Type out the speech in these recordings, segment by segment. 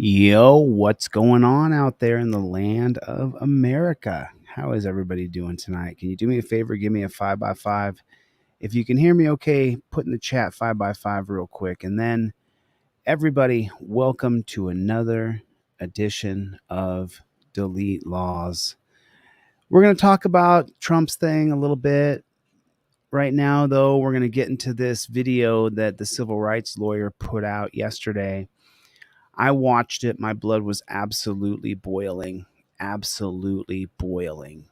Yo, what's going on out there in the land of America? How is everybody doing tonight? Can you do me a favor? Give me a 5x5. If you can hear me okay, put in the chat 5x5 real quick. And then, everybody, welcome to another edition of Delete Laws. We're going to talk about Trump's thing a little bit. Right now, though, we're going to get into this video that the civil rights lawyer put out yesterday. I watched it. My blood was absolutely boiling. Absolutely boiling.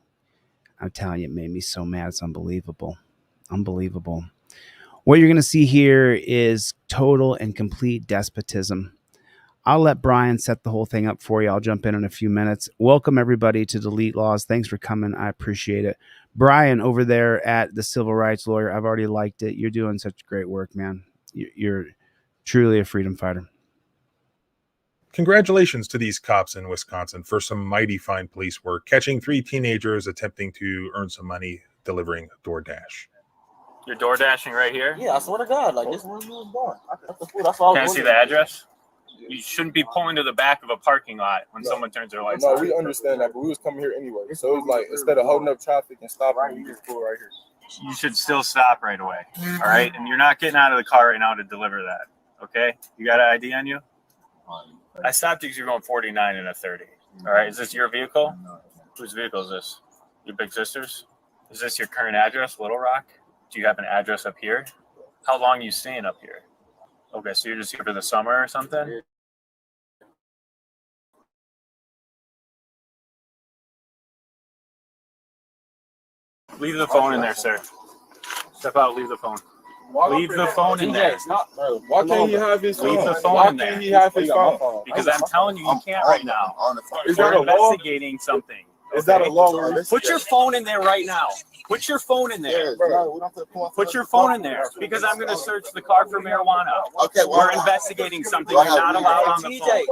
I'm telling you, it made me so mad. It's unbelievable. Unbelievable. What you're going to see here is total and complete despotism. I'll let Brian set the whole thing up for you. I'll jump in a few minutes. Welcome, everybody, to Delete Laws. Thanks for coming. I appreciate it. Brian, over there at the Civil Rights Lawyer, I've already liked it. You're doing such great work, man. You're truly a freedom fighter. Congratulations to these cops in Wisconsin for some mighty fine police work, catching 3 teenagers attempting to earn some money delivering DoorDash. You're door dashing right here? Yeah, I swear to God, like this is where we was going. That's all. Can I see the address? You shouldn't be pulling to the back of a parking lot when someone turns their lights on. No, we understand that, but we was coming here anyway. So it was like, instead of holding up traffic and stopping, we just pull right here. You should still stop right away, all right? And you're not getting out of the car right now to deliver that, okay? You got an ID on you? I stopped because you're going 49 and a 30, all right? Is this your vehicle? Whose vehicle is this? Your big sister's? Is this your current address, Little Rock? Do you have an address up here? How long are you staying up here? Okay, so you're just here for the summer or something? Leave the phone in there, sir. Step out, leave the phone. Leave the phone in there. Why can't he have his phone? Leave the phone Why in there. can't he have his phone? Because I'm telling you, you can't right now. Is that We're a law? investigating something. Is that a law? Put your phone in there right now. Put your phone in there. Put your phone in there because I'm going to search the car for marijuana. Okay, We're investigating something. You're not allowed on the phone.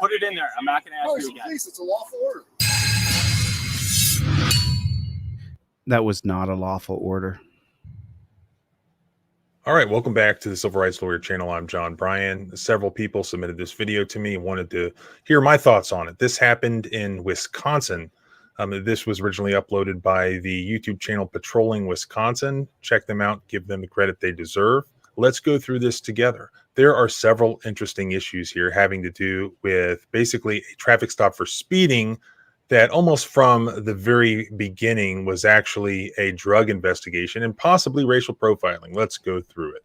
Put it in there. I'm not going to ask you again. It's a lawful order. That was not a lawful order. All right, welcome back to the Civil Rights Lawyer channel. I'm John Bryan. Several people submitted this video to me and wanted to hear my thoughts on it. This happened in Wisconsin. This was originally uploaded by the YouTube channel Patrolling Wisconsin. Check them out, give them the credit they deserve. Let's go through this together. There are several interesting issues here having to do with basically a traffic stop for speeding that almost from the very beginning was actually a drug investigation and possibly racial profiling. Let's go through it.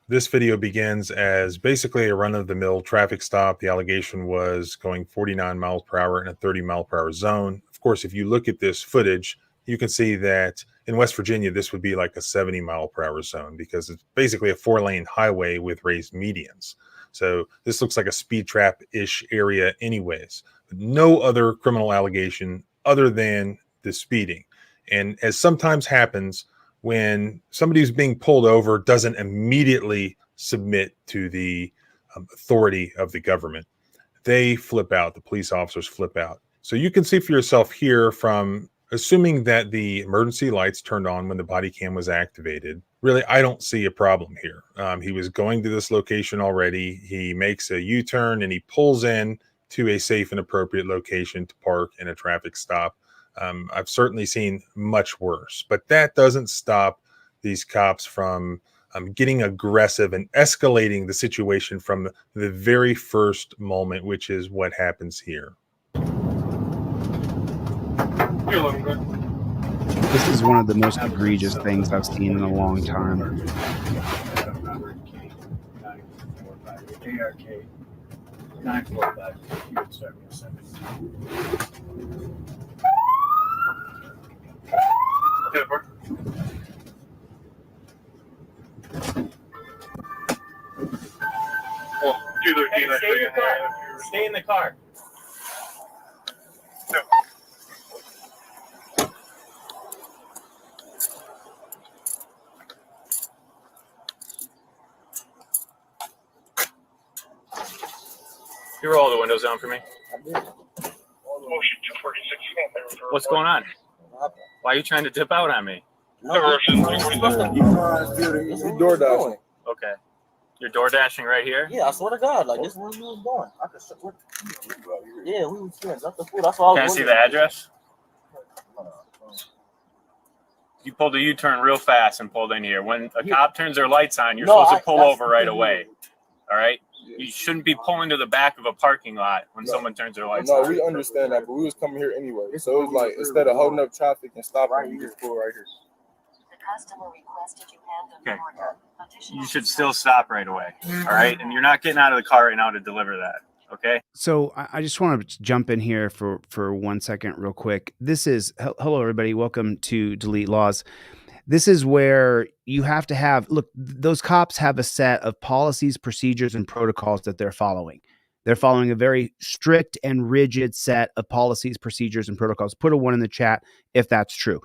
This video begins as basically a run-of-the-mill traffic stop. The allegation was going 49 miles per hour in a 30 mile per hour zone. Of course, if you look at this footage, you can see that in West Virginia, this would be like a 70 mile per hour zone because it's basically a 4-lane highway with raised medians. So this looks like a speed trap-ish area anyways. No other criminal allegation other than the speeding. And as sometimes happens when somebody who's being pulled over doesn't immediately submit to the authority of the government, they flip out. The police officers flip out. So you can see for yourself here from assuming that the emergency lights turned on when the body cam was activated. Really, I don't see a problem here. He was going to this location already. He makes a U-turn and he pulls in to a safe and appropriate location to park in a traffic stop. I've certainly seen much worse, but that doesn't stop these cops from getting aggressive and escalating the situation from the very first moment, which is what happens here. This is one of the most egregious things I've seen in a long time. ARK 945. You would start me a second. Okay, Bert. Well, stay in the car. Stay in the car. No. You roll the windows down for me. Motion 246. What's going on? Why are you trying to dip out on me? DoorDash. Okay. You're door dashing right here? Yeah, I swear to God, like this is where we was going. I could show what. Yeah, we was here. That's the food. That's all. Can I see the address? You pulled a U-turn real fast and pulled in here. When a cop turns their lights on, you're supposed to pull over right away. All right? You shouldn't be pulling to the back of a parking lot when someone turns their lights on. No, we understand that, but we was coming here anyway. So it was like, instead of holding up traffic and stopping, we just pull right here. Customer requested you hand them Okay. order. Additional You should still stop right away. All right? And you're not getting out of the car right now to deliver that. Okay? So I just want to jump in here for 1 second real quick. This is hello everybody. Welcome to Delete Laws. This is where you have to have those cops have a set of policies, procedures, and protocols that they're following. They're following a very strict and rigid set of policies, procedures, and protocols. Put a 1 in the chat if that's true.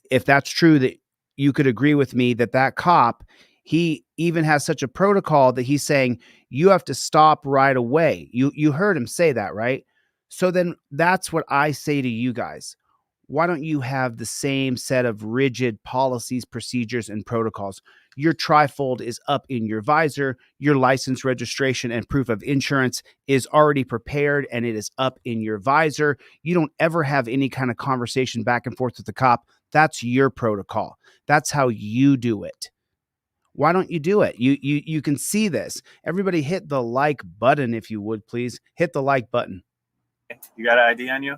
If that's true, that you could agree with me that cop, he even has such a protocol that he's saying you have to stop right away. You heard him say that, right? So then that's what I say to you guys. Why don't you have the same set of rigid policies, procedures, and protocols? Your trifold is up in your visor. Your license, registration, and proof of insurance is already prepared and it is up in your visor. You don't ever have any kind of conversation back and forth with the cop. That's your protocol. That's how you do it. Why don't you do it? You can see this. Everybody hit the like button if you would, please. Hit the like button. You got an ID on you?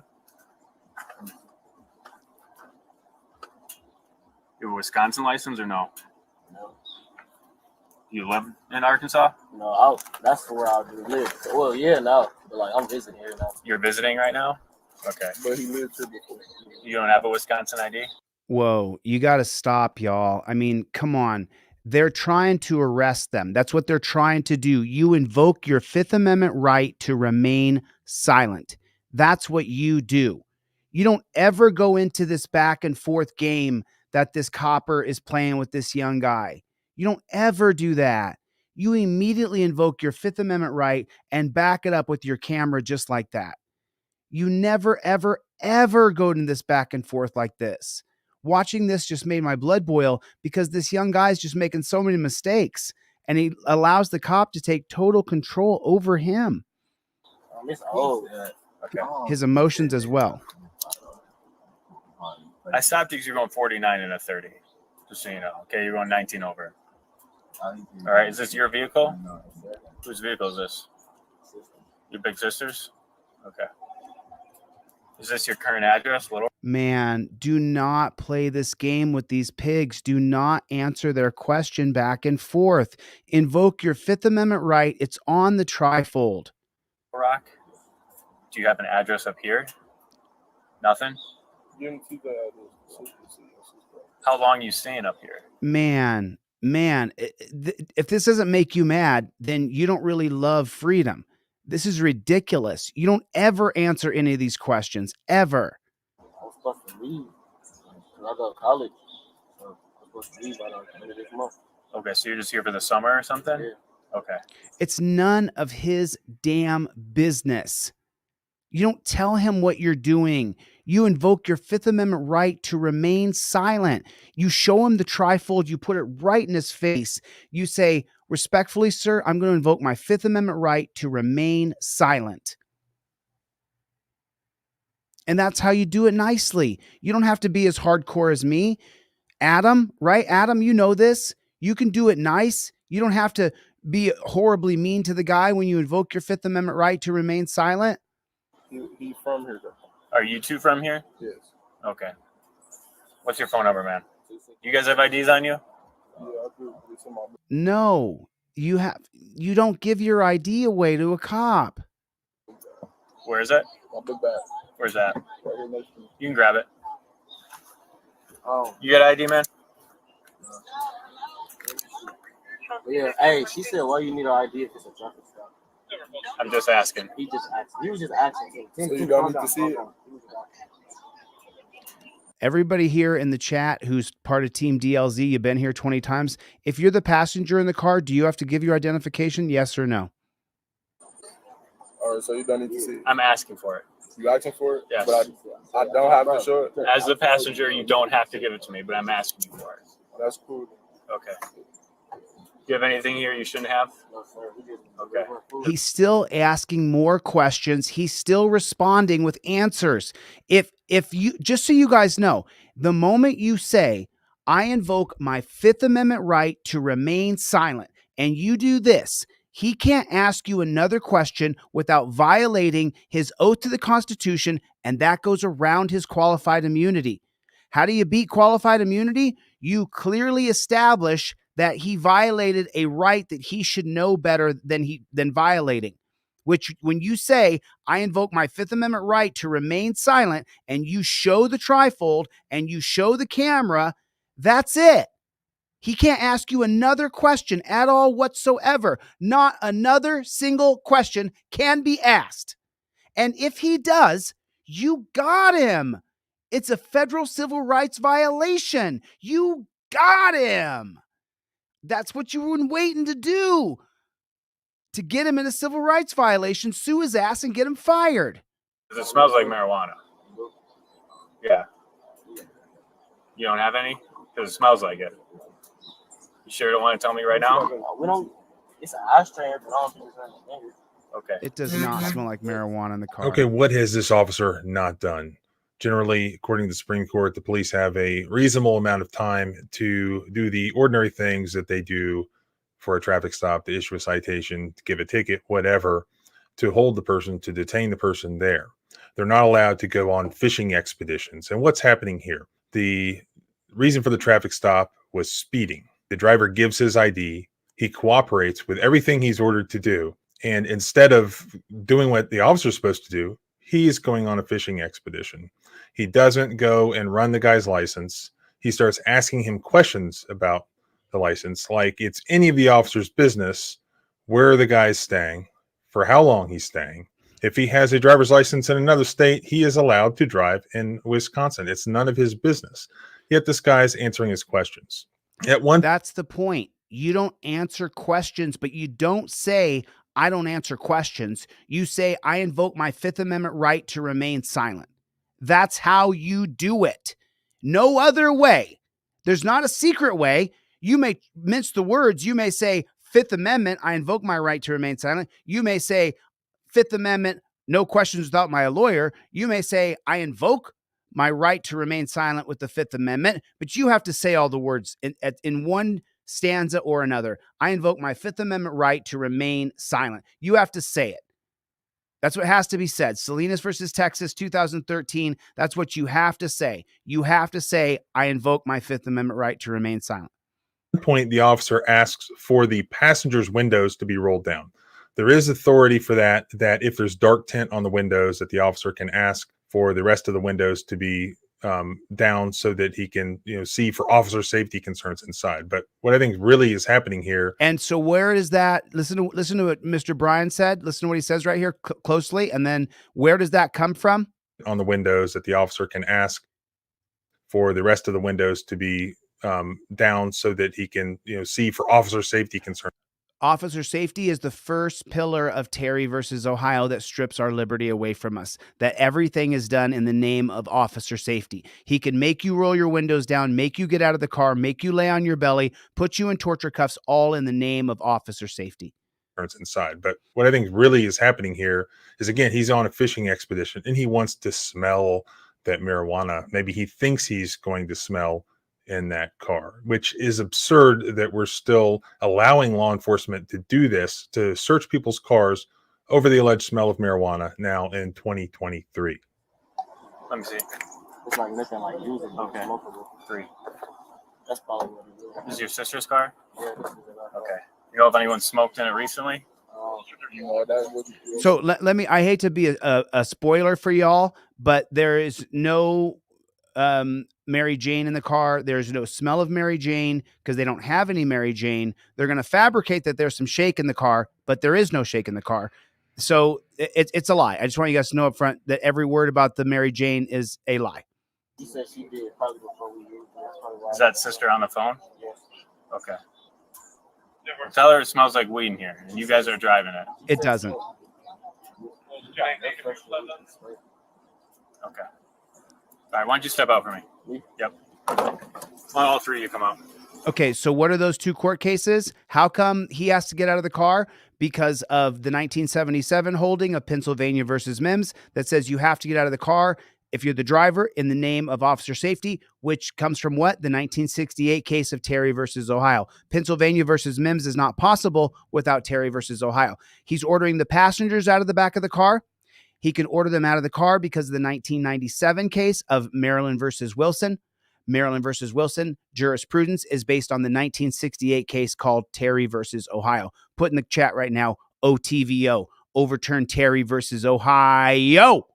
You have a Wisconsin license or no? No. You live in Arkansas? No, that's where I do live. Well, yeah, no, but like I'm visiting here now. You're visiting right now? Okay. But he lived here before. You don't have a Wisconsin ID? Whoa, you got to stop, y'all. I mean, come on. They're trying to arrest them. That's what they're trying to do. You invoke your Fifth Amendment right to remain silent. That's what you do. You don't ever go into this back and forth game that this copper is playing with this young guy. You don't ever do that. You immediately invoke your Fifth Amendment right and back it up with your camera just like that. You never, ever, ever go into this back and forth like this. Watching this just made my blood boil because this young guy's just making so many mistakes and he allows the cop to take total control over him. It's old. Okay. His emotions as well. I stopped because you're going 49 and a 30. Just so you know. Okay, you're going 19 over. All right, is this your vehicle? Whose vehicle is this? Your big sister's? Okay. Is this your current address? Man, do not play this game with these pigs. Do not answer their question back and forth. Invoke your Fifth Amendment right. It's on the trifold. Rock? Do you have an address up here? Nothing? You didn't see the How long are you staying up here? Man, if this doesn't make you mad, then you don't really love freedom. This is ridiculous. You don't ever answer any of these questions, ever. I was supposed to leave because I go to college. So I was supposed to leave by the end of this month. Okay, so you're just here for the summer or something? Yeah. Okay. It's none of his damn business. You don't tell him what you're doing. You invoke your Fifth Amendment right to remain silent. You show him the trifold. You put it right in his face. You say, respectfully, sir, I'm going to invoke my Fifth Amendment right to remain silent. And that's how you do it nicely. You don't have to be as hardcore as me. Adam, right? Adam, you know this. You can do it nice. You don't have to be horribly mean to the guy when you invoke your Fifth Amendment right to remain silent. He's from here, though. Are you two from here? Yes. Okay. What's your phone number, man? You guys have IDs on you? Yeah, I do. It's in my book. No, you don't give your ID away to a cop. Where is it? My book bag. Where's that? Right here next to me. You can grab it. Oh, You got ID, man? yeah. Hey, she said, "Why you need an ID if it's a traffic stop?" I'm just asking. He just asked. He was just asking. So you don't need to see it? Everybody here in the chat who's part of Team DLZ, you've been here 20 times. If you're the passenger in the car, do you have to give your identification? Yes or no? All right, so you don't need to see it. I'm asking for it. You asking for it? Yes. But I don't have to show it. As the passenger, you don't have to give it to me, but I'm asking you for it. That's cool. Okay. you have anything here you shouldn't have? No, sir. We just Okay. He's still asking more questions. He's still responding with answers. If you, just so you guys know, the moment you say, I invoke my Fifth Amendment right to remain silent, and you do this, he can't ask you another question without violating his oath to the Constitution, and that goes around his qualified immunity. How do you beat qualified immunity? You clearly establish that he violated a right that he should know better than violating. Which, when you say, I invoke my Fifth Amendment right to remain silent, and you show the trifold and you show the camera, that's it. He can't ask you another question at all whatsoever. Not another single question can be asked. And if he does, you got him. It's a federal civil rights violation. You got him. That's what you were waiting to do. To get him in a civil rights violation, sue his ass and get him fired. It smells like marijuana. Yeah. You don't have any? Because it smells like it. You sure don't want to tell me right now? We don't. It's an ashtray, but I don't think it's anything. Okay. It does not smell like marijuana in the car. Okay, what has this officer not done? Generally, according to the Supreme Court, the police have a reasonable amount of time to do the ordinary things that they do for a traffic stop, to issue a citation, to give a ticket, whatever, to hold the person, to detain the person there. They're not allowed to go on fishing expeditions. And what's happening here? The reason for the traffic stop was speeding. The driver gives his ID. He cooperates with everything he's ordered to do. And instead of doing what the officer's supposed to do, he's going on a fishing expedition. He doesn't go and run the guy's license. He starts asking him questions about the license, like it's any of the officer's business where the guy's staying, for how long he's staying. If he has a driver's license in another state, he is allowed to drive in Wisconsin. It's none of his business. Yet this guy's answering his questions. That's the point. You don't answer questions, but you don't say, I don't answer questions. You say, I invoke my Fifth Amendment right to remain silent. That's how you do it. No other way. There's not a secret way. You may mince the words. You may say, Fifth Amendment, I invoke my right to remain silent. You may say, Fifth Amendment, no questions without my lawyer. You may say, I invoke my right to remain silent with the Fifth Amendment, but you have to say all the words in one stanza or another. I invoke my Fifth Amendment right to remain silent. You have to say it. That's what has to be said. Salinas versus Texas, 2013. That's what you have to say. You have to say, I invoke my Fifth Amendment right to remain silent. At one point, the officer asks for the passenger's windows to be rolled down. There is authority for that if there's dark tint on the windows, that the officer can ask for the rest of the windows to be down so that he can, see for officer safety concerns inside. But what I think really is happening here. And so where is that? Listen to what Mr. Bryan said. Listen to what he says right here closely. And then where does that come from? On the windows, that the officer can ask for the rest of the windows to be down so that he can, see for officer safety concerns. Officer safety is the first pillar of Terry versus Ohio that strips our liberty away from us, that everything is done in the name of officer safety. He can make you roll your windows down, make you get out of the car, make you lay on your belly, put you in torture cuffs, all in the name of officer safety. Inside. But what I think really is happening here is, again, he's on a fishing expedition and he wants to smell that marijuana. Maybe he thinks he's going to smell in that car, which is absurd that we're still allowing law enforcement to do this, to search people's cars over the alleged smell of marijuana now in 2023. Let me see. It's like nothing like using. Okay. Smokable. 3. That's probably what it is. This is your sister's car? Yeah, this is it. Okay. You know if anyone smoked in it recently? That's what you So let me, I hate to be a spoiler for y'all, but there is no Mary Jane in the car. There's no smell of Mary Jane because they don't have any Mary Jane. They're going to fabricate that there's some shake in the car, but there is no shake in the car. So it's a lie. I just want you guys to know up front that every word about the Mary Jane is a lie. She said she did probably before we used it. That's probably why. Is that sister on the phone? Yes. Okay. Tell her it smells like weed in here, and you guys are driving it. It doesn't. Okay. All right, why don't you step out for me? Me? Yep. Why don't all three of you come out? Okay, so what are those two court cases? How come he has to get out of the car? Because of the 1977 holding of Pennsylvania versus Mims that says you have to get out of the car if you're the driver in the name of officer safety, which comes from what? The 1968 case of Terry versus Ohio. Pennsylvania versus Mims is not possible without Terry versus Ohio. He's ordering the passengers out of the back of the car. He can order them out of the car because of the 1997 case of Maryland versus Wilson. Maryland versus Wilson jurisprudence is based on the 1968 case called Terry versus Ohio. Put in the chat right now, OTVO, overturn Terry versus Ohio.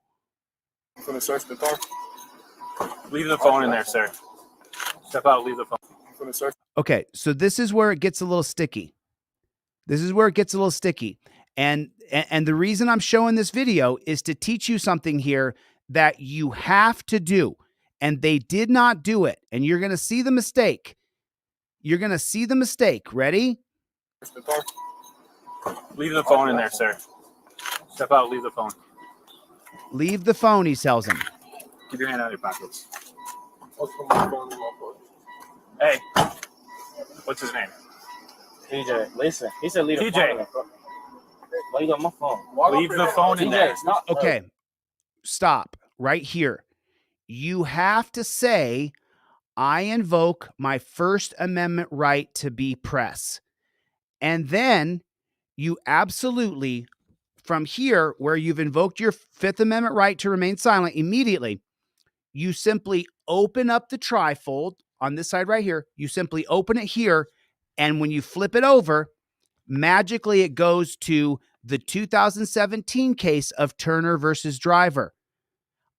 I'm gonna search the car. Leave the phone in there, sir. Step out, leave the phone. I'm gonna search. Okay, so this is where it gets a little sticky. And the reason I'm showing this video is to teach you something here that you have to do. And they did not do it. And you're going to see the mistake. Ready? The car. Leave the phone in there, sir. Step out, leave the phone. Leave the phone, he tells him. Keep your hand out of your pockets. I'll put my phone in my pocket. Hey, what's his name? TJ, listen. He said leave the TJ. phone. Why you got my phone? Leave the phone in there. TJ, it's not. Okay, stop right here. You have to say, I invoke my First Amendment right to be press. And then you absolutely, from here, where you've invoked your Fifth Amendment right to remain silent, immediately, you simply open up the trifold on this side right here. You simply open it here. And when you flip it over, magically it goes to the 2017 case of Turner versus Driver.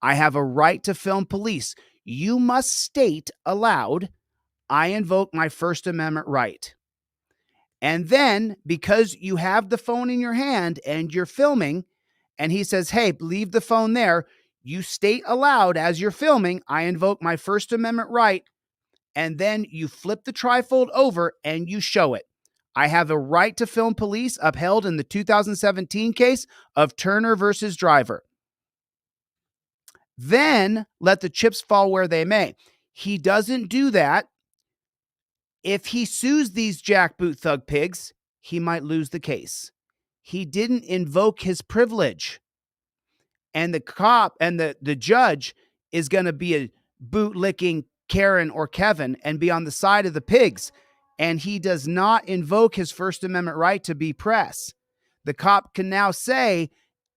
I have a right to film police. You must state aloud, I invoke my First Amendment right. And then, because you have the phone in your hand and you're filming, and he says, hey, leave the phone there, you state aloud as you're filming, I invoke my First Amendment right, and then you flip the trifold over and you show it. I have a right to film police upheld in the 2017 case of Turner versus Driver. Then let the chips fall where they may. He doesn't do that. If he sues these jackboot thug pigs, he might lose the case. He didn't invoke his privilege. And the cop and the judge is going to be a bootlicking Karen or Kevin and be on the side of the pigs. And he does not invoke his First Amendment right to be press. The cop can now say,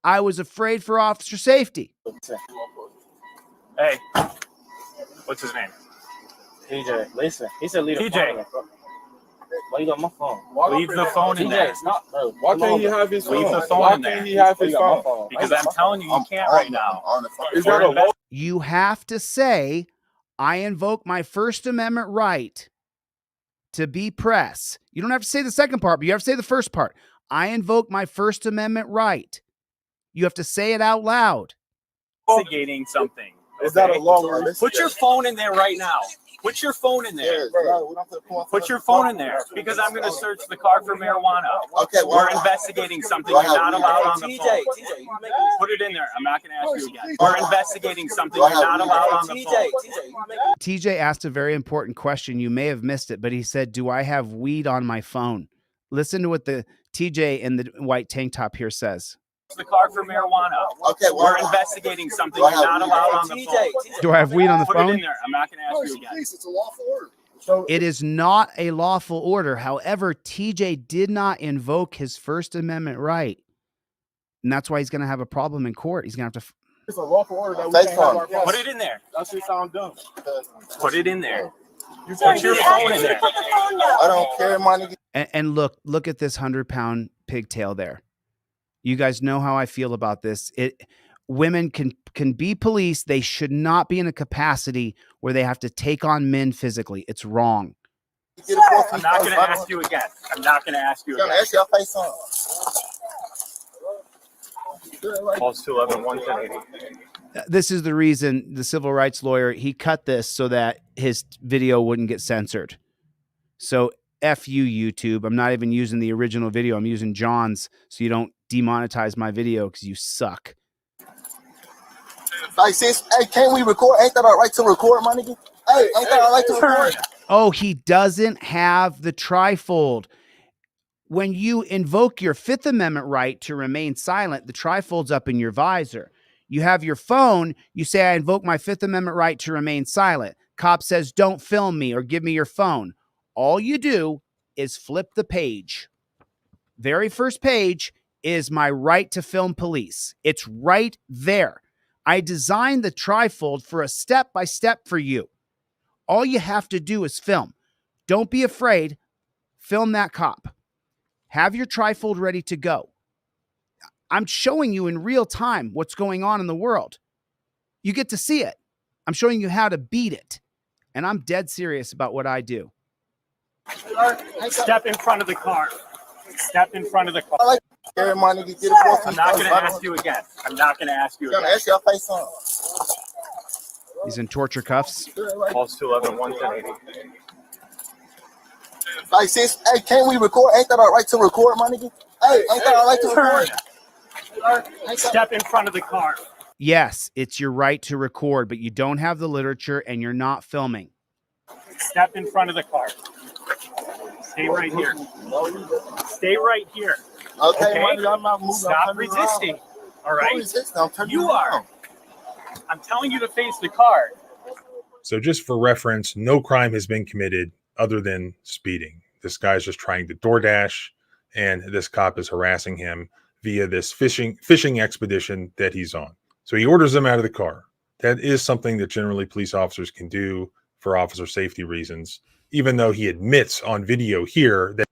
I was afraid for officer safety. Hey, what's his name? TJ, listen. He said leave the TJ. phone. Why you got my phone? Leave the phone in TJ, there. it's not. Bro. Why can't he have his phone? Leave the phone Why in there. can't he have his You got my phone? Because I'm telling you, you can't right now. Is that a law? You have to say, I invoke my First Amendment right to be press. You don't have to say the second part, but you have to say the first part. I invoke my First Amendment right. You have to say it out loud. Investigating something. Is that a law? Put your phone in there right now. Put your phone in there. Put your phone in there because I'm going to search the car for marijuana. Okay, We're investigating something you're not allowed on the phone. Put it in there. I'm not going to ask you again. We're investigating something you're not allowed on the phone. TJ asked a very important question. You may have missed it, but he said, do I have weed on my phone? Listen to what the TJ in the white tank top here says. The car for marijuana. Okay, We're investigating something you're not allowed on the phone. Do I have weed on the Put it in phone? there. I'm not going to ask you again. It's a lawful order. It is not a lawful order. However, TJ did not invoke his First Amendment right. And that's why he's going to have a problem in court. He's going to have to. It's a lawful order that we can't have our phone. Put it in there. That shit sound dumb. Put it in there. You Put your phone in there. I don't care, my nigga. And look at this 100-pound pigtail there. You guys know how I feel about this. Women can be police. They should not be in a capacity where they have to take on men physically. It's wrong. I'm not going to ask you again. I'm not going to ask you again. Ask your face on. Calls 211-110-80. This is the reason the civil rights lawyer, he cut this so that his video wouldn't get censored. So F you, YouTube. I'm not even using the original video. I'm using John's so you don't demonetize my video because you suck. Like, sis, hey, can't we record? Ain't that our right to record, my nigga? Hey, ain't that I like to record? Oh, he doesn't have the trifold. When you invoke your Fifth Amendment right to remain silent, the trifold's up in your visor. You have your phone, you say, I invoke my Fifth Amendment right to remain silent. Cop says, don't film me or give me your phone. All you do is flip the page. Very first page is my right to film police. It's right there. I designed the trifold for a step-by-step for you. All you have to do is film. Don't be afraid. Film that cop. Have your trifold ready to go. I'm showing you in real time what's going on in the world. You get to see it. I'm showing you how to beat it. And I'm dead serious about what I do. Step in front of the car. Step in front of the car. I like to carry my nigga, get a boy. I'm not going to ask you again. I'm not going to ask you I'm gonna again. ask your face on. He's in torture cuffs. Pulse 211, 11080. Like, sis, hey, can't we record? Ain't that our right to record, my nigga? Hey, ain't that our right to record? Step in front of the car. Yes, it's your right to record, but you don't have the literature and you're not filming. Step in front of the car. Stay right here. Stay right here. Okay, my nigga, I'm not moving. Stop resisting. All right. Don't resist, I'm turning You around. are. I'm telling you to face the car. So just for reference, no crime has been committed other than speeding. This guy's just trying to DoorDash, and this cop is harassing him via this fishing expedition that he's on. So he orders him out of the car. That is something that generally police officers can do for officer safety reasons, even though he admits on video here that.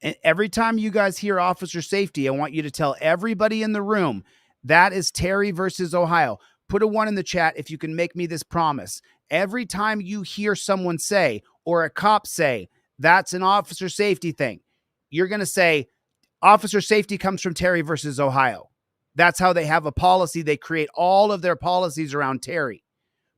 And every time you guys hear officer safety, I want you to tell everybody in the room that is Terry versus Ohio. Put a 1 in the chat if you can make me this promise. Every time you hear someone say or a cop say that's an officer safety thing, you're going to say officer safety comes from Terry versus Ohio. That's how they have a policy. They create all of their policies around Terry.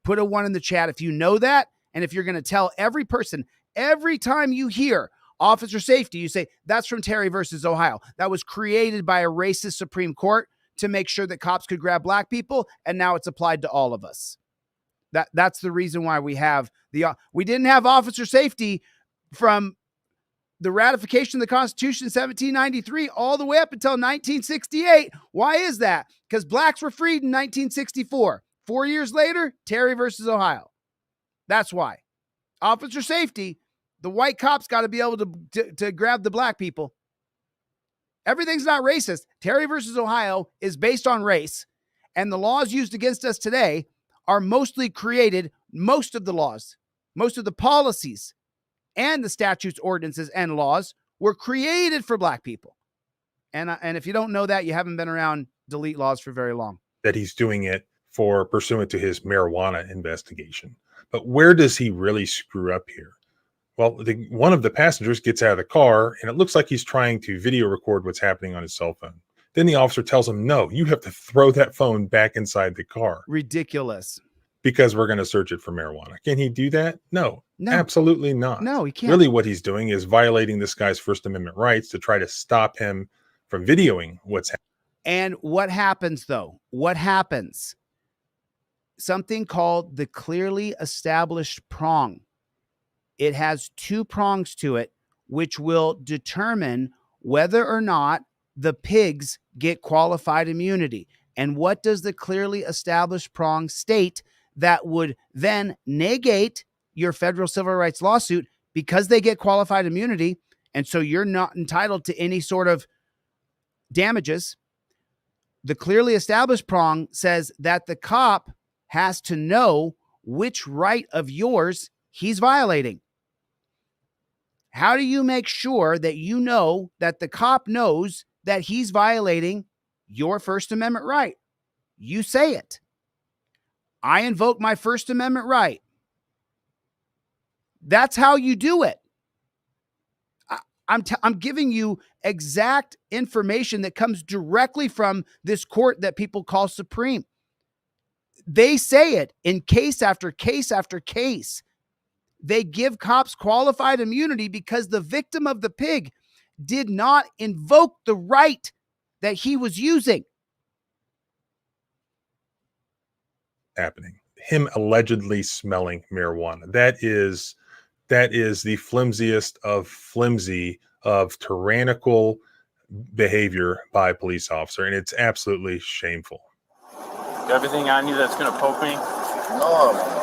Put a 1 in the chat if you know that. And if you're going to tell every person, every time you hear officer safety, you say that's from Terry versus Ohio. That was created by a racist Supreme Court to make sure that cops could grab black people. And now it's applied to all of us. That's the reason why we didn't have officer safety from the ratification of the Constitution in 1793 all the way up until 1968. Why is that? Because blacks were freed in 1964. 4 years later, Terry versus Ohio. That's why. Officer safety, the white cops got to be able to grab the black people. Everything's not racist. Terry versus Ohio is based on race, and the laws used against us today are mostly created, most of the laws, most of the policies, and the statutes, ordinances, and laws were created for black people. And if you don't know that, you haven't been around delete laws for very long. That he's doing it for pursuant to his marijuana investigation. But where does he really screw up here? Well, one of the passengers gets out of the car, and it looks like he's trying to video record what's happening on his cell phone. Then the officer tells him, no, you have to throw that phone back inside the car. Ridiculous. Because we're going to search it for marijuana. Can he do that? No, absolutely not. No, he can't. Really what he's doing is violating this guy's First Amendment rights to try to stop him from videoing what's happening. And what happens, though? What happens? Something called the clearly established prong. It has 2 prongs to it, which will determine whether or not the pigs get qualified immunity. And what does the clearly established prong state that would then negate your federal civil rights lawsuit because they get qualified immunity? And so you're not entitled to any sort of damages. The clearly established prong says that the cop has to know which right of yours he's violating. How do you make sure that you know that the cop knows that he's violating your First Amendment right? You say it. I invoke my First Amendment right. That's how you do it. I'm giving you exact information that comes directly from this court that people call Supreme. They say it in case after case after case. They give cops qualified immunity because the victim of the pig did not invoke the right that he was using. Happening. him allegedly smelling marijuana. That is the flimsiest of flimsy of tyrannical behavior by a police officer, and it's absolutely shameful. Everything on you that's going to poke me? No.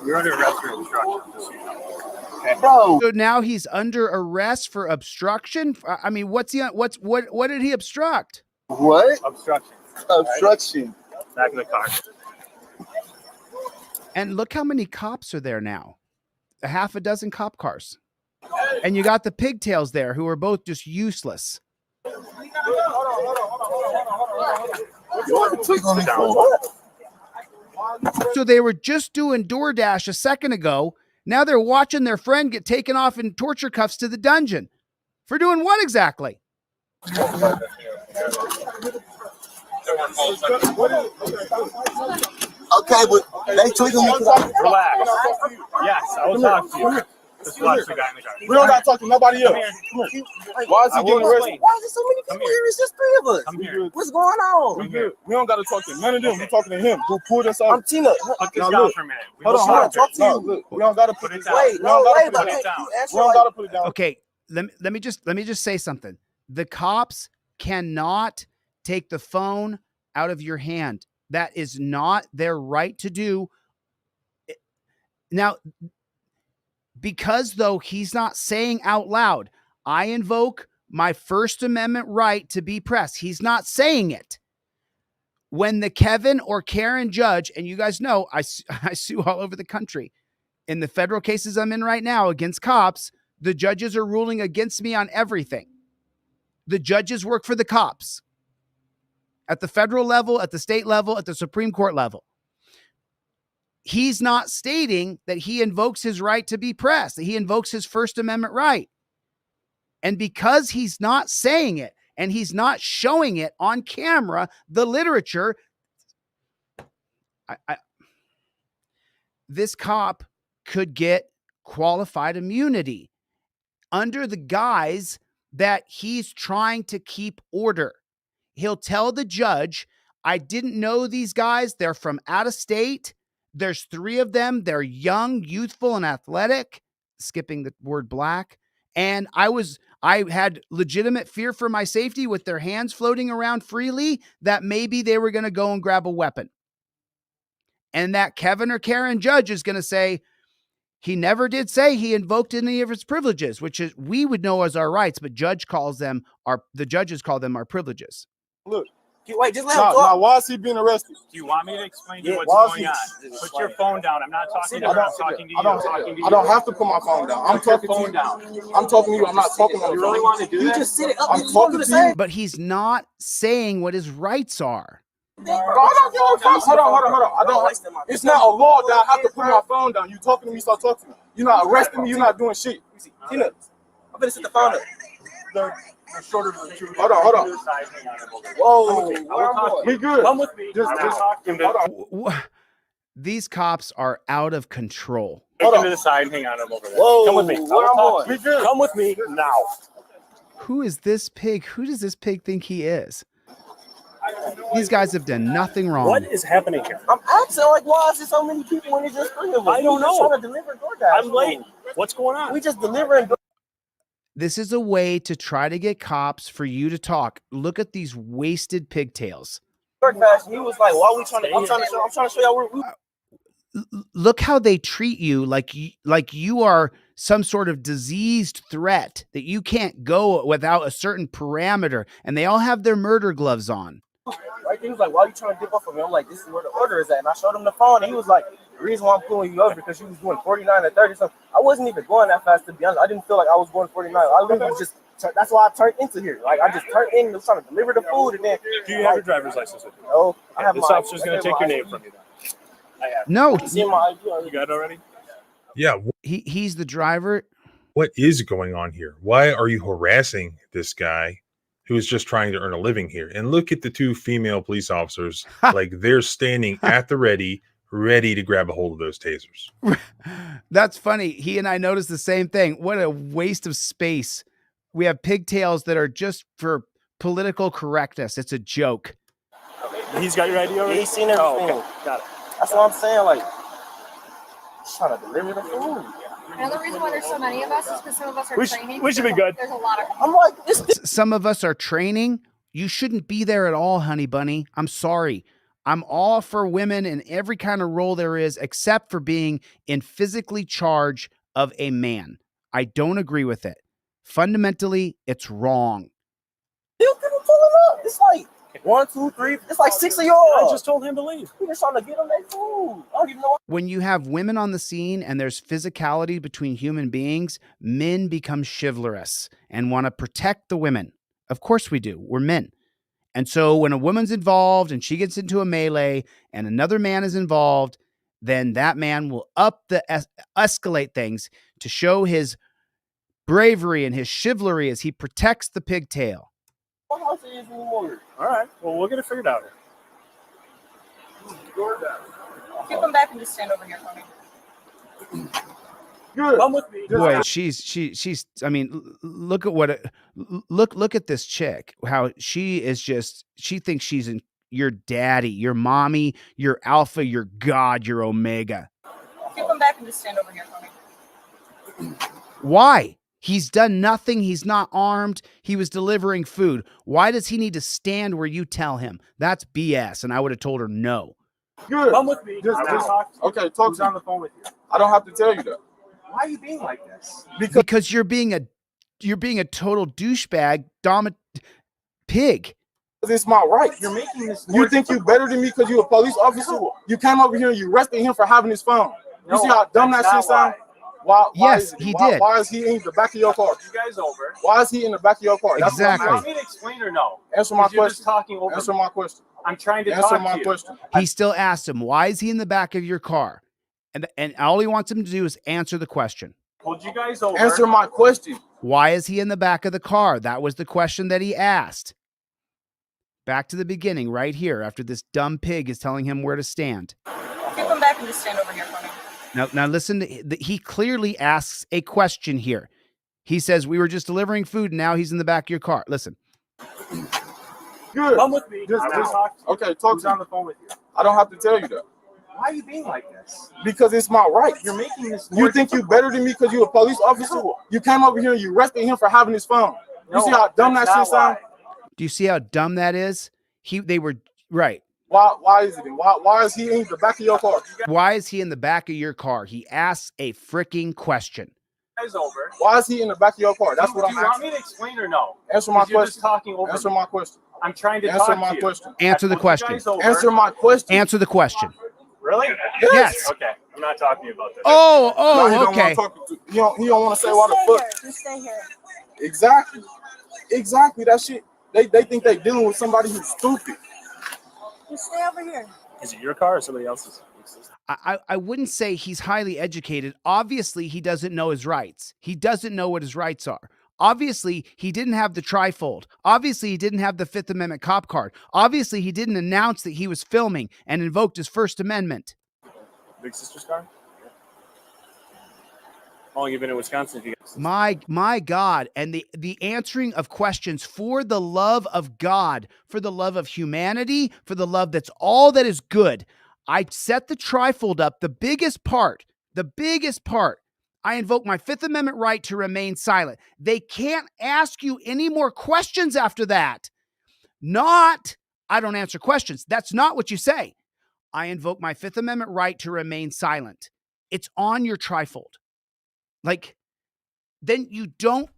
You're under arrest for obstruction. Just so you know. Okay. Bro. So now he's under arrest for obstruction. I mean, what did he obstruct? What? Obstruction. Obstruction. Back of the car. And look how many cops are there now. A half a dozen cop cars. And you got the pigtails there who are both just useless. So they were just doing DoorDash a second ago. Now they're watching their friend get taken off in torture cuffs to the dungeon. For doing what exactly? Okay, but they tweaking me. Relax. Yes, I will talk to you. Just watch the guy in the car. We don't got to talk to nobody else. Come here. Why is he getting arrested? Why is there so many people here? It's just 3 of us. Come here. What's going on? We good. We don't got to talk to none of them. We talking to him. Who pulled us I'm out? Tina. Put this Now down look. for a minute. We Hold will on, hold on. talk Talk to to you. you. Look, we don't got to put Put it it down. down. Wait, We no, don't gotta wait, put but it it you down. answer We don't like, got to put it down. Okay, let me just say something. The cops cannot take the phone out of your hand. That is not their right to do. Now, because though he's not saying out loud, I invoke my First Amendment right to be pressed. He's not saying it. When the Kevin or Karen judge, and you guys know I sue all over the country. In the federal cases I'm in right now against cops, the judges are ruling against me on everything. The judges work for the cops at the federal level, at the state level, at the Supreme Court level. He's not stating that he invokes his right to be pressed, that he invokes his First Amendment right. And because he's not saying it and he's not showing it on camera, the literature, this cop could get qualified immunity under the guise that he's trying to keep order. He'll tell the judge, I didn't know these guys. They're from out of state. There's 3 of them. They're young, youthful, and athletic, skipping the word black. And I had legitimate fear for my safety with their hands floating around freely that maybe they were going to go and grab a weapon. And that Kevin or Karen judge is going to say, he never did say he invoked any of his privileges, which is we would know as our rights, but the judges call them our privileges. Look. wait, just let Now, him talk. now, why is he being arrested? Do you want me to explain to you Yeah, what's why is going he- on? Put your phone down. I'm not talking to you. I'm talking to you. I don't have to put my phone down. I'm Put your talking to phone you. down. I'm talking to you. I'm not talking on You the really phone. want to do You that? just sit it up. I'm You want talking to to say? you. But he's not saying what his rights are. Bro, I don't give a fuck. Hold on. I don't. It's not a law that I have to put my phone down. You talking to me, start talking to me. You're not arresting me. You're not doing shit. Tina, I'm gonna sit the phone up. The shorter of the two. Hold on. Whoa, We good. Come with me. Just talk to him. hold on. These cops are out of control. Take him to the side and hang on him over there. Whoa, Come with me. where I'm going? We good. Come with me now. Who is this pig? Who does this pig think he is? These guys have done nothing wrong. What is happening here? I'm asking, like, why is there so many people when it's just 3 of us? I don't We just know. trying to deliver DoorDash. I'm late. What's going on? We just delivering. This is a way to try to get cops for you to talk. Look at these wasted pigtails. DoorDash. And he was like, "Why we trying to? I'm trying to show y'all where we." Look how they treat you like you are some sort of diseased threat that you can't go without a certain parameter. And they all have their murder gloves on. Right? He was like, "Why you trying to dip off of me?" I'm like, "This is where the order is at." And I showed him the phone, and he was like, "The reason why I'm pulling you over because you was doing 49 and 30 something." I wasn't even going that fast, to be honest. I didn't feel like I was going 49. I literally just. That's why I turned into here. Like, I just turned in, was trying to deliver the food, and then. Do you have your driver's license with you? No, I have This my. officer's going to take your name from you. I have. No, You see my ID You already? got it already? Yeah, he's the driver. what is going on here? Why are you harassing this guy who is just trying to earn a living here. And look at the two female police officers, like they're standing at the ready to grab a hold of those tasers. That's funny. He and I noticed the same thing. What a waste of space. We have pigtails that are just for political correctness. It's a joke. He's got your ID already? He's seen everything. Oh, okay. Got it. That's what I'm saying. Like, he's trying to deliver the food. Another reason why there's so many of us is because some of us are training. We should be good. There's a lot of. I'm like, this. Some of us are training. You shouldn't be there at all, honey bunny. I'm sorry. I'm all for women in every kind of role there is, except for being in physically charge of a man. I don't agree with it. Fundamentally, it's wrong. You can pull it up. It's like 1, 2, 3. It's like 6 of y'all. I just told him to leave. We're just trying to get them their food. I don't even know. When you have women on the scene and there's physicality between human beings, men become chivalrous and want to protect the women. Of course we do. We're men. And so when a woman's involved and she gets into a melee and another man is involved, then that man will escalate things to show his bravery and his chivalry as he protects the pigtail. What else is anymore? All right. Well, we'll get it figured out. Keep them back and just stand over here for me. Good. Come with me. Boy, she's I mean, look at this chick. How she is just, she thinks she's your daddy, your mommy, your alpha, your God, your omega. Keep them back and just stand over here for me. Why? He's done nothing. He's not armed. He was delivering food. Why does he need to stand where you tell him? That's BS. And I would have told her no. Good. Come with me. Just talk to you. okay, talk Who's to on me. the phone with you? I don't have to tell you that. Why are you being like this? Because you're being a total douchebag, pig. It's my right. You're making this. You think you better than me because you're a police officer? You came over here and you arrested him for having his phone. You see how dumb that shit sounds? Why Yes, he did. Why is he in the back of your car? You guys over. Why is he in the back of your car? That's what I'm Exactly. You asking. want me to explain or no? Answer my You're just question. talking over. Answer my question. I'm trying to Answer talk my to you. question. He still asked him, why is he in the back of your car? And all he wants him to do is answer the question. Pulled you guys over. Answer my question. Why is he in the back of the car? That was the question that he asked. Back to the beginning, right here, after this dumb pig is telling him where to stand. Keep them back and just stand over here for me. Now listen, he clearly asks a question here. He says, we were just delivering food, and now he's in the back of your car. Listen. Good. Come with me. Just talk to you. okay, talk Who's to on me. the phone with you? I don't have to tell you that. Why are you being like this? Because it's my right. You're making this. You think you better than me because you're a police officer? You came over here and you arrested him for having his phone. You see how dumb that shit sounds? Do you see how dumb that is? They were right. Why is it? Why is he in the back of your car? Why is he in the back of your car? He asks a freaking question. Guys over. Why is he in the back of your car? That's what Do I'm you want asking. me to explain or no? Answer my You're just question. talking over. Answer me. my question. I'm trying to Answer talk my to you. question. Answer the I pulled you question. guys over. Answer my question. Answer the question. Really? Yes. Okay. I'm not talking to you about this. No, he Oh, don't okay. want to talk to you. He don't want to say why the fuck. Just stay here. Exactly. That shit. They think they dealing with somebody who's stupid. Just stay over here. Is it your car or somebody else's? I wouldn't say he's highly educated. Obviously, he doesn't know his rights. He doesn't know what his rights are. Obviously, he didn't have the trifold. Obviously, he didn't have the Fifth Amendment cop card. Obviously, he didn't announce that he was filming and invoked his First Amendment. Big sister's car? How long you been in Wisconsin? If you My God. And the answering of questions for the love of God, for the love of humanity, for the love that's all that is good. I set the trifold up, the biggest part. I invoke my Fifth Amendment right to remain silent. They can't ask you any more questions after that. Not, I don't answer questions. That's not what you say. I invoke my Fifth Amendment right to remain silent. It's on your trifold. Like, then you don't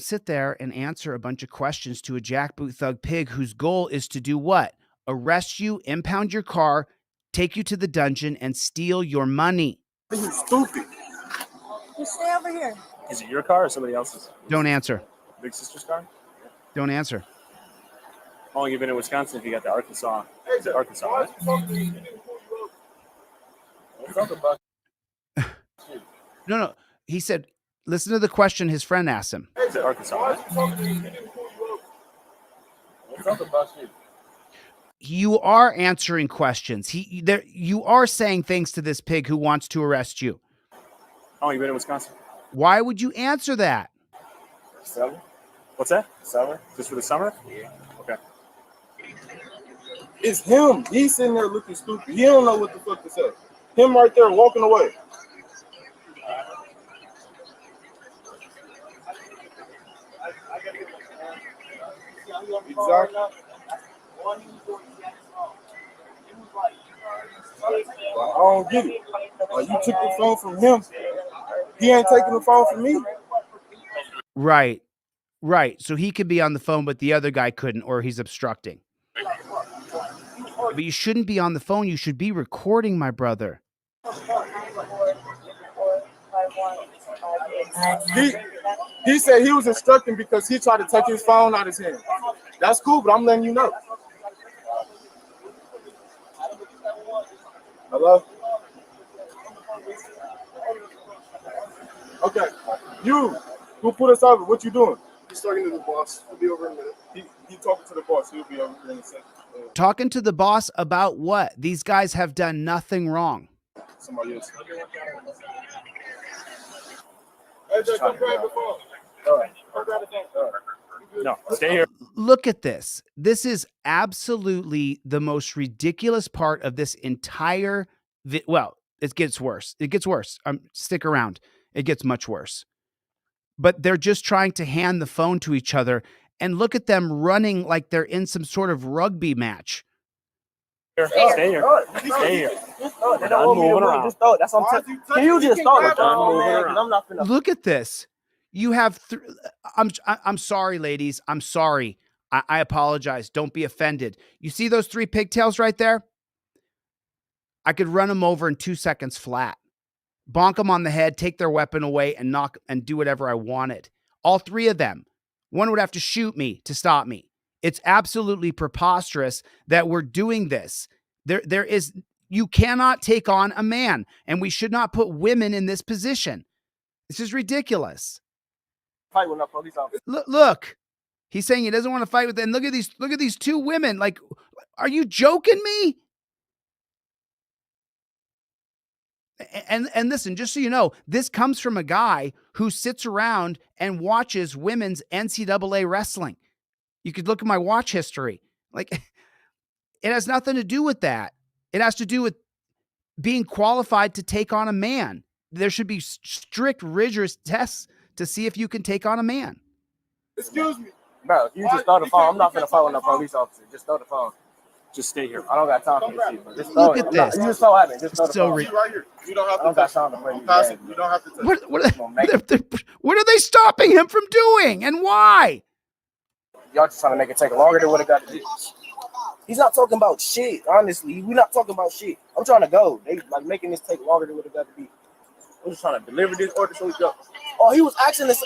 sit there and answer a bunch of questions to a jackboot thug pig whose goal is to do what? Arrest you, impound your car, take you to the dungeon, and steal your money. He's stupid. Just stay over here. Is it your car or somebody else's? Don't answer. Big sister's car? Don't answer. How long you been in Wisconsin if you got the Arkansas? Arkansas, right? No. He said, Listen to the question his friend asked him. Is it Arkansas? Right? What's up about shit? You are answering questions. You are saying things to this pig who wants to arrest you. How long you been in Wisconsin? Why would you answer that? Summer? What's that? Summer? Just for the summer? Yeah. Okay. It's him. He's sitting there looking stupid. He don't know what the fuck to say. Him right there walking away. Exactly. I don't get it. You took the phone from him. He ain't taking the phone from me. Right. Right. So he could be on the phone, but the other guy couldn't, or he's obstructing. But you shouldn't be on the phone. You should be recording, my brother. He said he was instructing because he tried to take his phone out of his hand. That's cool, but I'm letting you know. Hello? Okay. You, who put us over? What you doing? He's talking to the boss. He'll be over in a minute. He talking to the boss. He'll be over here in a second. Talking to the boss about what? These guys have done nothing wrong. Somebody else. Hey, Jay, come grab the phone. Come grab the phone. No, stay here. Look at this. This is absolutely the most ridiculous part of this entire well, it gets worse. It gets worse. Stick around. It gets much worse. But they're just trying to hand the phone to each other, and look at them running like they're in some sort of rugby match. Stay here. Stay here. We're done moving around. Just throw it. That's what I'm telling you. Can you just throw it? I'm not finna. Look at this. You have I'm sorry, ladies. I'm sorry. I apologize. Don't be offended. You see those 3 pigtails right there? I could run them over in 2 seconds flat. Bonk them on the head, take their weapon away, and knock and do whatever I wanted. All 3 of them. One would have to shoot me to stop me. It's absolutely preposterous that we're doing this. You cannot take on a man, and we should not put women in this position. This is ridiculous. Fight with no police officer. Look, he's saying he doesn't want to fight with them. Look at these 2 women. Like, are you joking me? And listen, just so you know, this comes from a guy who sits around and watches women's NCAA wrestling. You could look at my watch history. Like, it has nothing to do with that. It has to do with being qualified to take on a man. There should be strict, rigorous tests to see if you can take on a man. Excuse me. Bro, you just throw the phone. I'm not finna fight with no police officer. Just throw the phone. Just stay here. I don't got time for this shit, bro. Just throw Look it. at this. You just so happy. Just throw the So phone. Right here. You don't have I don't to got touch time it. to play I'm these passing. games, You don't have to touch it. What are they stopping him from doing, and why? Y'all just trying to make it take longer than what it got to be. He's not talking about shit, honestly. We're not talking about shit. I'm trying to go. They like making this take longer than what it got to be. I'm just trying to deliver this order so we go. Oh, he was asking this.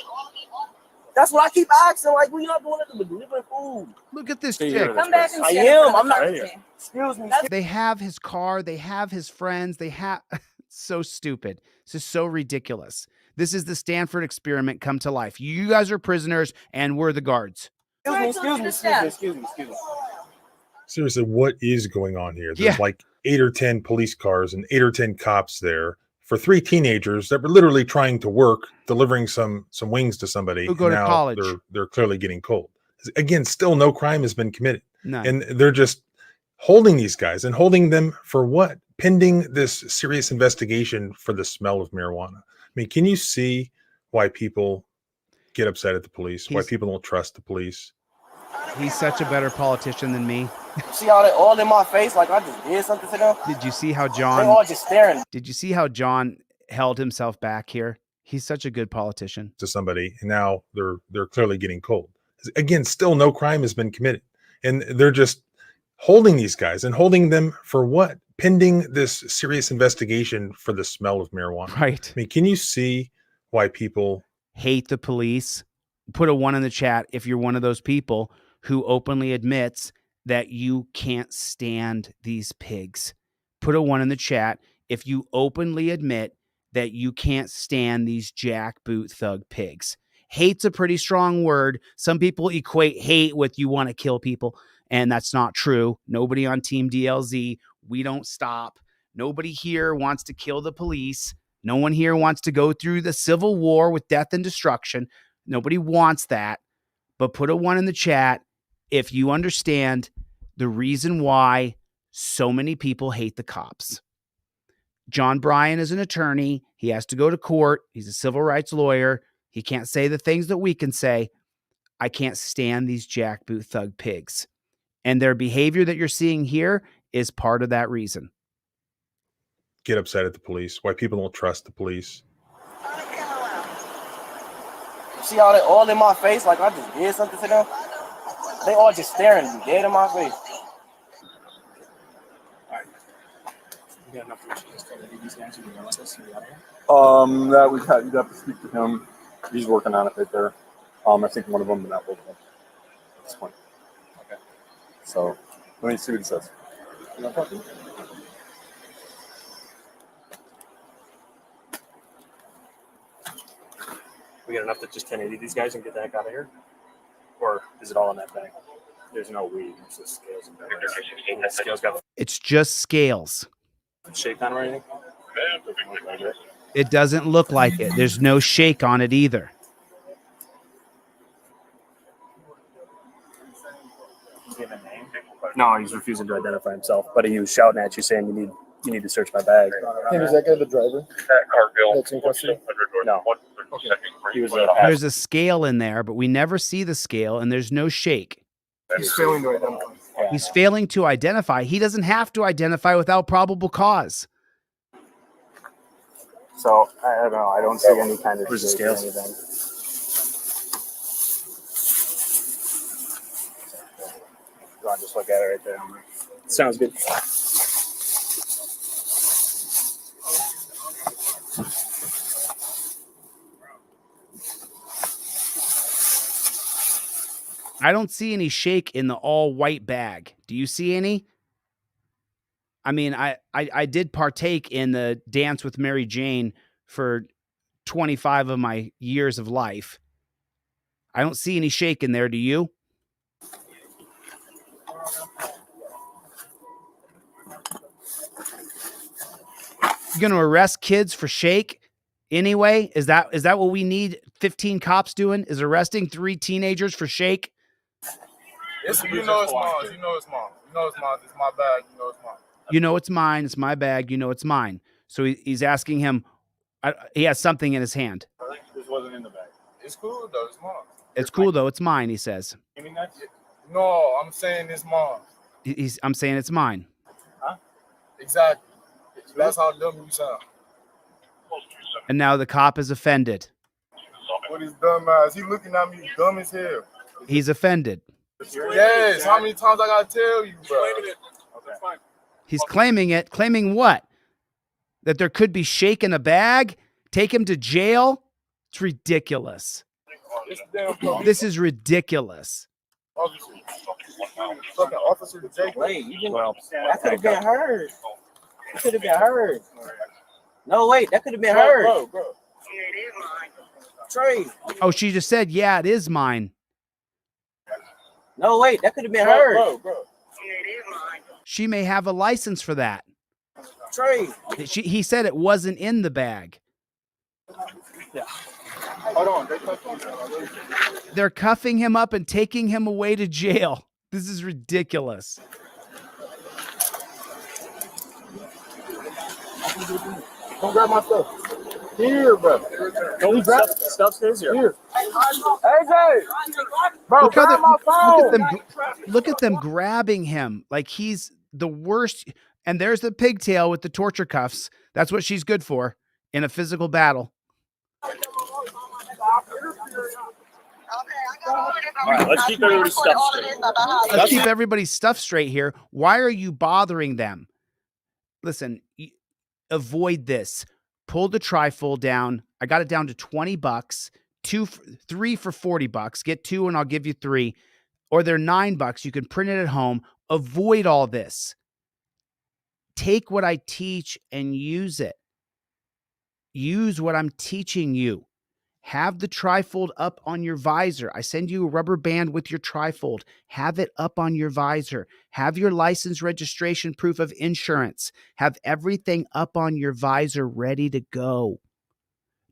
That's what I keep asking. Like, we're not doing nothing but delivering food. Look at this Stay chick. here. Come back and I stand am. in front I'm of not. the Right team. Excuse me. They have his car. They have his friends. They have so stupid. This is so ridiculous. This is the Stanford experiment come to life. You guys are prisoners, and we're the guards. Excuse me. Seriously, what is going on here? Yeah. There's like 8 or 10 police cars and 8 or 10 cops there for 3 teenagers that were literally trying to work, delivering some wings to somebody. Who go to Now college. They're clearly getting cold. Again, still no crime has been committed. None. And they're just holding these guys and holding them for what? Pending this serious investigation for the smell of marijuana. I mean, can you see why people get upset at the police? Why people don't trust the police? He's such a better politician than me. See all that all in my face? Like I just did something to them. Did you see how They John? all just staring. Did you see how John held himself back here? He's such a good politician. To somebody, and now they're clearly getting cold. Again, still no crime has been committed, and they're just holding these guys and holding them for what? Pending this serious investigation for the smell of marijuana. Right. I mean, can you see why people Hate the police? Put a 1 in the chat if you're one of those people who openly admits that you can't stand these pigs. Put a 1 in the chat if you openly admit that you can't stand these jackboot thug pigs. Hate's a pretty strong word. Some people equate hate with you want to kill people, and that's not true. Nobody on Team DLZ, we don't stop. Nobody here wants to kill the police. No one here wants to go through the civil war with death and destruction. Nobody wants that. But put a 1 in the chat if you understand the reason why so many people hate the cops. John Bryan is an attorney. He has to go to court. He's a civil rights lawyer. He can't say the things that we can say. I can't stand these jackboot thug pigs. And their behavior that you're seeing here is part of that reason. Get upset at the police. Why people don't trust the police. See how they all in my face like I just did something to them? They all just staring at me dead in my face. That you'd have to speak to him. He's working on it right there. I think one of them, but not both of them. At this point. Okay. So let me see what he says. We got enough to just 1080 these guys and get the heck out of here? Or is it all in that bag? There's no weed. It's just scales and bags. Scales got It's just scales. shake on or anything? It doesn't look like it. There's no shake on it either. No, he's refusing to identify himself, but he was shouting at you saying you need to search my bag. Hey, is that guy the driver? That's in custody? No. He was There's a scale in there, but we never see the scale, and there's no shake. He's failing to identify. He's failing to identify. He doesn't have to identify without probable cause. So I don't know. I don't see any kind of. Where's the scales? Go on, just look at it right there. Sounds good. I don't see any shake in the all white bag. Do you see any? I mean, I did partake in the Dance with Mary Jane for 25 of my years of life. I don't see any shake in there. Do you? You going to arrest kids for shake anyway? Is that what we need 15 cops doing? Is arresting 3 teenagers for shake? You know it's mine. You know it's mine. You know it's mine. It's my bag. You know it's mine. You know it's mine. It's my bag. You know it's mine. So he's asking him. He has something in his hand. This wasn't in the bag. It's cool though. It's mine. It's cool though. It's mine. He says. You mean that? No, I'm saying it's mine. I'm saying it's mine. Huh? Exactly. That's how dumb you sound. And now the cop is offended. What is dumb ass? He looking at me dumb as hell. He's offended. Yes. How many times I gotta tell you, bro? Okay. He's claiming it. Claiming what? That there could be shake in a bag? Take him to jail? It's ridiculous. This is ridiculous. Officer Jake. Wait, you didn't. That could have been her. That could have been her. No, wait, that could have been her. Bro. Trey. Oh, she just said, yeah, it is mine. No, wait, that could have been her. Bro. She may have a license for that. Trey. He said it wasn't in the bag. Yeah. Hold on. They're cuffing him up and taking him away to jail. This is ridiculous. Don't grab my stuff. Here, bro. Don't grab stuff's his here. AJ! Bro, Look grab my phone. Look at them grabbing him like he's the worst. And there's the pigtail with the torture cuffs. That's what she's good for in a physical battle. All right, let's keep everybody's stuff straight. Let's keep everybody's stuff straight here. Why are you bothering them? Listen, avoid this. Pull the trifold down. I got it down to $20. 3 for $40. Get 2 and I'll give you 3. Or they're $9. You can print it at home. Avoid all this. Take what I teach and use it. use what I'm teaching you. Have the trifold up on your visor. I send you a rubber band with your trifold. Have it up on your visor. Have your license, registration, proof of insurance. Have everything up on your visor ready to go.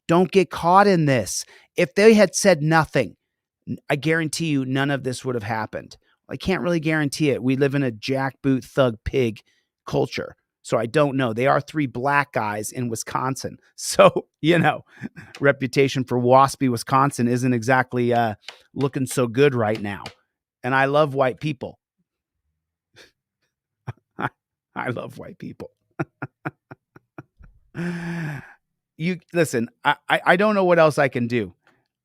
Don't get caught in this. If they had said nothing, I guarantee you none of this would have happened. I can't really guarantee it. We live in a jackboot thug pig culture. So I don't know. They are 3 black guys in Wisconsin. So, reputation for waspy Wisconsin isn't exactly looking so good right now. And I love white people. I love white people. You listen, I don't know what else I can do.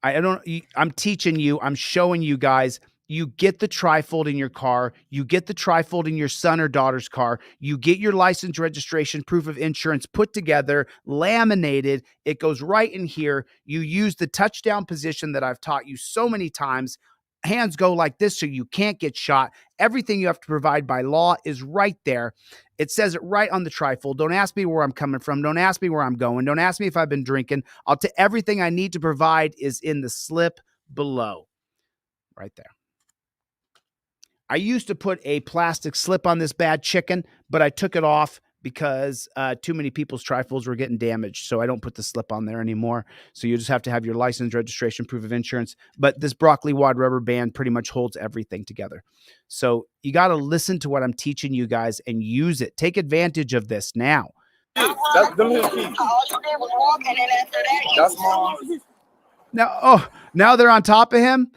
I'm teaching you, I'm showing you guys. You get the trifold in your car. You get the trifold in your son or daughter's car. You get your license, registration, proof of insurance put together, laminated. It goes right in here. You use the touchdown position that I've taught you so many times. Hands go like this so you can't get shot. Everything you have to provide by law is right there. It says it right on the trifold. Don't ask me where I'm coming from. Don't ask me where I'm going. Don't ask me if I've been drinking. Everything I need to provide is in the slip below. Right there. I used to put a plastic slip on this bad chicken, but I took it off because too many people's trifolds were getting damaged. So I don't put the slip on there anymore. So you just have to have your license, registration, proof of insurance. But this broccoli wad rubber band pretty much holds everything together. So you got to listen to what I'm teaching you guys and use it. Take advantage of this now. That's Now they're on top of him.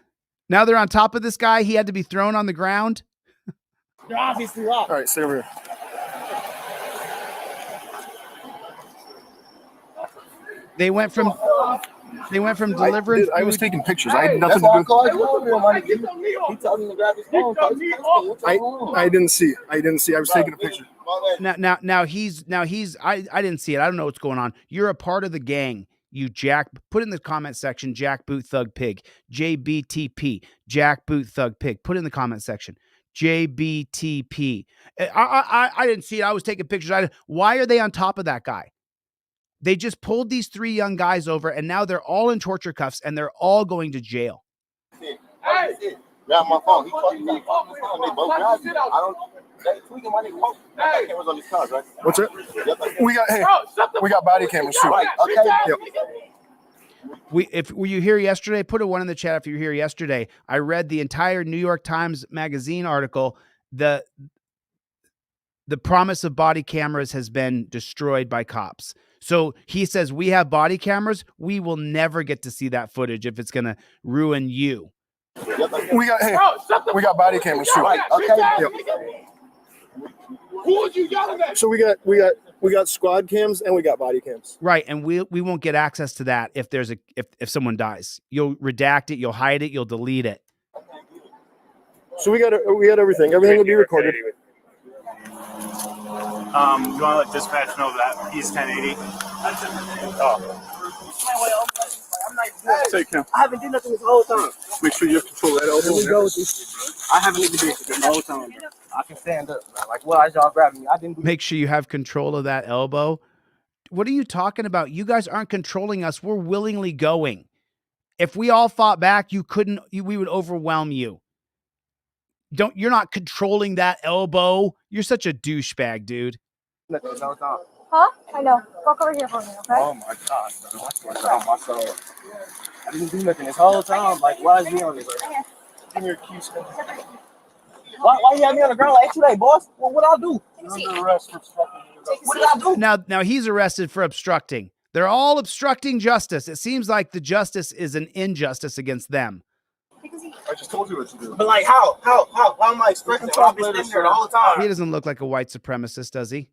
Now they're on top of this guy. He had to be thrown on the ground. They're obviously locked. All right, stay over here. They went from delivering. I was food. taking pictures. I had nothing to do. He told him to grab his phone. I didn't see. I was taking a picture. Now he's. I didn't see it. I don't know what's going on. You're a part of the gang. You put in the comment section, Jackboot Thug Pig, JBTP, Jackboot Thug Pig. Put in the comment section, JBTP. I didn't see it. I was taking pictures. Why are they on top of that guy? They just pulled these 3 young guys over, and now they're all in torture cuffs, and they're all going to jail. Hey, grab my phone. He called me. They both grabbed me. They tweaking my nigga. Hey, cameras on these cars, right? What's it? We got body cameras too. Okay. Yep. Were you here yesterday? Put a 1 in the chat if you were here yesterday. I read the entire New York Times Magazine article. The promise of body cameras has been destroyed by cops. So he says, we have body cameras. We will never get to see that footage if it's going to ruin you. We got body cameras too. Okay. Yep. Who are you yelling at? So we got squad cams and we got body cams. Right, and we won't get access to that if there's if someone dies. You'll redact it, you'll hide it, you'll delete it. So we got everything. Everything will be recorded. You want to let dispatch know that he's 1080? Oh. Take him. I haven't done nothing this whole time. Make sure you control that elbow. I haven't even done anything the whole time. I can stand up. Like, why y'all grabbing me? I didn't do. Make sure you have control of that elbow. What are you talking about? You guys aren't controlling us. We're willingly going. If we all fought back, we would overwhelm you. You're not controlling that elbow. You're such a douchebag, dude. Nothing this whole time. Huh? I know. Walk over here for me, okay? Oh my God, bro. What's going on my soul? I didn't do nothing this whole time. Like, why is he on this? Give me your keys. Why you have me on the ground like today, boss? Well, what I'll do? You're under arrest for obstructing. What did I do? Now he's arrested for obstructing. They're all obstructing justice. It seems like the justice is an injustice against them. I just told you what to do. But like, how am I expressing? I've been sitting there the whole time. He doesn't look like a white supremacist, does he?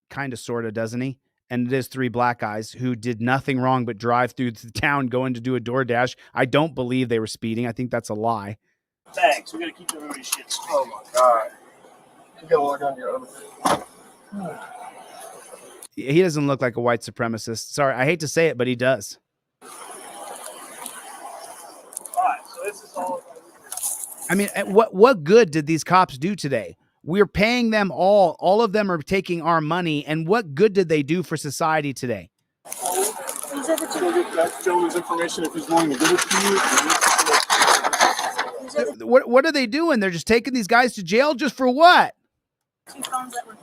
Kind of, sort of, doesn't he? And it is 3 black guys who did nothing wrong but drive through the town going to do a DoorDash. I don't believe they were speeding. I think that's a lie. Thanks. We gotta keep everybody's shit straight. Oh my God. You gotta work on your other. He doesn't look like a white supremacist. Sorry, I hate to say it, but he does. All right, so this is all. I mean, what good did these cops do today? We're paying them all. All of them are taking our money. And what good did they do for society today? These are the So two. get that gentleman's information if he's willing to give it to you. These are the What are they doing? They're just taking these guys to jail just for what? two phones that were.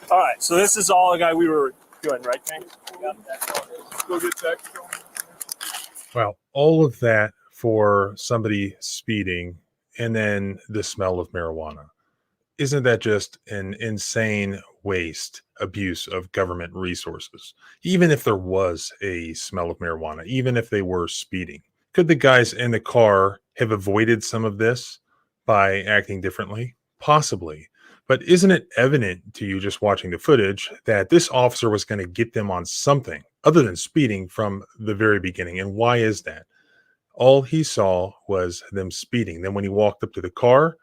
All right, so this is all the guy we were doing, right, King? Go get that. Well, all of that for somebody speeding and then the smell of marijuana. Isn't that just an insane waste, abuse of government resources? Even if there was a smell of marijuana, even if they were speeding, could the guys in the car have avoided some of this by acting differently? Possibly. But isn't it evident to you just watching the footage that this officer was going to get them on something other than speeding from the very beginning? And why is that? All he saw was them speeding. Then when he walked up to the car,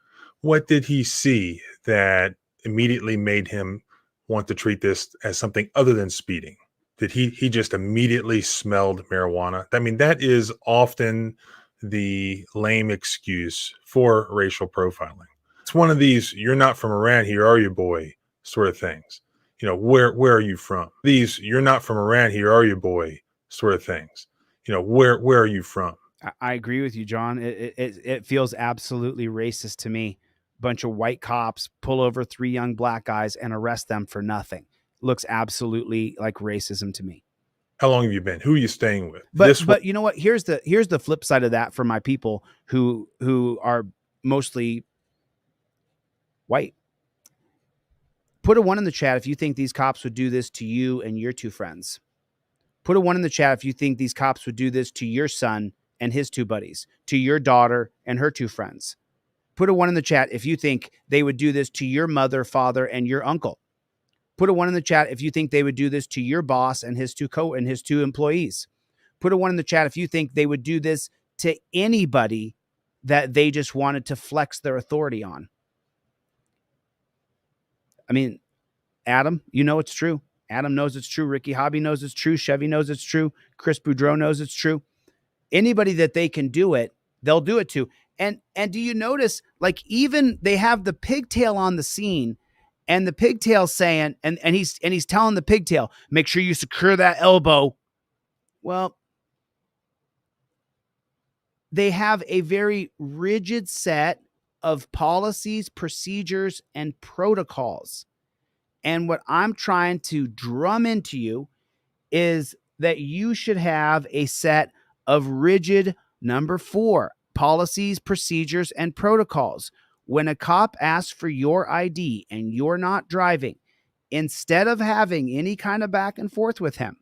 what did he see that immediately made him want to treat this as something other than speeding? Did he just immediately smelled marijuana? I mean, that is often the lame excuse for racial profiling. It's one of these, you're not from around here, are you, boy, sort of things. You know, where are you from? These, you're not from around here, are you, boy, sort of things. You know, where are you from? I agree with you, John. It feels absolutely racist to me. Bunch of white cops pull over 3 young black guys and arrest them for nothing. Looks absolutely like racism to me. How long have you been? Who are you staying with? But you know what? Here's the flip side of that for my people who are mostly white. Put a 1 in the chat if you think these cops would do this to you and your 2 friends. Put a 1 in the chat if you think these cops would do this to your son and his 2 buddies, to your daughter and her 2 friends. Put a 1 in the chat if you think they would do this to your mother, father, and your uncle. Put a 1 in the chat if you think they would do this to your boss and his 2 employees. Put a 1 in the chat if you think they would do this to anybody that they just wanted to flex their authority on. I mean, Adam, you know it's true. Adam knows it's true. Ricky Hobby knows it's true. Chevy knows it's true. Chris Boudreau knows it's true. Anybody that they can do it, they'll do it to. And do you notice, like, even they have the pigtail on the scene, and the pigtail saying, and he's telling the pigtail, make sure you secure that elbow. Well, they have a very rigid set of policies, procedures, and protocols. And what I'm trying to drum into you is that you should have a set of rigid, number 4, policies, procedures, and protocols. When a cop asks for your ID and you're not driving, instead of having any kind of back and forth with him,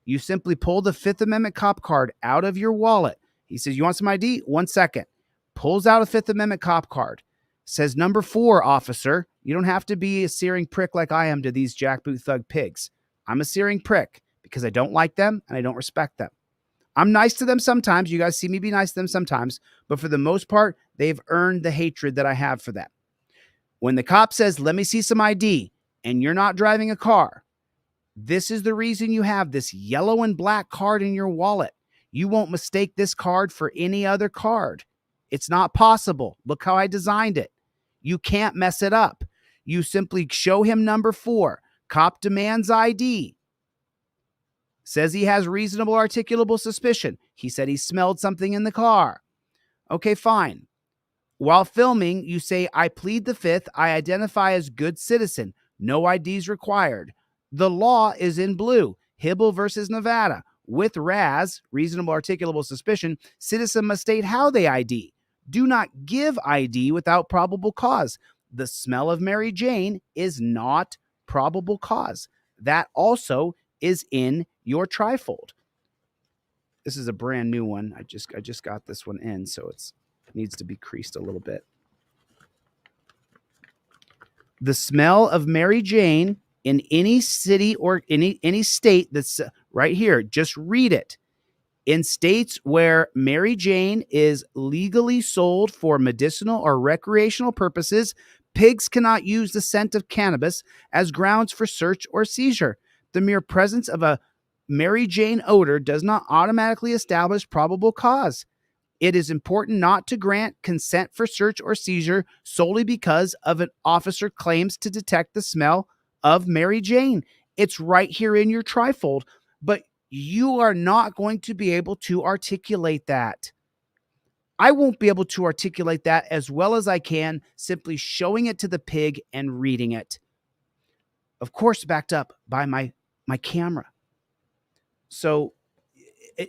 you simply pull the 5th Amendment cop card out of your wallet. He says, you want some ID? 1 second. Pulls out a 5th Amendment cop card. Says, number 4, officer. You don't have to be a searing prick like I am to these jackboot thug pigs. I'm a searing prick because I don't like them and I don't respect them. I'm nice to them sometimes. You guys see me be nice to them sometimes. But for the most part, they've earned the hatred that I have for them. When the cop says, let me see some ID, and you're not driving a car, this is the reason you have this yellow and black card in your wallet. You won't mistake this card for any other card. It's not possible. Look how I designed it. You can't mess it up. You simply show him number 4. Cop demands ID. Says he has reasonable articulable suspicion. He said he smelled something in the car. Okay, fine. While filming, you say, I plead the 5th. I identify as good citizen. No IDs required. The law is in blue. Hibble versus Nevada. With RAS, reasonable articulable suspicion, citizen must state how they ID. Do not give ID without probable cause. The smell of Mary Jane is not probable cause. That also is in your trifold. This is a brand new one. I just got this one in, so it needs to be creased a little bit. The smell of Mary Jane in any city or any state that's right here, just read it. In states where Mary Jane is legally sold for medicinal or recreational purposes, pigs cannot use the scent of cannabis as grounds for search or seizure. The mere presence of a Mary Jane odor does not automatically establish probable cause. It is important not to grant consent for search or seizure solely because of an officer claims to detect the smell of Mary Jane. It's right here in your trifold, but you are not going to be able to articulate that. I won't be able to articulate that as well as I can simply showing it to the pig and reading it. Of course, backed up by my camera. So,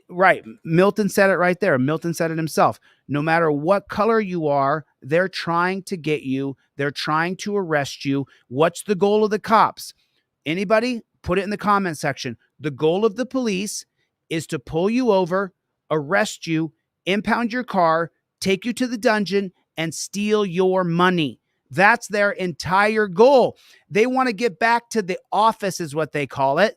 right, Milton said it right there. Milton said it himself. No matter what color you are, they're trying to get you. They're trying to arrest you. What's the goal of the cops? Anybody? Put it in the comment section. The goal of the police is to pull you over, arrest you, impound your car, take you to the dungeon, and steal your money. That's their entire goal. They want to get back to the office, is what they call it,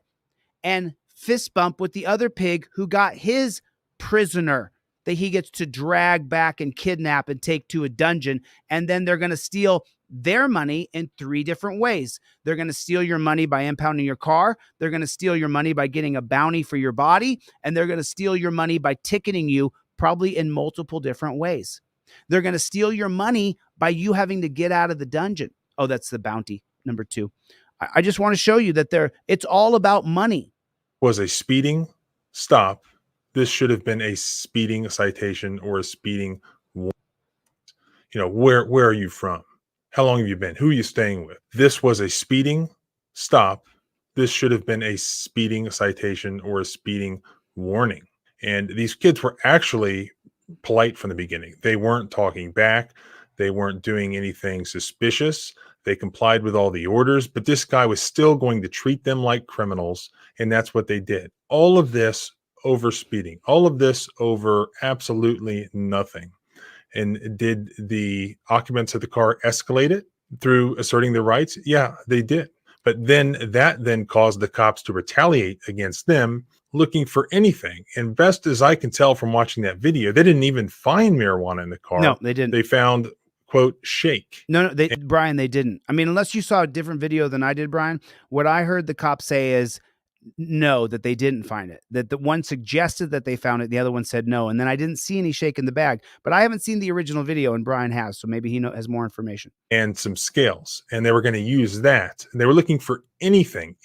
and fist bump with the other pig who got his prisoner that he gets to drag back and kidnap and take to a dungeon. And then they're going to steal their money in 3 different ways. They're going to steal your money by impounding your car. They're going to steal your money by getting a bounty for your body. And they're going to steal your money by ticketing you, probably in multiple different ways. They're going to steal your money by you having to get out of the dungeon. Oh, that's the bounty, number 2. I just want to show you that it's all about money. Was a speeding stop. This should have been a speeding citation or a speeding warning. You know, where are you from? How long have you been? Who are you staying with? This was a speeding stop. This should have been a speeding citation or a speeding warning. And these kids were actually polite from the beginning. They weren't talking back. They weren't doing anything suspicious. They complied with all the orders, but this guy was still going to treat them like criminals, and that's what they did. All of this over speeding, all of this over absolutely nothing. And did the occupants of the car escalate it through asserting their rights? Yeah, they did. But then that caused the cops to retaliate against them, looking for anything. And best as I can tell from watching that video, they didn't even find marijuana in the car. No, they didn't. They found, quote, shake. No, Brian, they didn't. I mean, unless you saw a different video than I did, Brian, what I heard the cops say is no, that they didn't find it. That the one suggested that they found it. The other one said no. And then I didn't see any shake in the bag, but I haven't seen the original video and Brian has. So maybe he has more information. And some scales. And they were going to use that. And they were looking for anything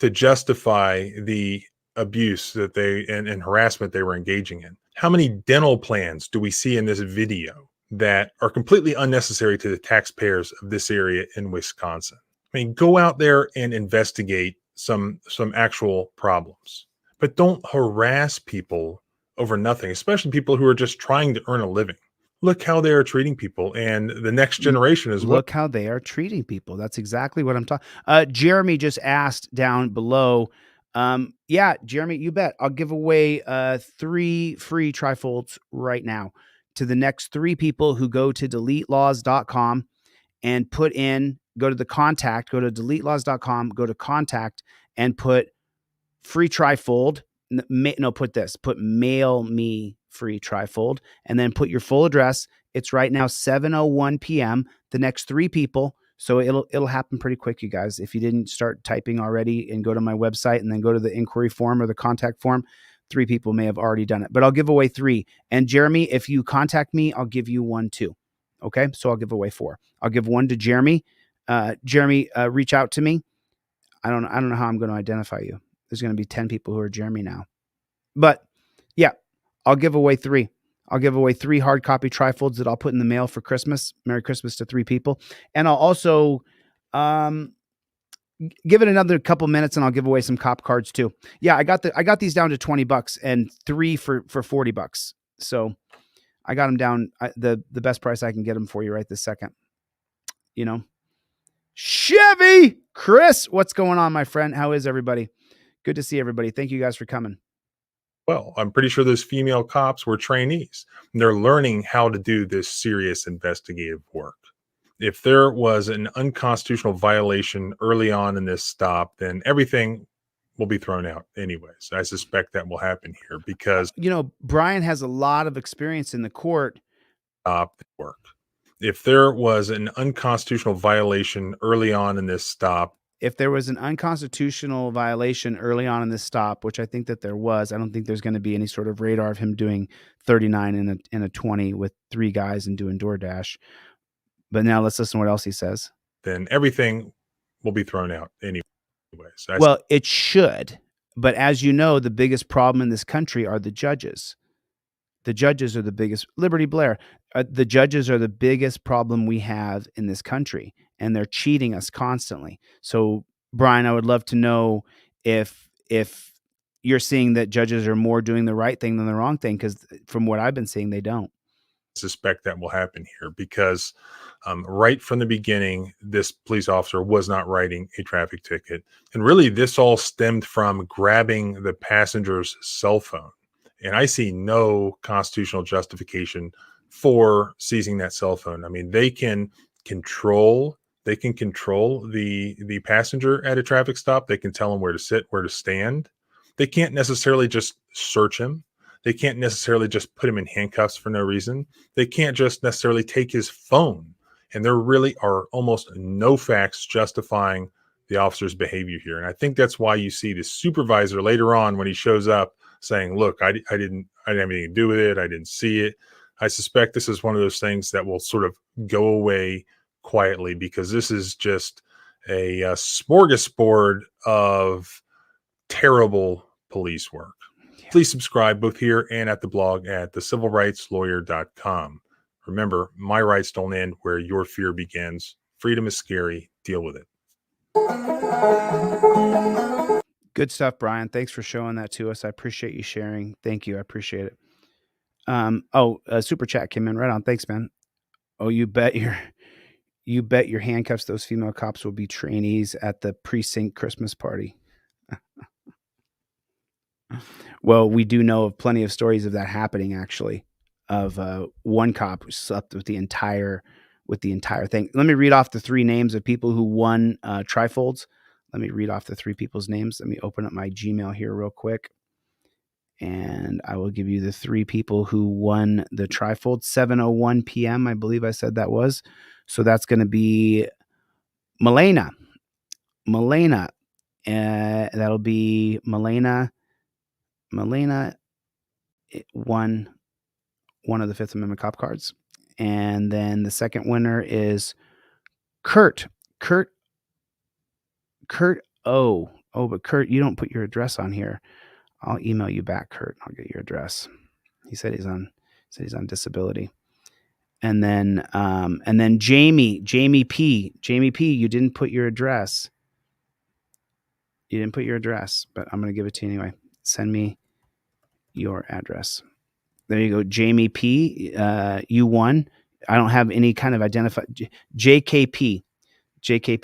to justify the abuse that and harassment they were engaging in. How many dental plans do we see in this video that are completely unnecessary to the taxpayers of this area in Wisconsin? I mean, go out there and investigate some actual problems, but don't harass people over nothing, especially people who are just trying to earn a living. Look how they are treating people, and the next generation as well. Look how they are treating people. That's exactly what I'm talking. Jeremy just asked down below. Yeah, Jeremy, you bet. I'll give away 3 free trifolds right now to the next 3 people who go to deletelaws.com and go to the contact, go to deletelaws.com, go to contact and put free trifold. Put mail me free trifold and then put your full address. It's right now 7:01 p.m. The next 3 people. So it'll happen pretty quick, you guys. If you didn't start typing already and go to my website and then go to the inquiry form or the contact form, 3 people may have already done it, but I'll give away 3. And Jeremy, if you contact me, I'll give you 1 too. Okay. So I'll give away 4. I'll give 1 to Jeremy. Jeremy, reach out to me. I don't know how I'm going to identify you. There's going to be 10 people who are Jeremy now, but yeah, I'll give away 3. I'll give away 3 hard copy trifolds that I'll put in the mail for Christmas. Merry Christmas to 3 people. And I'll also, give it another couple minutes and I'll give away some cop cards too. Yeah. I got these down to $20 and 3 for $40. So I got them down the best price I can get them for you right this second. You know, Chevy, Chris, what's going on, my friend? How is everybody? Good to see everybody. Thank you guys for coming. Well, I'm pretty sure those female cops were trainees. They're learning how to do this serious investigative work. If there was an unconstitutional violation early on in this stop, then everything will be thrown out anyways. I suspect that will happen here because, Brian has a lot of experience in the court. Stop work. If there was an unconstitutional violation early on in this stop, which I think that there was, I don't think there's going to be any sort of radar of him doing 39 in a 20 with 3 guys and doing DoorDash. But now let's listen to what else he says. Then everything will be thrown out anyway. So Well, it should. But as you know, the biggest problem in this country are the judges. The judges are the biggest. Liberty Blair, the judges are the biggest problem we have in this country, and they're cheating us constantly. So, Brian, I would love to know if you're seeing that judges are more doing the right thing than the wrong thing, because from what I've been seeing, they don't. suspect that will happen here because right from the beginning, this police officer was not writing a traffic ticket. And really, this all stemmed from grabbing the passenger's cell phone. And I see no constitutional justification for seizing that cell phone. I mean, they can control the passenger at a traffic stop. They can tell him where to sit, where to stand. They can't necessarily just search him. They can't necessarily just put him in handcuffs for no reason. They can't just necessarily take his phone. And there really are almost no facts justifying the officer's behavior here. And I think that's why you see the supervisor later on when he shows up saying, look, I didn't have anything to do with it. I didn't see it. I suspect this is one of those things that will sort of go away quietly because this is just a smorgasbord of terrible police work. Please subscribe both here and at the blog at thecivilrightslawyer.com. Remember, my rights don't end where your fear begins. Freedom is scary. Deal with it. Good stuff, Brian. Thanks for showing that to us. I appreciate you sharing. Thank you. I appreciate it. A super chat came in right on. Thanks, man. Oh, you bet your handcuffs, those female cops will be trainees at the precinct Christmas party. Well, we do know of plenty of stories of that happening, actually, of one cop who slept with the entire thing. Let me read off the three names of people who won trifolds. Let me read off the three people's names. Let me open up my Gmail here real quick. And I will give you the three people who won the trifold. 7:01 p.m., I believe I said that was. So that's going to be Milena. That'll be Milena won one of the Fifth Amendment cop cards. And then the second winner is Kurt O. Oh, but Kurt, you don't put your address on here. I'll email you back, Kurt. I'll get your address. He said he's on disability. And then Jamie P, you didn't put your address. But I'm going to give it to you anyway. Send me your address. There you go. Jamie P, you won. I don't have any kind of identified. JKP,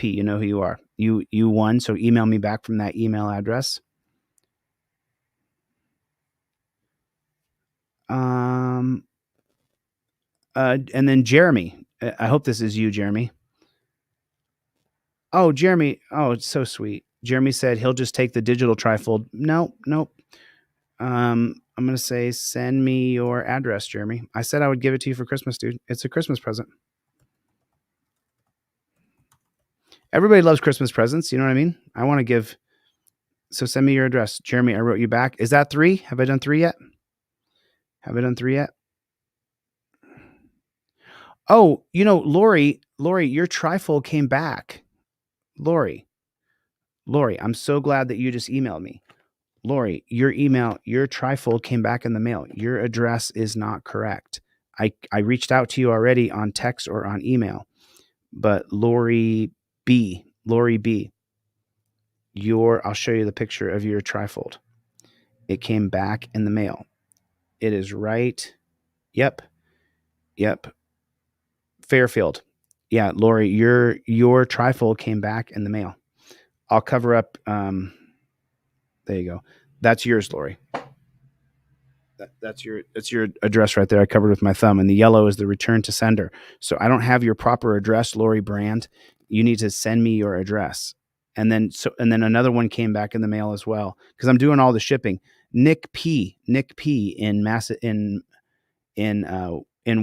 you know who you are. You won. So email me back from that email address. And then Jeremy. I hope this is you, Jeremy. Oh, Jeremy. Oh, it's so sweet. Jeremy said he'll just take the digital trifold. Nope. I'm going to say, send me your address, Jeremy. I said I would give it to you for Christmas, dude. It's a Christmas present. Everybody loves Christmas presents. You know what I mean? I want to give. So send me your address. Jeremy, I wrote you back. Is that 3? Have I done 3 yet? Oh, Lori, your trifold came back. Lori, I'm so glad that you just emailed me. Lori, your trifold came back in the mail. Your address is not correct. I reached out to you already on text or on email, but Lori B, I'll show you the picture of your trifold. It came back in the mail. It is right. Yep. Fairfield. Yeah, Lori, your trifold came back in the mail. I'll cover up. There you go. That's yours, Lori. That's your address right there. I covered with my thumb, and the yellow is the return to sender. So I don't have your proper address, Lori Brand. You need to send me your address. And then another one came back in the mail as well because I'm doing all the shipping. Nick P in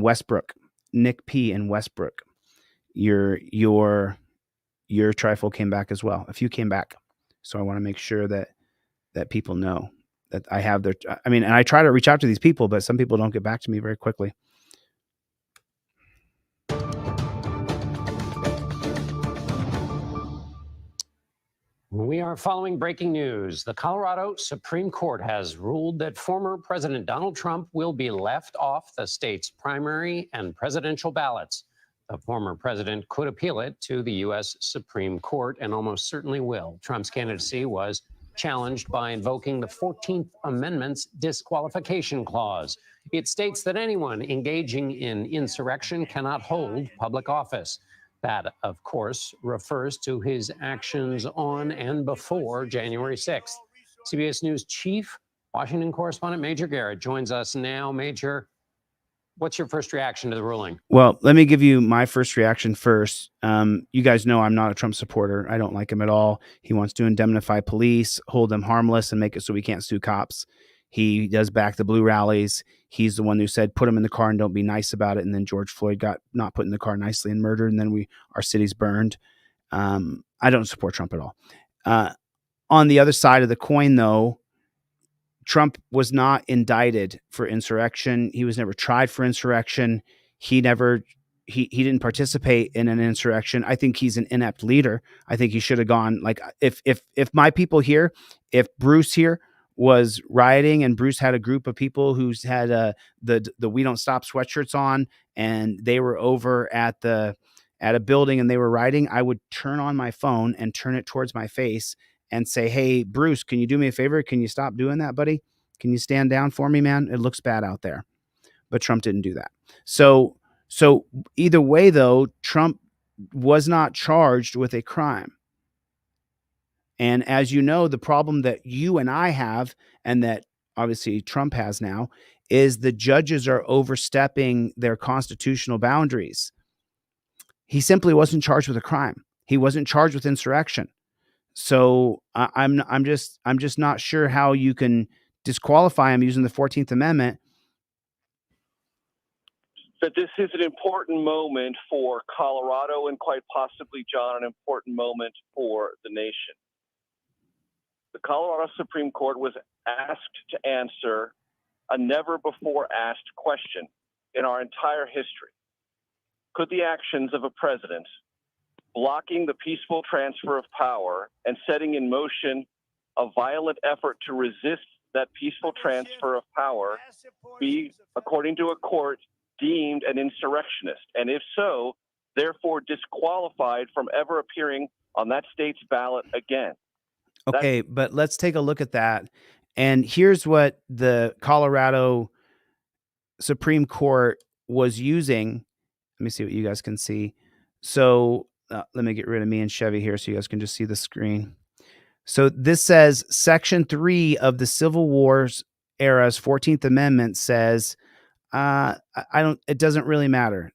Westbrook. Nick P in Westbrook. Your trifold came back as well. A few came back. So I want to make sure that people know that I have their, and I try to reach out to these people, but some people don't get back to me very quickly. We are following breaking news. The Colorado Supreme Court has ruled that former President Donald Trump will be left off the state's primary and presidential ballots. The former president could appeal it to the U.S. Supreme Court and almost certainly will. Trump's candidacy was challenged by invoking the 14th Amendment's disqualification clause. It states that anyone engaging in insurrection cannot hold public office. That, of course, refers to his actions on and before January 6th. CBS News Chief Washington correspondent Major Garrett joins us now. Major, what's your first reaction to the ruling? Well, let me give you my first reaction first. You guys know I'm not a Trump supporter. I don't like him at all. He wants to indemnify police, hold them harmless, and make it so we can't sue cops. He does back the blue rallies. He's the one who said, put him in the car and don't be nice about it. And then George Floyd got not put in the car nicely and murdered. And then our city's burned. I don't support Trump at all. On the other side of the coin, though, Trump was not indicted for insurrection. He was never tried for insurrection. He didn't participate in an insurrection. I think he's an inept leader. I think he should have gone, like, if my people here, if Bruce here was rioting and Bruce had a group of people who's had the We Don't Stop sweatshirts on, and they were over at a building and they were rioting, I would turn on my phone and turn it towards my face and say, hey, Bruce, can you do me a favor? Can you stop doing that, buddy? Can you stand down for me, man? It looks bad out there. But Trump didn't do that. So either way, though, Trump was not charged with a crime. And as you know, the problem that you and I have, and that obviously Trump has now, is the judges are overstepping their constitutional boundaries. He simply wasn't charged with a crime. He wasn't charged with insurrection. So I'm just not sure how you can disqualify him using the 14th Amendment. That this is an important moment for Colorado and quite possibly, John, an important moment for the nation. The Colorado Supreme Court was asked to answer a never-before-asked question in our entire history. Could the actions of a president blocking the peaceful transfer of power and setting in motion a violent effort to resist that peaceful transfer of power be, according to a court, deemed an insurrectionist? And if so, therefore disqualified from ever appearing on that state's ballot again? Okay, but let's take a look at that. And here's what the Colorado Supreme Court was using. Let me see what you guys can see. So let me get rid of me and Chevy here so you guys can just see the screen. So this says Section 3 of the Civil War's era's 14th Amendment says, it doesn't really matter.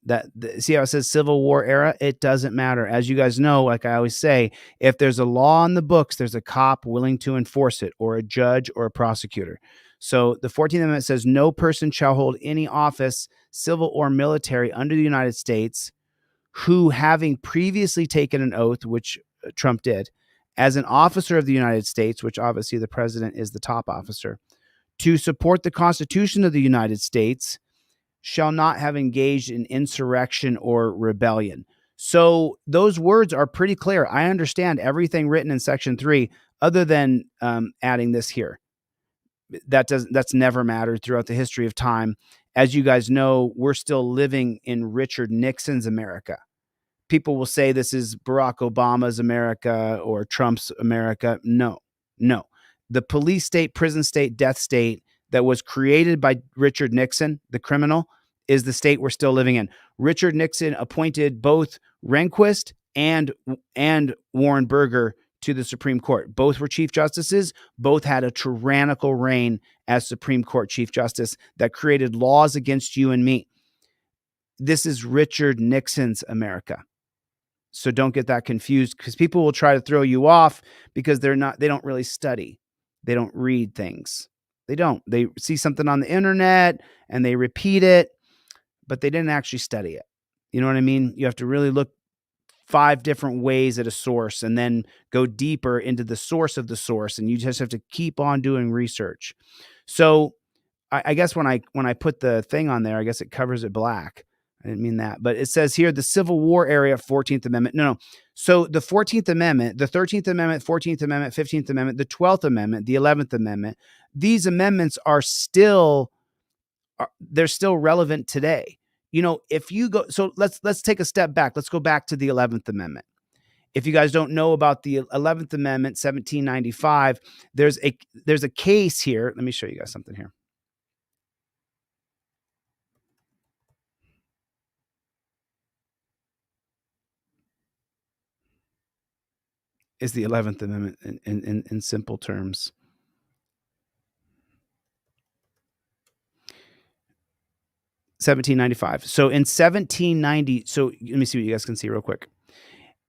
See how it says Civil War era? It doesn't matter. As you guys know, like I always say, if there's a law on the books, there's a cop willing to enforce it, or a judge or a prosecutor. So the 14th Amendment says no person shall hold any office, civil or military, under the United States who, having previously taken an oath, which Trump did, as an officer of the United States, which obviously the president is the top officer, to support the Constitution of the United States, shall not have engaged in insurrection or rebellion. So those words are pretty clear. I understand everything written in Section 3, other than adding this here. That's never mattered throughout the history of time. As you guys know, we're still living in Richard Nixon's America. People will say this is Barack Obama's America or Trump's America. No. The police state, prison state, death state that was created by Richard Nixon, the criminal, is the state we're still living in. Richard Nixon appointed both Rehnquist and Warren Burger to the Supreme Court. Both were Chief Justices. Both had a tyrannical reign as Supreme Court Chief Justice that created laws against you and me. This is Richard Nixon's America. So don't get that confused, because people will try to throw you off because they don't really study. They don't read things. They don't. They see something on the internet and they repeat it, but they didn't actually study it. You know what I mean? You have to really look 5 different ways at a source and then go deeper into the source of the source. And you just have to keep on doing research. So I guess when I put the thing on there, I guess it covers it black. I didn't mean that, but it says here the Civil War era 14th Amendment. No. So the 14th Amendment, the 13th Amendment, 14th Amendment, 15th Amendment, the 12th Amendment, the 11th Amendment, these amendments are still, they're still relevant today. You know, if you go, so let's take a step back. Let's go back to the 11th Amendment. If you guys don't know about the 11th Amendment, 1795, there's a case here. Let me show you guys something here. Is the 11th Amendment in simple terms. $17.95. So in 1790, so let me see what you guys can see real quick.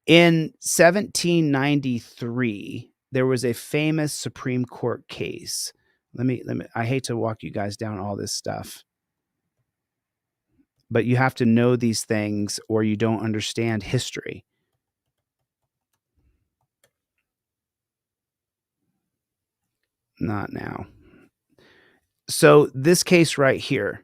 In 1793, there was a famous Supreme Court case. Let me, I hate to walk you guys down all this stuff, but you have to know these things or you don't understand history. Not now. So this case right here,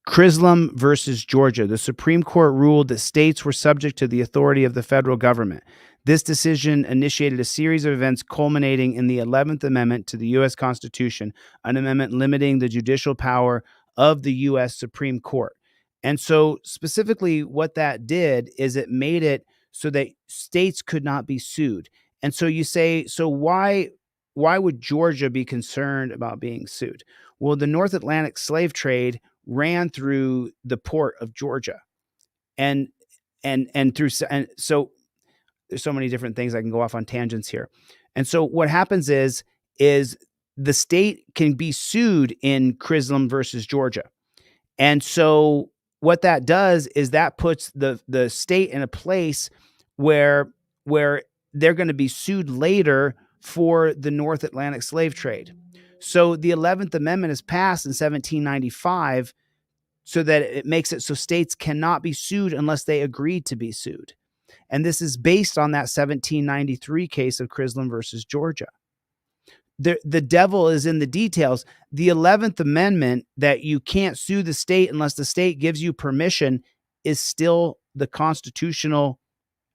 Chisholm versus Georgia, the Supreme Court ruled that states were subject to the authority of the federal government. This decision initiated a series of events culminating in the 11th Amendment to the U.S. Constitution, an amendment limiting the judicial power of the U.S. Supreme Court. And so specifically what that did is it made it so that states could not be sued. And so you say, so why would Georgia be concerned about being sued? Well, the North Atlantic slave trade ran through the port of Georgia, and so there's so many different things. I can go off on tangents here. And so what happens is the state can be sued in Chisholm versus Georgia. And so what that does is that puts the state in a place where they're going to be sued later for the North Atlantic slave trade. So the 11th Amendment is passed in 1795 so that it makes it so states cannot be sued unless they agreed to be sued. And this is based on that 1793 case of Chisholm versus Georgia. The devil is in the details. The 11th Amendment, that you can't sue the state unless the state gives you permission, is still the constitutional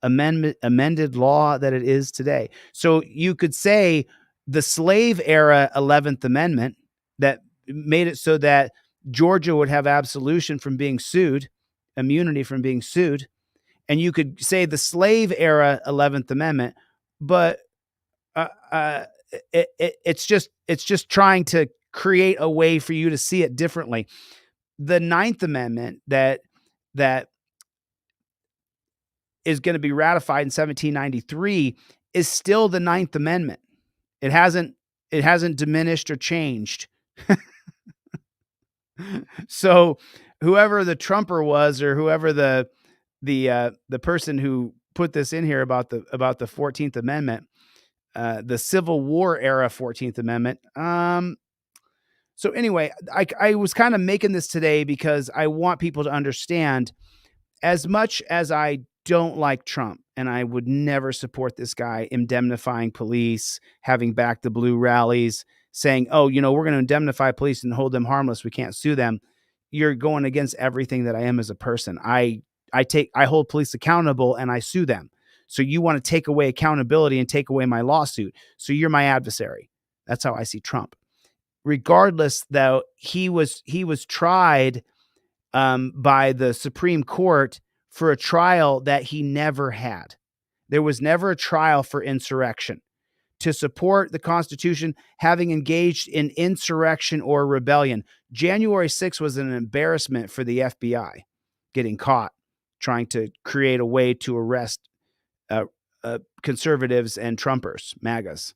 amended law that it is today. So you could say the slave era 11th Amendment that made it so that Georgia would have absolution from being sued, immunity from being sued. And you could say the slave era 11th Amendment, but it's just trying to create a way for you to see it differently. The 9th Amendment that is going to be ratified in 1793 is still the 9th Amendment. It hasn't diminished or changed. So whoever the Trumper was, or whoever the person who put this in here about the 14th Amendment, the Civil War era 14th Amendment. So anyway, I was kind of making this today because I want people to understand, as much as I don't like Trump and I would never support this guy indemnifying police, having back the blue rallies, saying, oh, we're going to indemnify police and hold them harmless, we can't sue them. You're going against everything that I am as a person. I hold police accountable and I sue them. So you want to take away accountability and take away my lawsuit. So you're my adversary. That's how I see Trump. Regardless, though, he was tried by the Supreme Court for a trial that he never had. There was never a trial for insurrection. To support the Constitution, having engaged in insurrection or rebellion. January 6th was an embarrassment for the FBI, getting caught trying to create a way to arrest conservatives and Trumpers, MAGAs,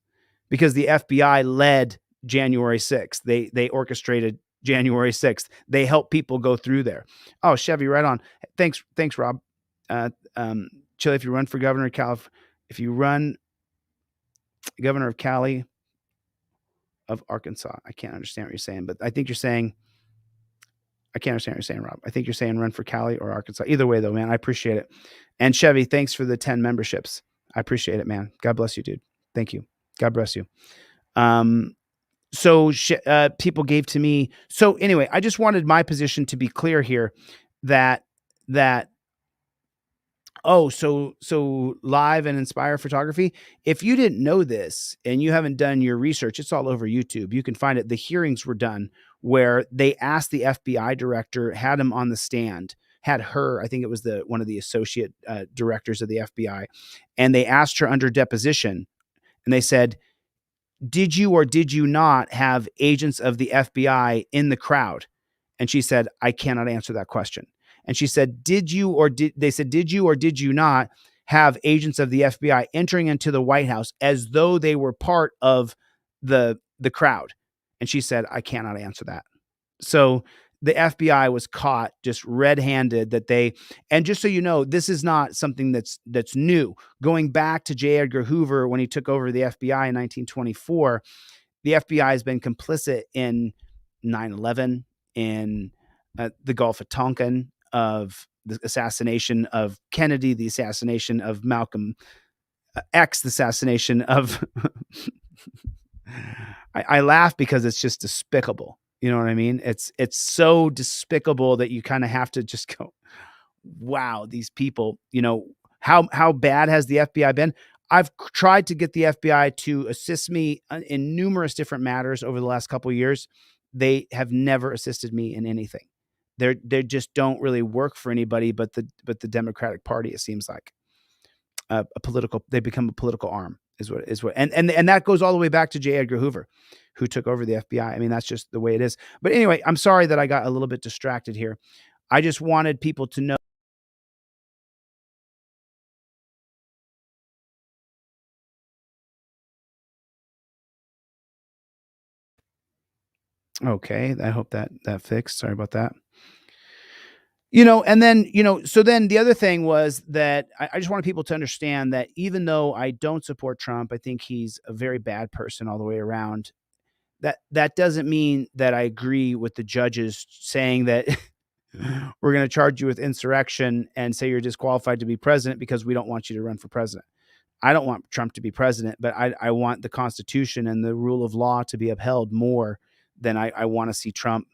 because the FBI led January 6th. They orchestrated January 6th. They helped people go through there. Oh, Chevy, right on. Thanks, Rob. Chille, if you run for governor of California, if you run governor of Cali, of Arkansas, I can't understand what you're saying, but I think you're saying, I can't understand what you're saying, Rob. I think you're saying run for Cali or Arkansas. Either way, though, man, I appreciate it. And Chevy, thanks for the 10 memberships. I appreciate it, man. God bless you, dude. Thank you. God bless you. people gave to me. So anyway, I just wanted my position to be clear here that so live and Inspire photography. If you didn't know this and you haven't done your research, it's all over YouTube. You can find it. The hearings were done where they asked the FBI director, had him on the stand, had her, I think it was one of the associate directors of the FBI, and they asked her under deposition, and they said, did you or did you not have agents of the FBI in the crowd? And she said, I cannot answer that question. And she said, did you or did you not have agents of the FBI entering into the White House as though they were part of the crowd? And she said, I cannot answer that. So the FBI was caught just red-handed and just so you know, this is not something that's new. Going back to J. Edgar Hoover, when he took over the FBI in 1924, the FBI has been complicit in 9/11, in the Gulf of Tonkin, of the assassination of Kennedy, the assassination of Malcolm X, the assassination of I laugh because it's just despicable. You know what I mean? It's so despicable that you kind of have to just go, wow, these people, how bad has the FBI been? I've tried to get the FBI to assist me in numerous different matters over the last couple of years. They have never assisted me in anything. They just don't really work for anybody but the Democratic Party. It seems like they become a political arm is what and that goes all the way back to J. Edgar Hoover, who took over the FBI. I mean, that's just the way it is. But anyway, I'm sorry that I got a little bit distracted here. I just wanted people to know. Okay, I hope that fixed. Sorry about that. And then, so then the other thing was that I just wanted people to understand that even though I don't support Trump, I think he's a very bad person all the way around. That doesn't mean that I agree with the judges saying that we're going to charge you with insurrection and say you're disqualified to be president because we don't want you to run for president. I don't want Trump to be president, but I want the Constitution and the rule of law to be upheld more than I want to see Trump.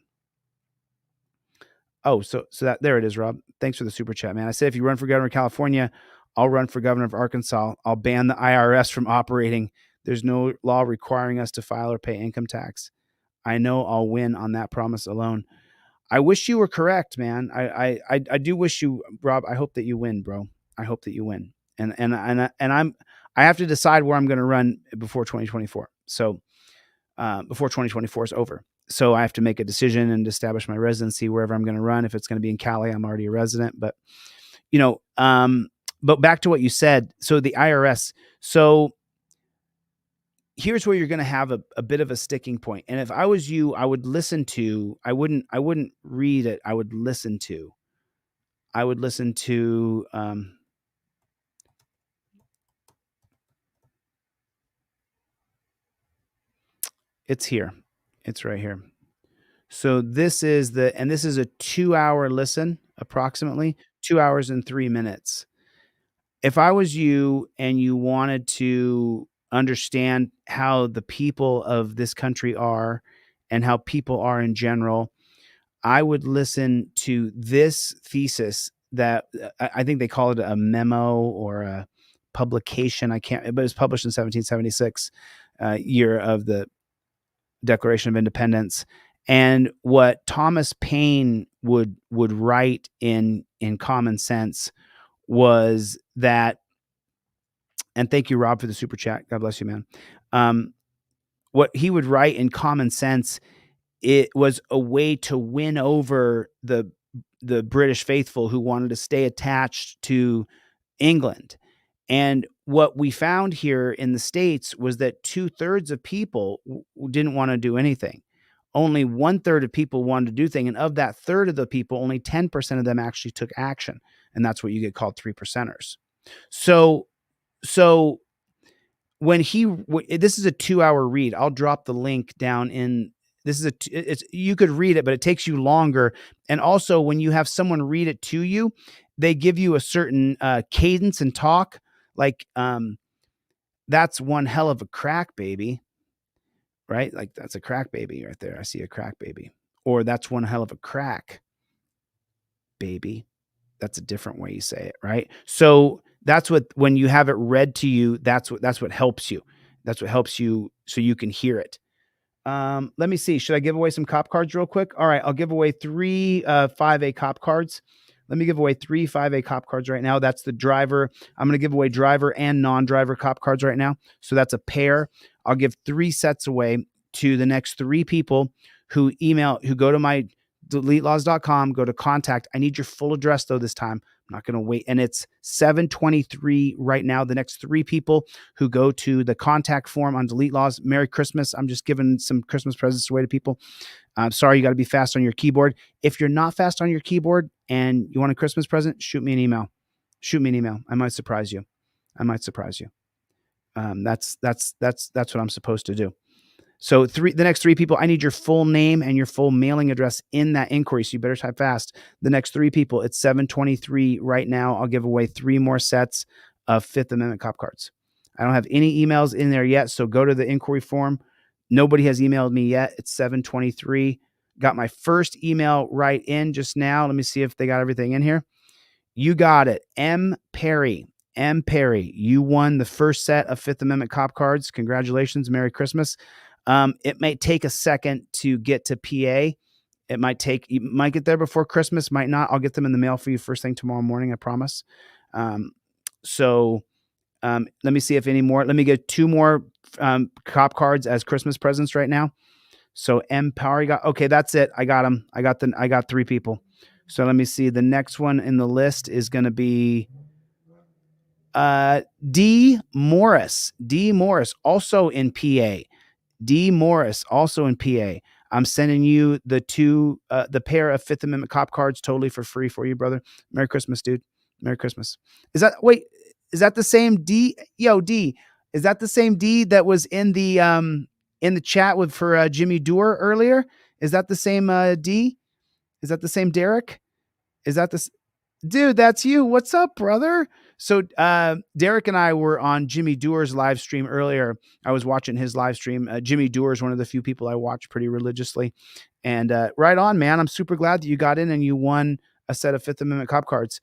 Oh, so that there it is, Rob. Thanks for the super chat, man. I said if you run for governor of California, I'll run for governor of Arkansas. I'll ban the IRS from operating. There's no law requiring us to file or pay income tax. I know I'll win on that promise alone. I wish you were correct, man. I do wish you, Rob. I hope that you win, bro. I hope that you win. And I have to decide where I'm going to run before 2024. So before 2024 is over. So I have to make a decision and establish my residency wherever I'm going to run. If it's going to be in Cali, I'm already a resident. But but back to what you said. So the IRS. So here's where you're going to have a bit of a sticking point. And if I was you, I would listen to. I wouldn't read it. I would listen to. It's here. It's right here. So this is a 2-hour listen, approximately 2 hours and 3 minutes. If I was you and you wanted to understand how the people of this country are and how people are in general, I would listen to this thesis that I think they call it a memo or a publication. But it was published in 1776, year of the Declaration of Independence. And what Thomas Paine would write in Common Sense was that, and thank you, Rob, for the super chat. God bless you, man. What he would write in Common Sense, it was a way to win over the British faithful who wanted to stay attached to England. And what we found here in the States was that 2/3 of people didn't want to do anything. Only 1/3 of people wanted to do things. And of that third of the people, only 10% of them actually took action. And that's what you get called 3%ers. So when this is a 2-hour read, I'll drop the link down in. This is you could read it, but it takes you longer. And also when you have someone read it to you, they give you a certain cadence and talk. Like, that's one hell of a crack, baby. right? Like that's a crack baby right there. I see a crack baby. Or that's one hell of a crack baby. That's a different way you say it, right? So that's what, when you have it read to you, that's what helps you. That's what helps you so you can hear it. Let me see. Should I give away some cop cards real quick? All right, I'll give away 3 5A cop cards. Let me give away 3 5A cop cards right now. That's the driver. I'm going to give away driver and non-driver cop cards right now. So that's a pair. I'll give 3 sets away to the next 3 people who go to my deletelaws.com, go to contact. I need your full address though this time. I'm not going to wait. And it's 723 right now. The next 3 people who go to the contact form on Delete Laws. Merry Christmas. I'm just giving some Christmas presents away to people. I'm sorry, you got to be fast on your keyboard. If you're not fast on your keyboard and you want a Christmas present, shoot me an email. Shoot me an email. I might surprise you. That's what I'm supposed to do. So the next 3 people, I need your full name and your full mailing address in that inquiry. So you better type fast. The next 3 people, it's 723 right now. I'll give away 3 more sets of Fifth Amendment cop cards. I don't have any emails in there yet. So go to the inquiry form. Nobody has emailed me yet. It's 723. Got my first email right in just now. Let me see if they got everything in here. You got it. M. Perry, you won the first set of Fifth Amendment cop cards. Congratulations. Merry Christmas. It may take a second to get to PA. You might get there before Christmas, might not. I'll get them in the mail for you first thing tomorrow morning, I promise. Let me see if any more. Let me get 2 more cop cards as Christmas presents right now. So M Power got, okay, that's it. I got them. I got 3 people. So let me see. The next one in the list is going to be D Morris, also in PA. D Morris, also in PA. I'm sending you the pair of Fifth Amendment cop cards totally for free for you, brother. Merry Christmas, dude. Merry Christmas. Is that the same D? Yo, D. Is that the same D that was in the chat for Jimmy Dore earlier? Is that the same D? Is that the same Derek? Is that this? Dude, that's you. What's up, brother? So Derek and I were on Jimmy Dore's live stream earlier. I was watching his live stream. Jimmy Dore is one of the few people I watch pretty religiously. And right on, man. I'm super glad that you got in and you won a set of Fifth Amendment cop cards.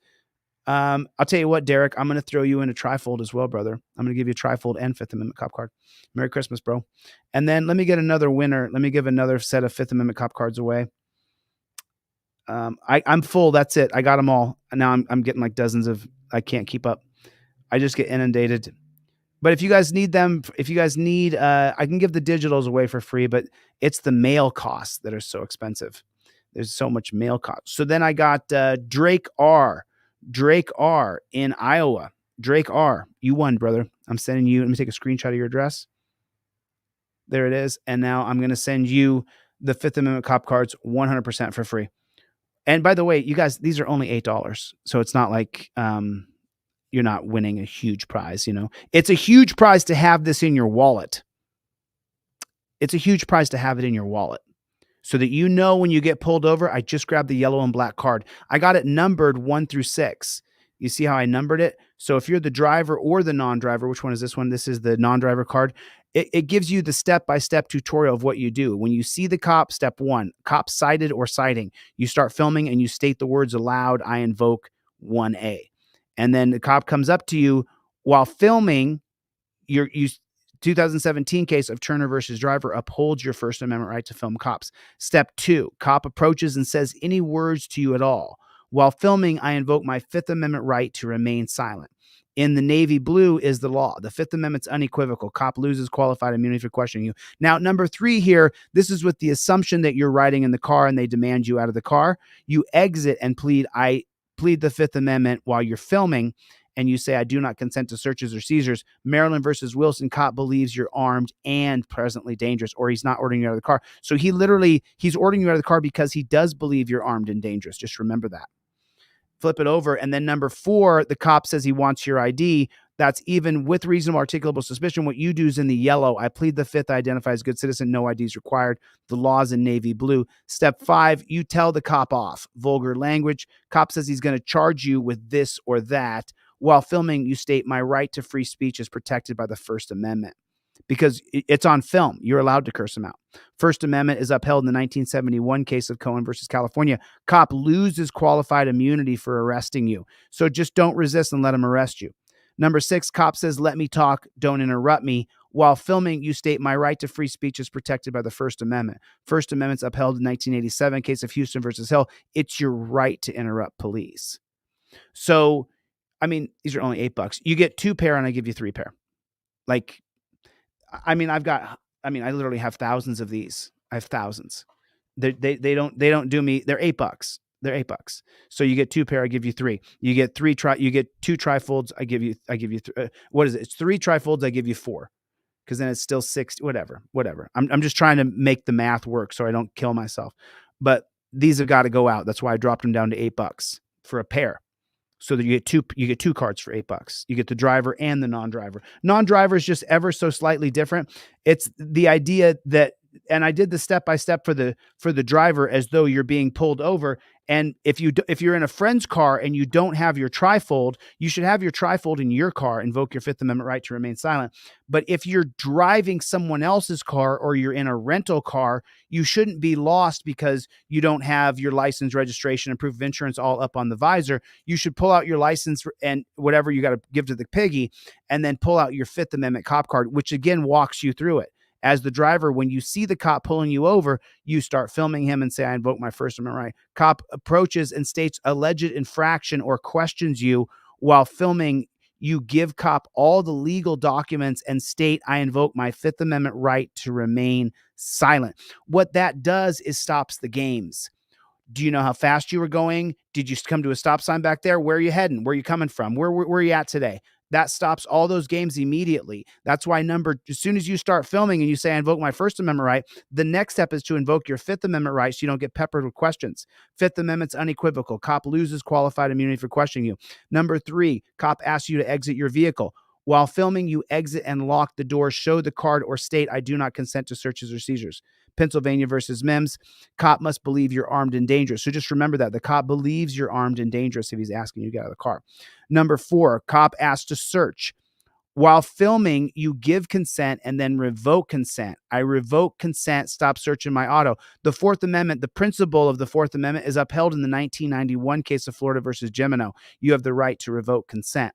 I'll tell you what, Derek, I'm going to throw you in a trifold as well, brother. I'm going to give you a trifold and Fifth Amendment cop card. Merry Christmas, bro. And then let me get another winner. Let me give another set of Fifth Amendment cop cards away. I'm full. That's it. I got them all. Now I'm getting like dozens of, I can't keep up. I just get inundated. But if you guys need them, I can give the digitals away for free, but it's the mail costs that are so expensive. There's so much mail cost. So then I got Drake R in Iowa. Drake R, you won, brother. I'm sending you, let me take a screenshot of your address. There it is. And now I'm going to send you the Fifth Amendment cop cards 100% for free. And by the way, you guys, these are only $8. So it's not like you're not winning a huge prize, you know. It's a huge prize to have this in your wallet. It's a huge prize to have it in your wallet so that you know when you get pulled over, I just grabbed the yellow and black card. I got it numbered 1 through 6. You see how I numbered it? So if you're the driver or the non-driver, which one is this one? This is the non-driver card. It gives you the step-by-step tutorial of what you do. When you see the cop, step 1, cop cited or citing, you start filming and you state the words aloud, I invoke 1A. And then the cop comes up to you while filming your 2017 case of Turner versus Driver upholds your First Amendment right to film cops. Step 2, cop approaches and says any words to you at all. While filming, I invoke my Fifth Amendment right to remain silent. In the navy blue is the law. The Fifth Amendment's unequivocal. Cop loses qualified immunity for questioning you. Now, number 3 here, this is with the assumption that you're riding in the car and they demand you out of the car. You exit and plead, I plead the Fifth Amendment while you're filming, and you say, I do not consent to searches or seizures. Maryland versus Wilson, cop believes you're armed and presently dangerous, or he's not ordering you out of the car. So he's ordering you out of the car because he does believe you're armed and dangerous. Just remember that. Flip it over. And then number 4, the cop says he wants your ID. That's even with reasonable articulable suspicion. What you do is in the yellow. I plead the Fifth, I identify as good citizen. No ID is required. The law's in navy blue. Step 5, you tell the cop off. Vulgar language. Cop says he's going to charge you with this or that. While filming, you state my right to free speech is protected by the First Amendment. because it's on film. You're allowed to curse them out. First Amendment is upheld in the 1971 case of Cohen versus California. Cop loses qualified immunity for arresting you. So just don't resist and let him arrest you. Number 6, cop says, let me talk, don't interrupt me. While filming, you state my right to free speech is protected by the First Amendment. First Amendment's upheld in 1987, case of Houston versus Hill. It's your right to interrupt police. So, I mean, these are only $8. You get 2 pair and I give you 3 pair. Like, I mean, I literally have thousands of these. I have thousands. They don't do me. They're $8. They're $8. So you get 2 pair, I give you 3. You get 2 trifolds, I give you what is it? It's 3 trifolds, I give you 4. Because then it's still 6, whatever. I'm just trying to make the math work so I don't kill myself. But these have got to go out. That's why I dropped them down to $8 for a pair. So that you get 2 cards for $8. You get the driver and the non-driver. Non-driver is just ever so slightly different. It's the idea that, and I did the step-by-step for the driver as though you're being pulled over. And if you're in a friend's car and you don't have your trifold, you should have your trifold in your car, invoke your Fifth Amendment right to remain silent. But if you're driving someone else's car or you're in a rental car, you shouldn't be lost because you don't have your license, registration, and proof of insurance all up on the visor. You should pull out your license and whatever you got to give to the piggy, and then pull out your Fifth Amendment cop card, which again walks you through it. As the driver, when you see the cop pulling you over, you start filming him and say, I invoke my First Amendment right. Cop approaches and states alleged infraction or questions you while filming. You give cop all the legal documents and state, I invoke my Fifth Amendment right to remain silent. What that does is stops the games. Do you know how fast you were going? Did you come to a stop sign back there? Where are you heading? Where are you coming from? Where are you at today? That stops all those games immediately. That's why as soon as you start filming and you say, I invoke my First Amendment right, the next step is to invoke your Fifth Amendment right so you don't get peppered with questions. Fifth Amendment's unequivocal. Cop loses qualified immunity for questioning you. Number 3, cop asks you to exit your vehicle. While filming, you exit and lock the door, show the card, or state, I do not consent to searches or seizures. Pennsylvania versus Mims, cop must believe you're armed and dangerous. So just remember that. The cop believes you're armed and dangerous if he's asking you to get out of the car. Number 4, cop asks to search. While filming, you give consent and then revoke consent. I revoke consent, stop searching my auto. The Fourth Amendment, the principle of the Fourth Amendment is upheld in the 1991 case of Florida versus Gemino. You have the right to revoke consent.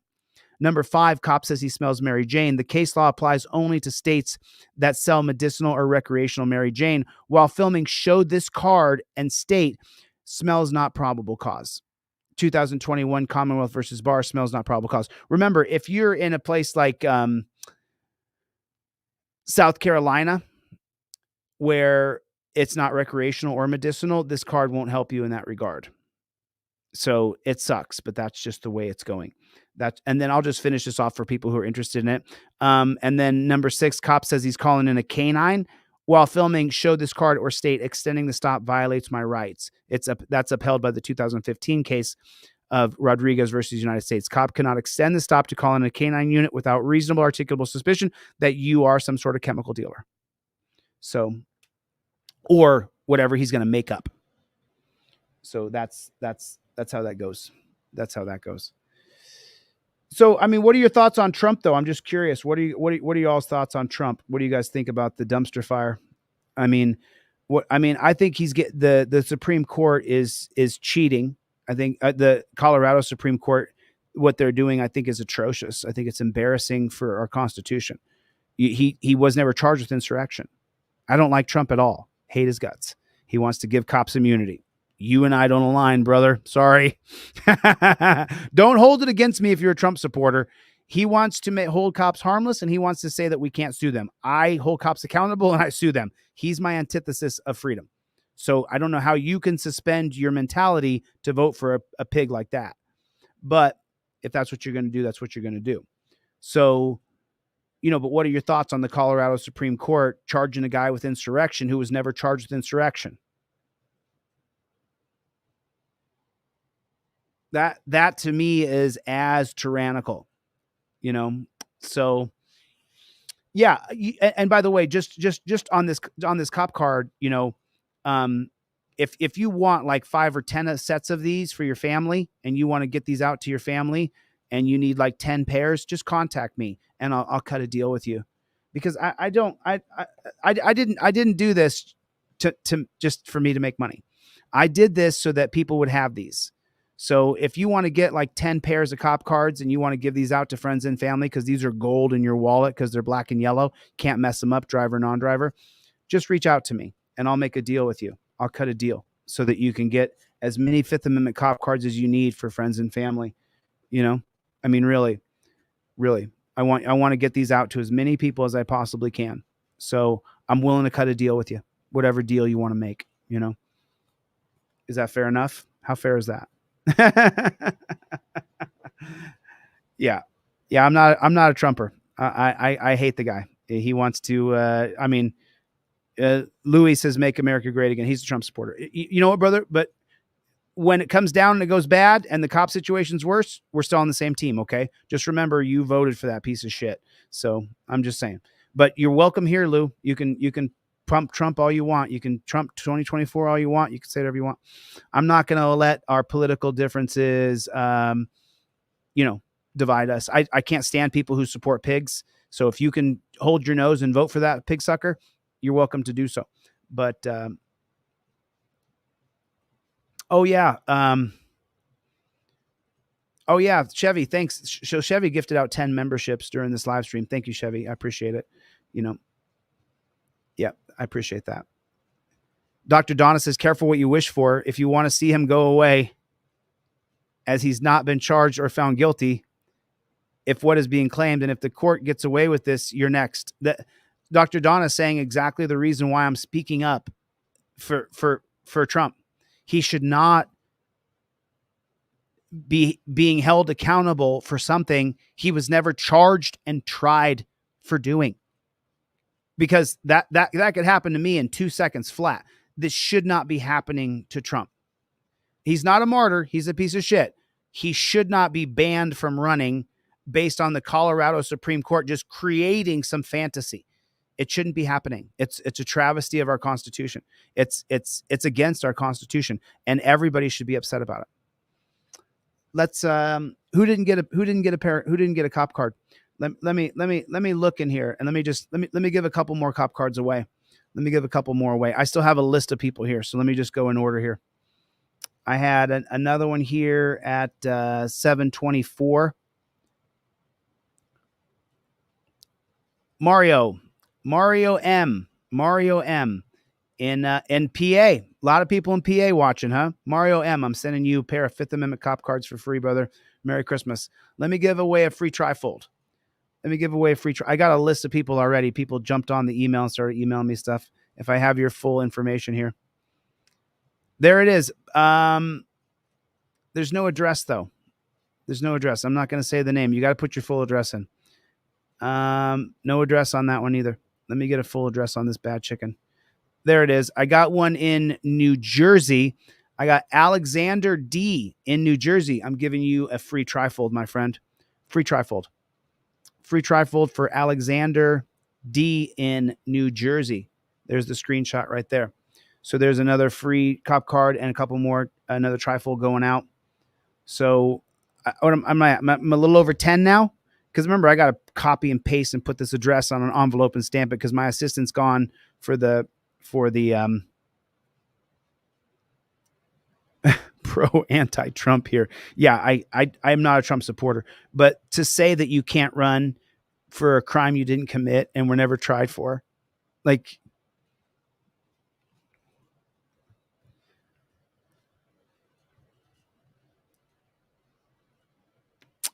Number 5, cop says he smells Mary Jane. The case law applies only to states that sell medicinal or recreational Mary Jane. While filming, show this card and state, smells not probable cause. 2021 Commonwealth versus Barr, smells not probable cause. Remember, if you're in a place like South Carolina, where it's not recreational or medicinal, this card won't help you in that regard. So it sucks, but that's just the way it's going. And then I'll just finish this off for people who are interested in it. And then number 6, cop says he's calling in a canine. While filming, show this card or state, extending the stop violates my rights. That's upheld by the 2015 case of Rodriguez versus United States. Cop cannot extend the stop to call in a canine unit without reasonable articulable suspicion that you are some sort of chemical dealer. So, or whatever he's going to make up. So that's how that goes. That's how that goes. So, I mean, what are your thoughts on Trump, though? I'm just curious. What are y'all's thoughts on Trump? What do you guys think about the dumpster fire? I mean, I think the Supreme Court is cheating. I think the Colorado Supreme Court, what they're doing, I think is atrocious. I think it's embarrassing for our Constitution. He was never charged with insurrection. I don't like Trump at all. Hate his guts. He wants to give cops immunity. You and I don't align, brother. Sorry. Don't hold it against me if you're a Trump supporter. He wants to hold cops harmless, and he wants to say that we can't sue them. I hold cops accountable, and I sue them. He's my antithesis of freedom. So I don't know how you can suspend your mentality to vote for a pig like that. But if that's what you're going to do, that's what you're going to do. So, but what are your thoughts on the Colorado Supreme Court charging a guy with insurrection who was never charged with insurrection? That to me is as tyrannical, So, yeah. And by the way, just on this cop card, if you want like 5 or 10 sets of these for your family, and you want to get these out to your family, and you need like 10 pairs, just contact me and I'll cut a deal with you. because I didn't do this to just for me to make money. I did this so that people would have these. So if you want to get like 10 pairs of cop cards and you want to give these out to friends and family because these are gold in your wallet because they're black and yellow, can't mess them up, driver, non-driver, just reach out to me and I'll make a deal with you. I'll cut a deal so that you can get as many Fifth Amendment cop cards as you need for friends and family. You know, I mean, really, I want to get these out to as many people as I possibly can. So I'm willing to cut a deal with you, whatever deal you want to make, you know. Is that fair enough? How fair is that? Yeah. I'm not a Trumper. I hate the guy. He wants to, Louis says, make America great again. He's a Trump supporter. You know what, brother? But when it comes down and it goes bad and the cop situation's worse, we're still on the same team. Okay. Just remember you voted for that piece of shit. So I'm just saying, but you're welcome here, Lou. You can pump Trump all you want. You can Trump 2024 all you want. You can say whatever you want. I'm not going to let our political differences, divide us. I can't stand people who support pigs. So if you can hold your nose and vote for that pig sucker, you're welcome to do so. But, Chevy, thanks. So Chevy gifted out 10 memberships during this live stream. Thank you, Chevy. I appreciate it. Yeah, I appreciate that. Dr. Donna says, careful what you wish for. If you want to see him go away, as he's not been charged or found guilty, if what is being claimed, and if the court gets away with this, you're next. Dr. Donna is saying exactly the reason why I'm speaking up for Trump. He should not be being held accountable for something he was never charged and tried for doing. Because that could happen to me in 2 seconds flat. This should not be happening to Trump. He's not a martyr. He's a piece of shit. He should not be banned from running based on the Colorado Supreme Court just creating some fantasy. It shouldn't be happening. It's a travesty of our Constitution. It's against our Constitution, and everybody should be upset about it. Let's who didn't get a cop card? Let me look in here and let me give a couple more cop cards away. Let me give a couple more away. I still have a list of people here, so let me just go in order here. I had another one here at 7:24. Mario M in PA. A lot of people in PA watching, huh? Mario M, I'm sending you a pair of Fifth Amendment cop cards for free, brother. Merry Christmas. Let me give away a free trifold. I got a list of people already. People jumped on the email and started emailing me stuff. If I have your full information here. There it is. There's no address, though. There's no address. I'm not going to say the name. You got to put your full address in. No address on that one either. Let me get a full address on this bad chicken. There it is. I got one in New Jersey. I got Alexander D in New Jersey. I'm giving you a free trifold, my friend. Free trifold. Free trifold for Alexander D in New Jersey. There's the screenshot right there. So there's another free cop card and a couple more, another trifold going out. So I'm a little over 10 now. Because remember, I got to copy and paste and put this address on an envelope and stamp it because my assistant's gone for the pro anti-Trump here. Yeah, I'm not a Trump supporter, but to say that you can't run for a crime you didn't commit and were never tried for, like,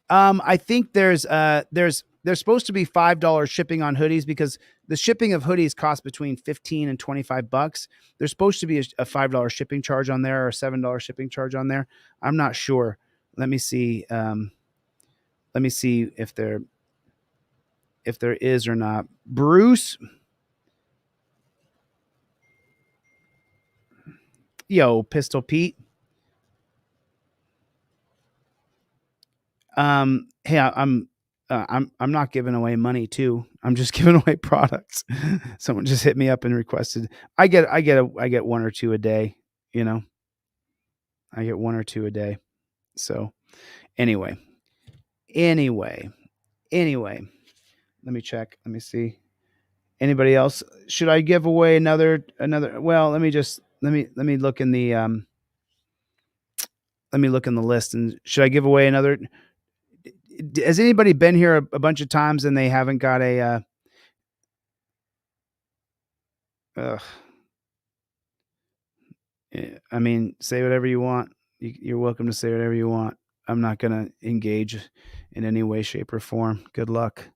I think there's supposed to be $5 shipping on hoodies because the shipping of hoodies costs between $15 and $25. There's supposed to be a $5 shipping charge on there or a $7 shipping charge on there. I'm not sure. Let me see. Let me see if there is or not. Bruce. Yo, Pistol Pete. Hey, I'm not giving away money too. I'm just giving away products. Someone just hit me up and requested. I get one or two a day, you know. I get one or two a day. So anyway, let me check. Let me see. Anybody else? Should I give away another? Well, let me look in the list. And should I give away another? Has anybody been here a bunch of times and they haven't got a? I mean, say whatever you want. You're welcome to say whatever you want. I'm not going to engage in any way, shape, or form. Good luck.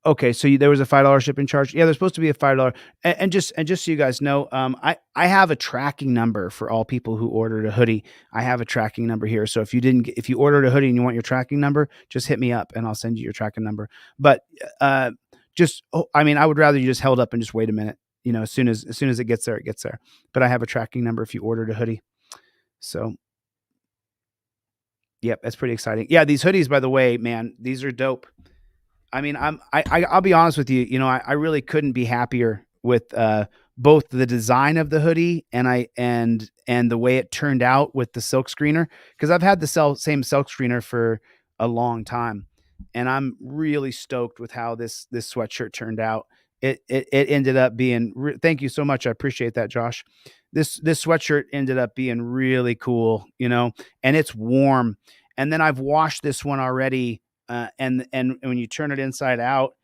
Okay, so there was a $5 shipping charge. Yeah, there's supposed to be a $5. And just so you guys know, I have a tracking number for all people who ordered a hoodie. I have a tracking number here. So if you ordered a hoodie and you want your tracking number, just hit me up and I'll send you your tracking number. But I would rather you just held up and just wait a minute. You know, as soon as it gets there, it gets there. But I have a tracking number if you ordered a hoodie. So, yep, that's pretty exciting. Yeah, these hoodies, by the way, man, these are dope. I mean, I'll be honest with you. You know, I really couldn't be happier with both the design of the hoodie and the way it turned out with the silk screener, because I've had the same silk screener for a long time, and I'm really stoked with how this sweatshirt turned out. It ended up being. Thank you so much. I appreciate that, Josh. This sweatshirt ended up being really cool, you know, and it's warm. And then I've washed this one already. And when you turn it inside out,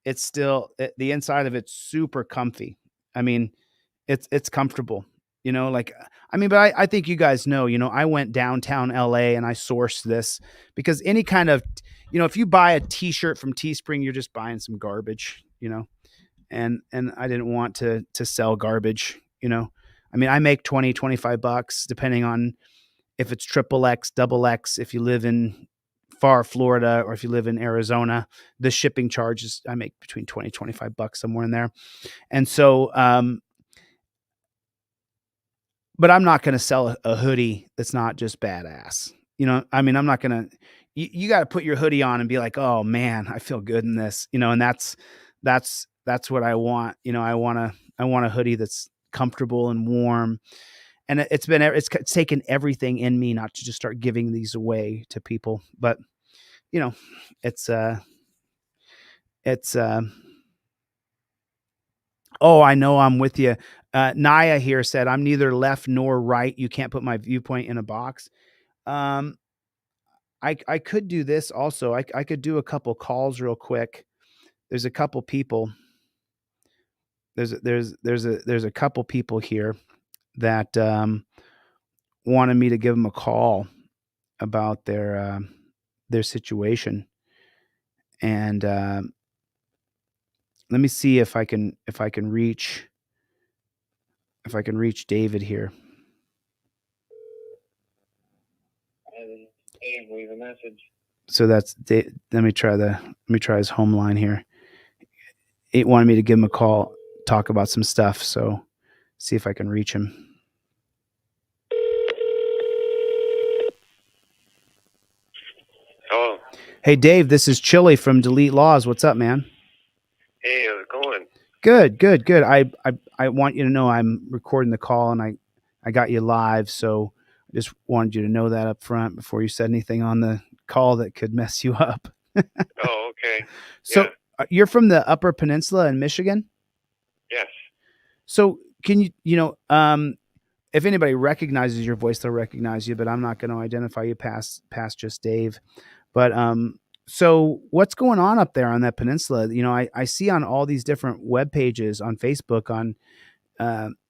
it's still the inside of it's super comfy. I mean, it's comfortable, you know, like, I mean, but I think you guys know, you know, I went downtown LA and I sourced this because any kind of, you know, if you buy a t-shirt from Teespring, you're just buying some garbage, you know, and I didn't want to sell garbage, you know. I mean, I make $20-$25 depending on if it's XXX, XX, if you live in far Florida or if you live in Arizona, the shipping charges, I make between $20-$25 somewhere in there. And so, but I'm not going to sell a hoodie that's not just badass. You know, I mean, I'm not going to, you got to put your hoodie on and be like, oh man, I feel good in this, you know, and that's what I want. You know, I want a hoodie that's comfortable and warm. And it's taken everything in me not to just start giving these away to people, but you know, it's oh, I know, I'm with you. Naya here said, I'm neither left nor right. You can't put my viewpoint in a box. I could do this also. I could do a couple calls real quick. There's a couple people. There's a couple people here that wanted me to give them a call about their situation. And let me see if I can reach David here. Dave, leave a message. So that's Dave. Let me try his home line here. It wanted me to give him a call, talk about some stuff. So see if I can reach him. Hello. Hey Dave, this is Chille from Delete Laws. What's up, man? Hey, how's it going? Good. I want you to know I'm recording the call and I got you live, so I just wanted you to know that up front before you said anything on the call that could mess you up. Oh, okay. So you're from the Upper Peninsula in Michigan? Yes. So can you if anybody recognizes your voice, they'll recognize you, but I'm not going to identify you past just Dave. But so what's going on up there on that peninsula? You know, I see on all these different web pages on Facebook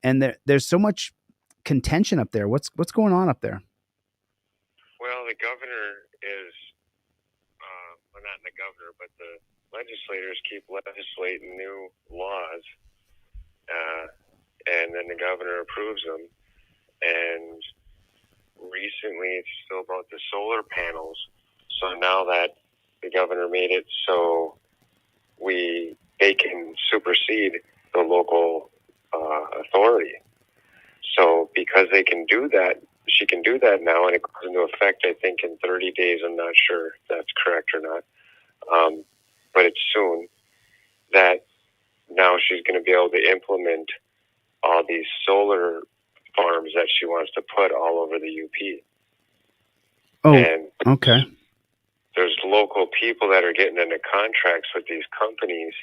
and there's so much contention up there. What's going on up there? Well, the governor is, well, not the governor, but the legislators keep legislating new laws, and then the governor approves them. And recently, it's still about the solar panels. So now that the governor made it so they can supersede the local authority. So because they can do that, she can do that now, and it goes into effect, I think, in 30 days. I'm not sure if that's correct or not. But it's soon that now she's going to be able to implement all these solar farms that she wants to put all over the UP. Oh, and okay. there's local people that are getting into contracts with these companies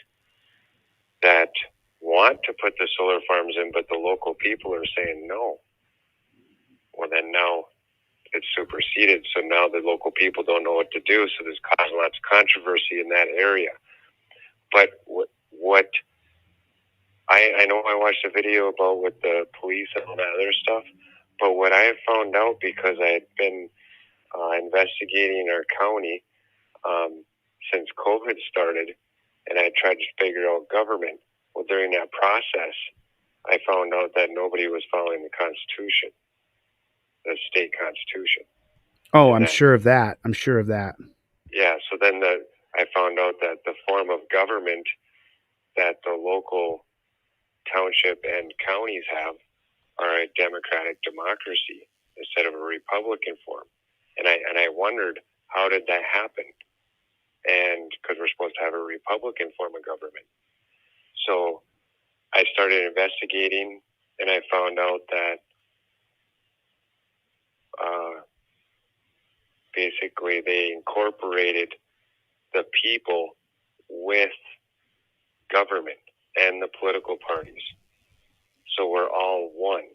that want to put the solar farms in, but the local people are saying no. Well, then now it's superseded, so now the local people don't know what to do, so there's causing lots of controversy in that area. But what I know I watched a video about with the police and all that other stuff, but what I have found out, because I had been investigating our county since COVID started, and I tried to figure out government. Well, during that process, I found out that nobody was following the Constitution, the state Constitution. Oh, I'm sure of that. I'm sure of that. Yeah, so then I found out that the form of government that the local township and counties have are a democratic democracy instead of a Republican form. And I wondered, how did that happen? And because we're supposed to have a Republican form of government. So I started investigating, and I found out that basically they incorporated the people with government and the political parties. So we're all one.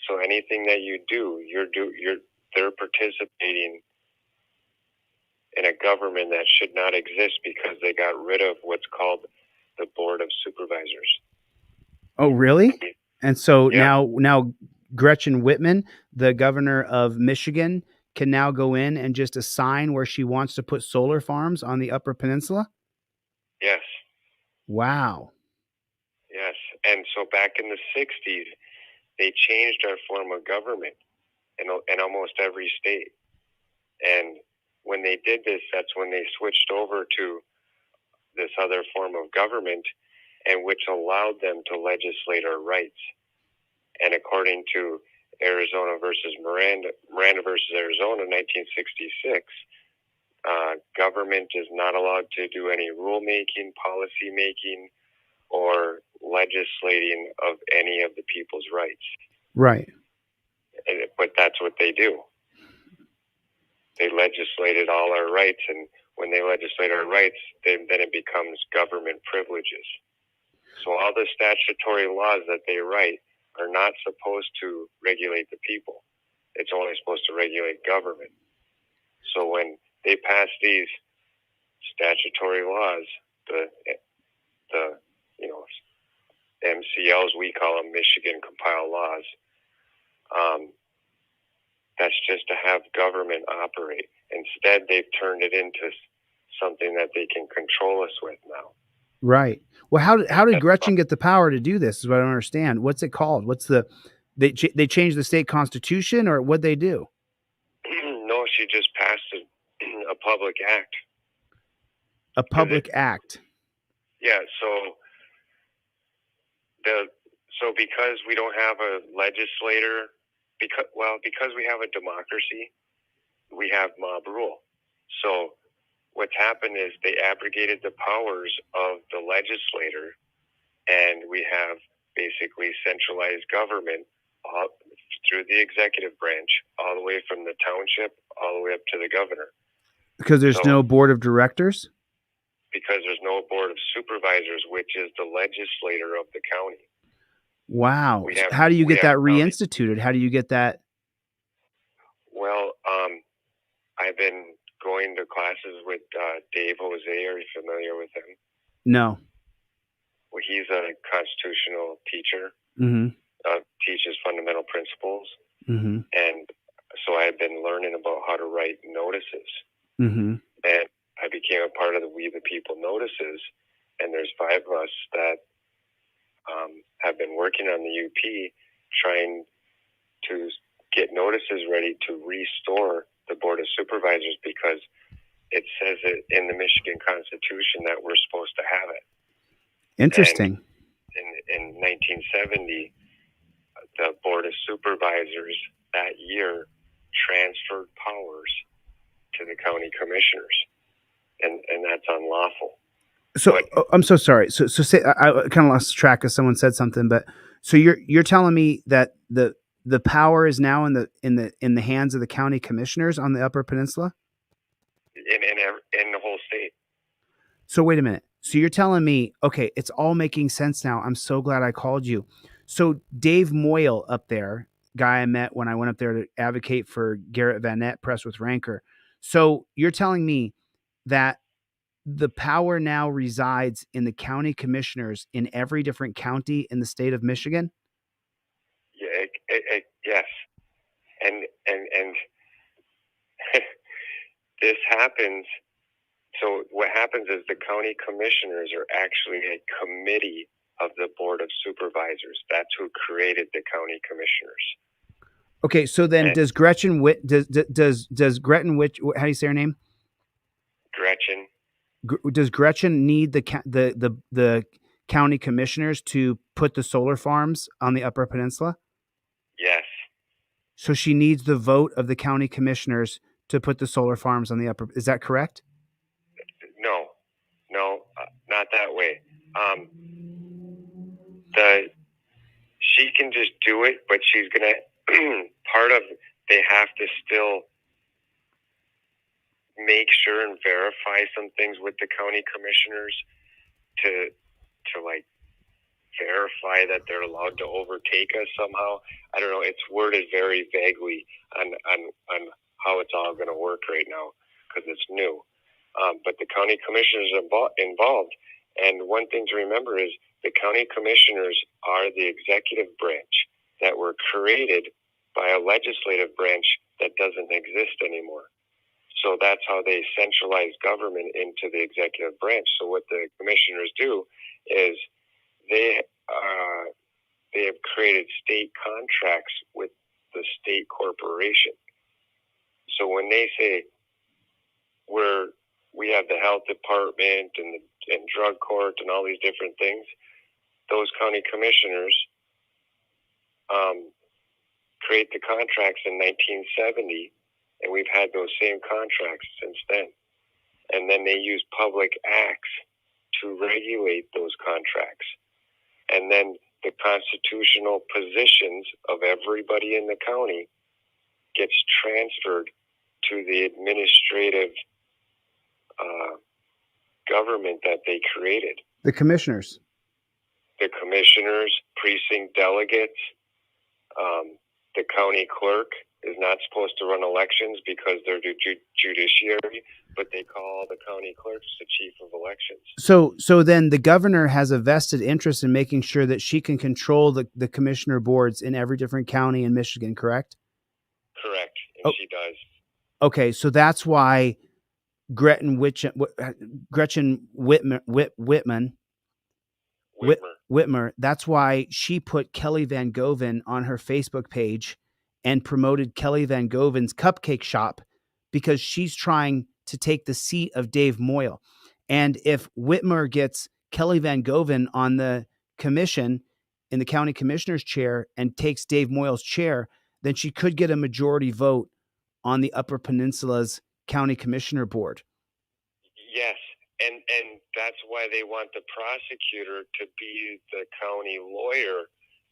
So anything that you do, they're participating in a government that should not exist because they got rid of what's called the Board of Supervisors. Oh, really? And so Yeah. now Gretchen Whitman, the governor of Michigan, can now go in and just assign where she wants to put solar farms on the Upper Peninsula? Yes. Wow. Yes. And so back in the 60s, they changed our form of government in almost every state. And when they did this, that's when they switched over to this other form of government, and which allowed them to legislate our rights. And according to Arizona versus Miranda versus Arizona, 1966, government is not allowed to do any rulemaking, policy making, or legislating of any of the people's rights. Right. But that's what they do. They legislated all our rights, and when they legislate our rights, then it becomes government privileges. So all the statutory laws that they write are not supposed to regulate the people. It's only supposed to regulate government. So when they pass these statutory laws, the MCLs, we call them Michigan compiled laws, that's just to have government operate. Instead, they've turned it into something that they can control us with now. Right. Well, how did Gretchen get the power to do this? Is what I don't understand. What's it called? They changed the state constitution, or what'd they do? No, she just passed a public act. A public act. Yeah. So because we don't have a legislator, because we have a democracy, we have mob rule. So what's happened is they abrogated the powers of the legislator, and we have basically centralized government through the executive branch, all the way from the township, all the way up to the governor. Because there's no board of directors? Because there's no board of supervisors, which is the legislator of the county. Wow. How do you get that reinstituted? How do you get that? Well, I've been going to classes with Dave Jose. Are you familiar with him? No. Well, he's a constitutional teacher. Mm-hmm. Teaches fundamental principles. Mm-hmm. And so I've been learning about how to write notices. Mm-hmm. And I became a part of the We the People notices. And there's 5 of us that have been working on the UP trying to get notices ready to restore the Board of Supervisors, because it says it in the Michigan Constitution that we're supposed to have it. Interesting. And in 1970, the Board of Supervisors that year transferred powers to the county commissioners, and that's unlawful. So I'm so sorry. So say I kind of lost track of someone said something, but so you're telling me that the power is now in the hands of the county commissioners on the Upper Peninsula? in the whole state. So wait a minute. So you're telling me, okay, it's all making sense now. I'm so glad I called you. So Dave Moyle up there, guy I met when I went up there to advocate for Garrett Van Nett, Press with Rancor. So you're telling me that the power now resides in the county commissioners in every different county in the state of Michigan? Yeah, yes. And this happens. So what happens is the county commissioners are actually a committee of the board of supervisors. That's who created the county commissioners. Okay, so then And does Gretchen Whit does Gretchen Whit, how do you say her name? Gretchen. Does Gretchen need the county commissioners to put the solar farms on the Upper Peninsula? Yes. So she needs the vote of the county commissioners to put the solar farms on the upper. Is that correct? No, not that way. She can just do it, but she's gonna they have to still make sure and verify some things with the county commissioners to like verify that they're allowed to overtake us somehow. I don't know. It's worded very vaguely on how it's all going to work right now because it's new. But the county commissioners are involved. And one thing to remember is the county commissioners are the executive branch that were created by a legislative branch that doesn't exist anymore. So that's how they centralize government into the executive branch. So what the commissioners do is they have created state contracts with the state corporation. So when they say we have the health department and drug court and all these different things, those county commissioners create the contracts in 1970, and we've had those same contracts since then. And then they use public acts to regulate those contracts. And then the constitutional positions of everybody in the county gets transferred to the administrative government that they created. The commissioners. The commissioners, precinct delegates, the county clerk is not supposed to run elections because they're the judiciary, but they call the county clerks the chief of elections. So then the governor has a vested interest in making sure that she can control the commissioner boards in every different county in Michigan, correct? Correct, and she does. Okay, so that's why Gretchen Whitmer, that's why she put Kelly Van Goven on her Facebook page and promoted Kelly Van Goven's cupcake shop because she's trying to take the seat of Dave Moyle. And if Whitmer gets Kelly Van Goven on the commission in the county commissioner's chair and takes Dave Moyle's chair, then she could get a majority vote on the Upper Peninsula's county commissioner board. Yes. And that's why they want the prosecutor to be the county lawyer,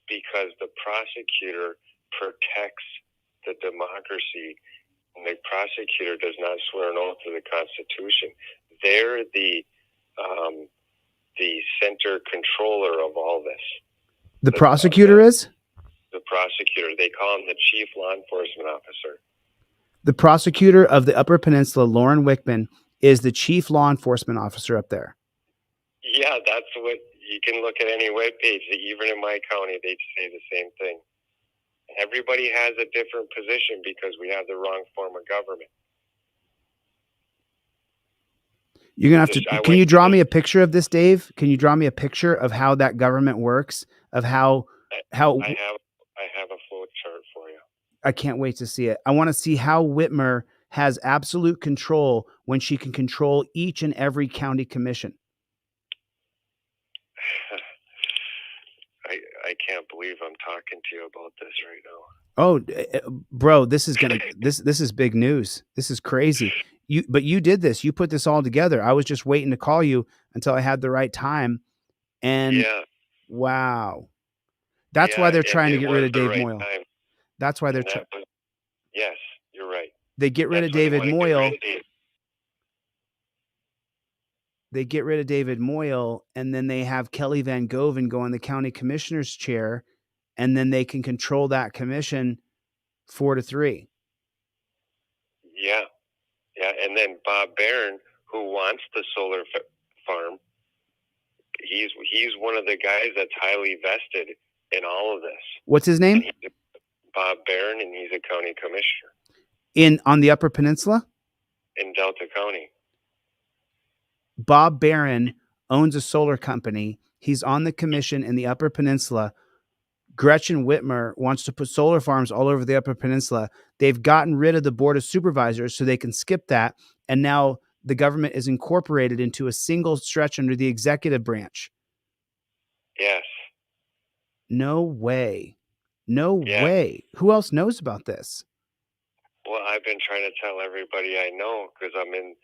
because the prosecutor protects the democracy, and the prosecutor does not swear an oath to the Constitution. They're the center controller of all this. The prosecutor is? The prosecutor. They call him the chief law enforcement officer. The prosecutor of the Upper Peninsula, Lauren Wickman, is the chief law enforcement officer up there. Yeah, that's what you can look at any webpage. Even in my county, they say the same thing. Everybody has a different position because we have the wrong form of government. You're gonna have to. Can you draw me a picture of this, Dave? Can you draw me a picture of how that government works? Of how I have a flow chart for you. I can't wait to see it. I want to see how Whitmer has absolute control when she can control each and every county commission. I can't believe I'm talking to you about this right now. Oh, bro, this is this is big news. This is crazy. But you did this. You put this all together. I was just waiting to call you until I had the right time. And wow. That's why they're trying to get rid of Dave Moyle. That's why they're trying. Yes, you're right. They get rid of David Moyle. they get rid of David Moyle, and then they have Kelly Van Goven go on the county commissioner's chair, and then they can control that commission 4-3. Yeah, yeah. And then Bob Barron, who wants the solar farm, he's one of the guys that's highly vested in all of this. What's his name? Bob Barron, and he's a county commissioner on the Upper Peninsula in Delta County. Bob Barron owns a solar company. He's on the commission in the Upper Peninsula. Gretchen Whitmer wants to put solar farms all over the Upper Peninsula. They've gotten rid of the Board of Supervisors so they can skip that. And now the government is incorporated into a single stretch under the executive branch. Yes. No way. No way. Who else knows about this? Well, I've been trying to tell everybody I know, because I'm in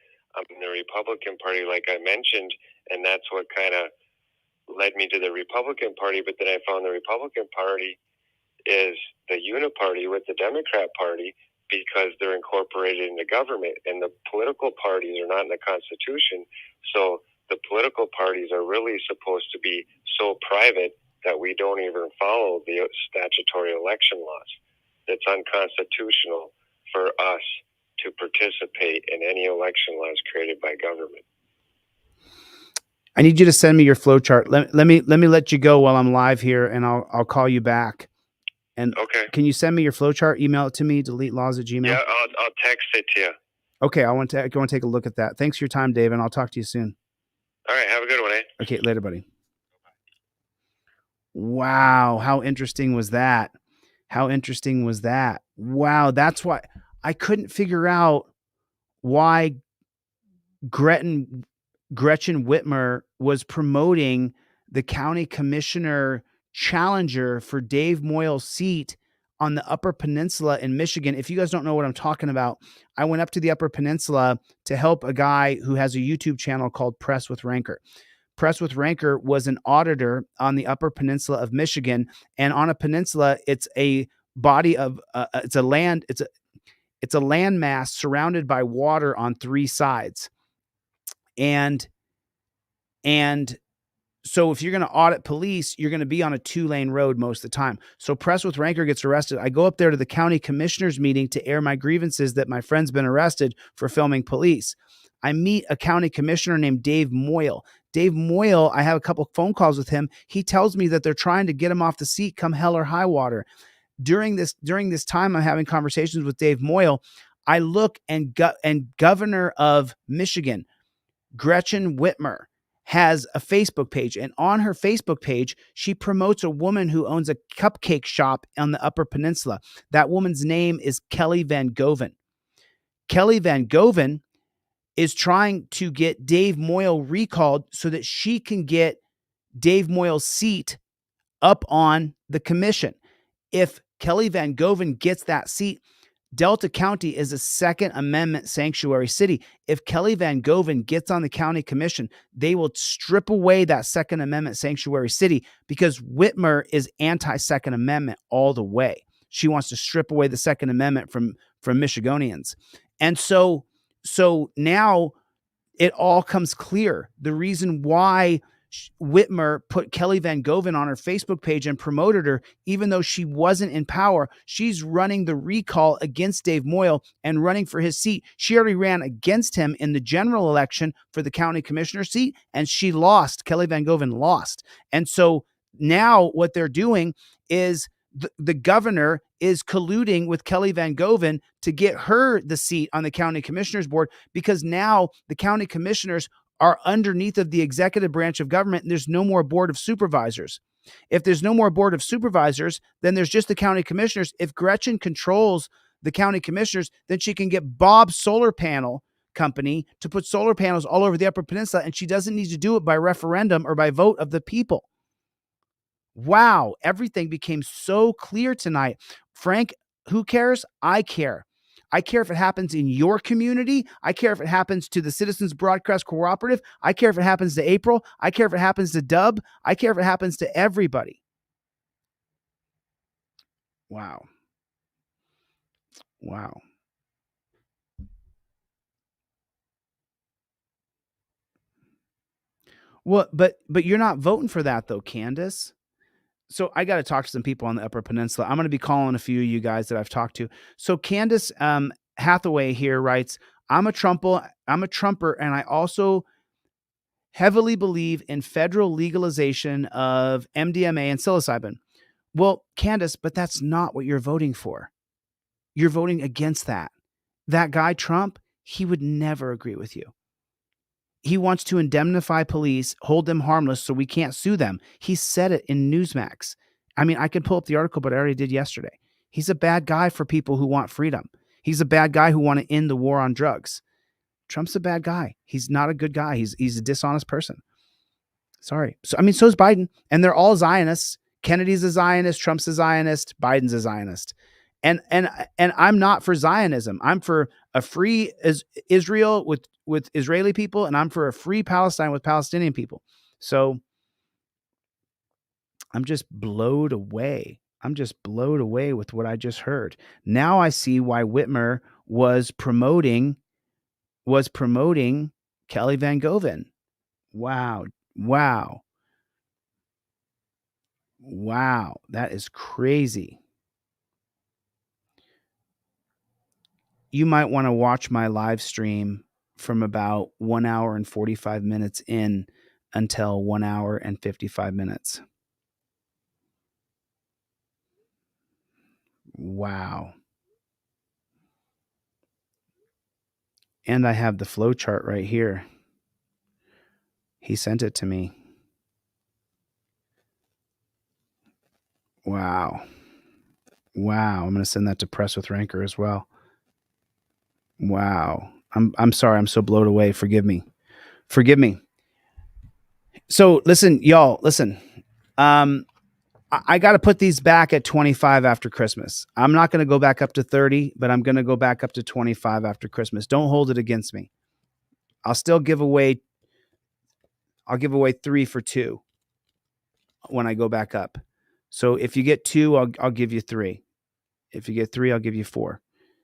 the Republican Party, like I mentioned, and that's what kind of led me to the Republican Party. But then I found the Republican Party is the uniparty with the Democrat Party, because they're incorporated in the government, and the political parties are not in the Constitution. So the political parties are really supposed to be so private that we don't even follow the statutory election laws. It's unconstitutional for us to participate in any election laws created by government. I need you to send me your flow chart. Let me let you go while I'm live here, and I'll call you back. And okay, can you send me your flow chart? Email it to me. DeleteLaws@gmail. Yeah, I'll text it to you. Okay, I want to go and take a look at that. Thanks for your time, Dave, and I'll talk to you soon. All right, have a good one, eh? Okay, later, buddy. Wow, how interesting was that? How interesting was that? Wow, that's why I couldn't figure out why Gretchen Whitmer was promoting the county commissioner challenger for Dave Moyle's seat on the Upper Peninsula in Michigan. If you guys don't know what I'm talking about, I went up to the Upper Peninsula to help a guy who has a YouTube channel called Press with Ranker. Press with Ranker was an auditor on the Upper Peninsula of Michigan, and on a peninsula, it's a body of it's a landmass surrounded by water on three sides. And so if you're going to audit police, you're going to be on a 2-lane road most of the time. So Press with Ranker gets arrested. I go up there to the county commissioners meeting to air my grievances that my friend's been arrested for filming police. I meet a county commissioner named Dave Moyle. Dave Moyle, I have a couple phone calls with him. He tells me that they're trying to get him off the seat come hell or high water. During this time I'm having conversations with Dave Moyle, I look and Governor of Michigan, Gretchen Whitmer, has a Facebook page, and on her Facebook page, she promotes a woman who owns a cupcake shop on the Upper Peninsula. That woman's name is Kelly Van Goven. Kelly Van Goven is trying to get Dave Moyle recalled so that she can get Dave Moyle's seat up on the commission. If Kelly Van Goven gets that seat, Delta County is a Second Amendment sanctuary city. If Kelly Van Goven gets on the county commission, they will strip away that Second Amendment sanctuary city, because Whitmer is anti-Second Amendment all the way. She wants to strip away the Second Amendment from Michiganians. And so now it all comes clear. The reason why Whitmer put Kelly Van Goven on her Facebook page and promoted her, even though she wasn't in power, she's running the recall against Dave Moyle and running for his seat. She already ran against him in the general election for the county commissioner seat, and she lost. Kelly Van Goven lost. And so now what they're doing is the governor is colluding with Kelly Van Goven to get her the seat on the county commissioners board, because now the county commissioners are underneath of the executive branch of government, and there's no more board of supervisors. If there's no more board of supervisors, then there's just the county commissioners. If Gretchen controls the county commissioners, then she can get Bob's solar panel company to put solar panels all over the Upper Peninsula, and she doesn't need to do it by referendum or by vote of the people. Wow, everything became so clear tonight. Frank, who cares? I care. I care if it happens in your community. I care if it happens to the Citizens Broadcast Cooperative. I care if it happens to April. I care if it happens to Dub. I care if it happens to everybody. Wow. Wow. Well, but you're not voting for that though, Candace. So I got to talk to some people on the Upper Peninsula. I'm going to be calling a few of you guys that I've talked to. So Candace Hathaway here writes, I'm a Trumper, and I also heavily believe in federal legalization of MDMA and psilocybin. Well, Candace, but that's not what you're voting for. You're voting against that. That guy, Trump, he would never agree with you. He wants to indemnify police, hold them harmless so we can't sue them. He said it in Newsmax. I mean, I can pull up the article, but I already did yesterday. He's a bad guy for people who want freedom. He's a bad guy who want to end the war on drugs. Trump's a bad guy. He's not a good guy. He's a dishonest person. Sorry. So, I mean, so is Biden. And they're all Zionists. Kennedy's a Zionist. Trump's a Zionist. Biden's a Zionist. And I'm not for Zionism. I'm for a free Israel with Israeli people, and I'm for a free Palestine with Palestinian people. So I'm just blown away. I'm just blown away with what I just heard. Now I see why Whitmer was promoting Kelly Van Goven. Wow. That is crazy. You might want to watch my live stream from about 1 hour and 45 minutes in until 1 hour and 55 minutes. Wow. And I have the flow chart right here. He sent it to me. Wow. I'm going to send that to Press with Rancor as well. Wow. I'm sorry. I'm so blown away. Forgive me. So listen, y'all, I got to put these back at 25 after Christmas. I'm not going to go back up to 30, but I'm going to go back up to 25 after Christmas. Don't hold it against me. I'll give away 3 for 2 when I go back up. So if you get 2, I'll give you 3. If you get 3, I'll give you 4.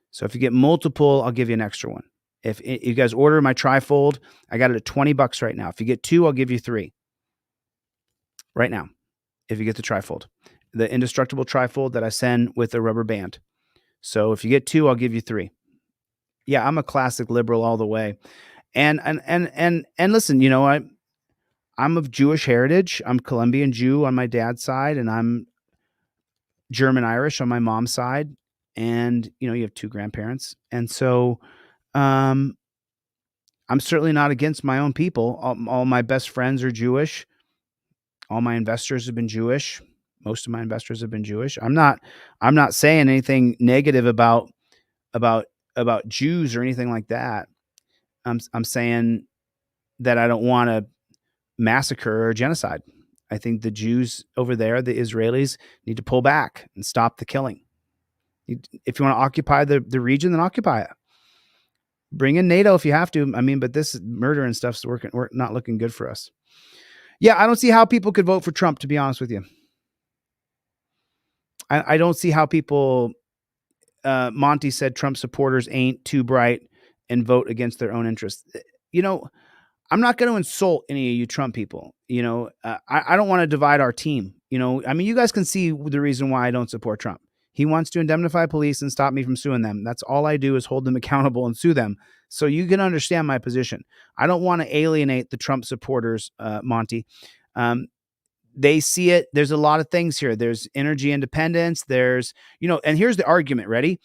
So if you get multiple, I'll give you an extra one. If you guys order my trifold, I got it at $20 right now. If you get 2, I'll give you 3 right now. If you get the trifold, the indestructible trifold that I send with a rubber band. So if you get 2, I'll give you 3. Yeah, I'm a classic liberal all the way. And listen, you know, I'm of Jewish heritage. I'm Colombian Jew on my dad's side, and I'm German Irish on my mom's side. And, you know, you have 2 grandparents. And so I'm certainly not against my own people. All my best friends are Jewish. All my investors have been Jewish. Most of my investors have been Jewish. I'm not saying anything negative about Jews or anything like that. I'm saying that I don't want to massacre or genocide. I think the Jews over there, the Israelis, need to pull back and stop the killing. If you want to occupy the region, then occupy it. Bring in NATO if you have to. I mean, but this murder and stuff's not looking good for us. Yeah, I don't see how people could vote for Trump, to be honest with you. I don't see how people, Monty said Trump supporters ain't too bright and vote against their own interests. You know, I'm not going to insult any of you Trump people. You know, I don't want to divide our team. You know, I mean, you guys can see the reason why I don't support Trump. He wants to indemnify police and stop me from suing them. That's all I do is hold them accountable and sue them. So you can understand my position. I don't want to alienate the Trump supporters, Monty. They see it. There's a lot of things here. There's energy independence. There's, you know, and here's the argument. Ready?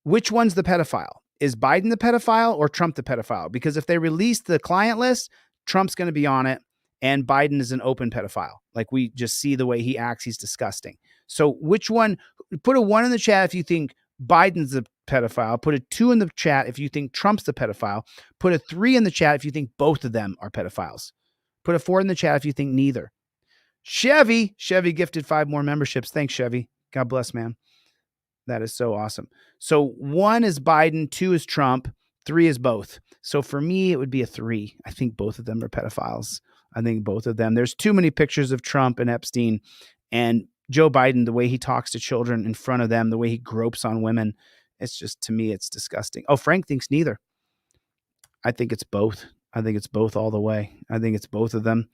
Which one's the pedophile? Is Biden the pedophile or Trump the pedophile? Because if they release the client list, Trump's going to be on it. And Biden is an open pedophile. Like, we just see the way he acts. He's disgusting. So which one? Put a 1 in the chat if you think Biden's the pedophile. Put a 2 in the chat if you think Trump's the pedophile. Put a 3 in the chat if you think both of them are pedophiles. Put a 4 in the chat if you think neither. Chevy gifted 5 more memberships. Thanks, Chevy. God bless, man. That is so awesome. So 1 is Biden, 2 is Trump, 3 is both. So for me, it would be a 3. I think both of them are pedophiles. I think both of them. There's too many pictures of Trump and Epstein and Joe Biden, the way he talks to children in front of them, the way he gropes on women. It's just, to me, it's disgusting. Oh, Frank thinks neither. I think it's both. I think it's both all the way. I think it's both of them.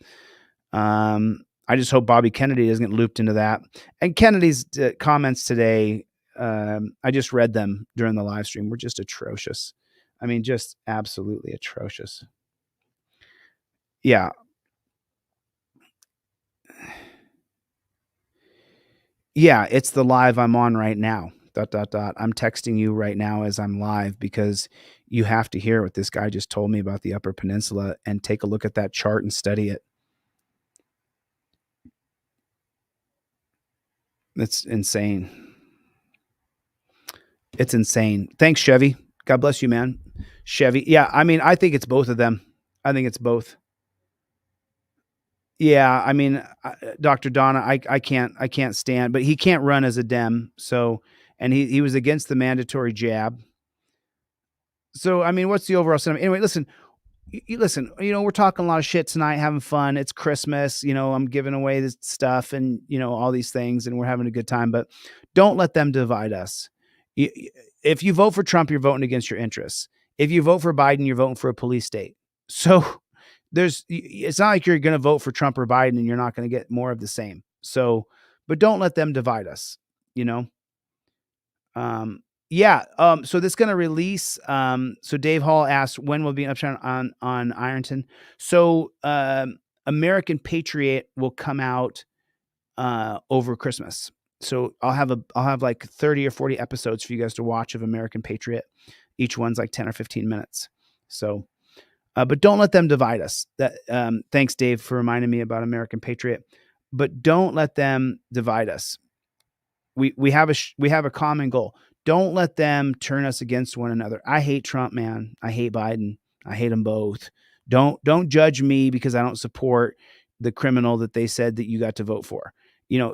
I just hope Bobby Kennedy doesn't get looped into that. And Kennedy's comments today, I just read them during the live stream, were just atrocious. I mean, just absolutely atrocious. Yeah. Yeah, it's the live I'm on right now. ... I'm texting you right now as I'm live because you have to hear what this guy just told me about the Upper Peninsula and take a look at that chart and study it. It's insane. It's insane. Thanks, Chevy. God bless you, man. Chevy. Yeah, I mean, I think it's both of them. I think it's both. Yeah, I mean, Dr. Donna, I can't stand, but he can't run as a Dem. So, and he was against the mandatory jab. So, I mean, what's the overall sentiment? Anyway, listen, listen, we're talking a lot of shit tonight, having fun. It's Christmas, I'm giving away this stuff and, all these things, and we're having a good time, but don't let them divide us. If you vote for Trump, you're voting against your interests. If you vote for Biden, you're voting for a police state. So it's not like you're going to vote for Trump or Biden and you're not going to get more of the same. So, but don't let them divide us, Yeah. So this is going to release. So Dave Hall asked, when will be an upshot on Ironton? So, American Patriot will come out, over Christmas. So I'll have like 30 or 40 episodes for you guys to watch of American Patriot. Each one's like 10 or 15 minutes. So, but don't let them divide us. Thanks, Dave, for reminding me about American Patriot, but don't let them divide us. We have a common goal. Don't let them turn us against one another. I hate Trump, man. I hate Biden. I hate them both. Don't judge me because I don't support the criminal that they said that you got to vote for.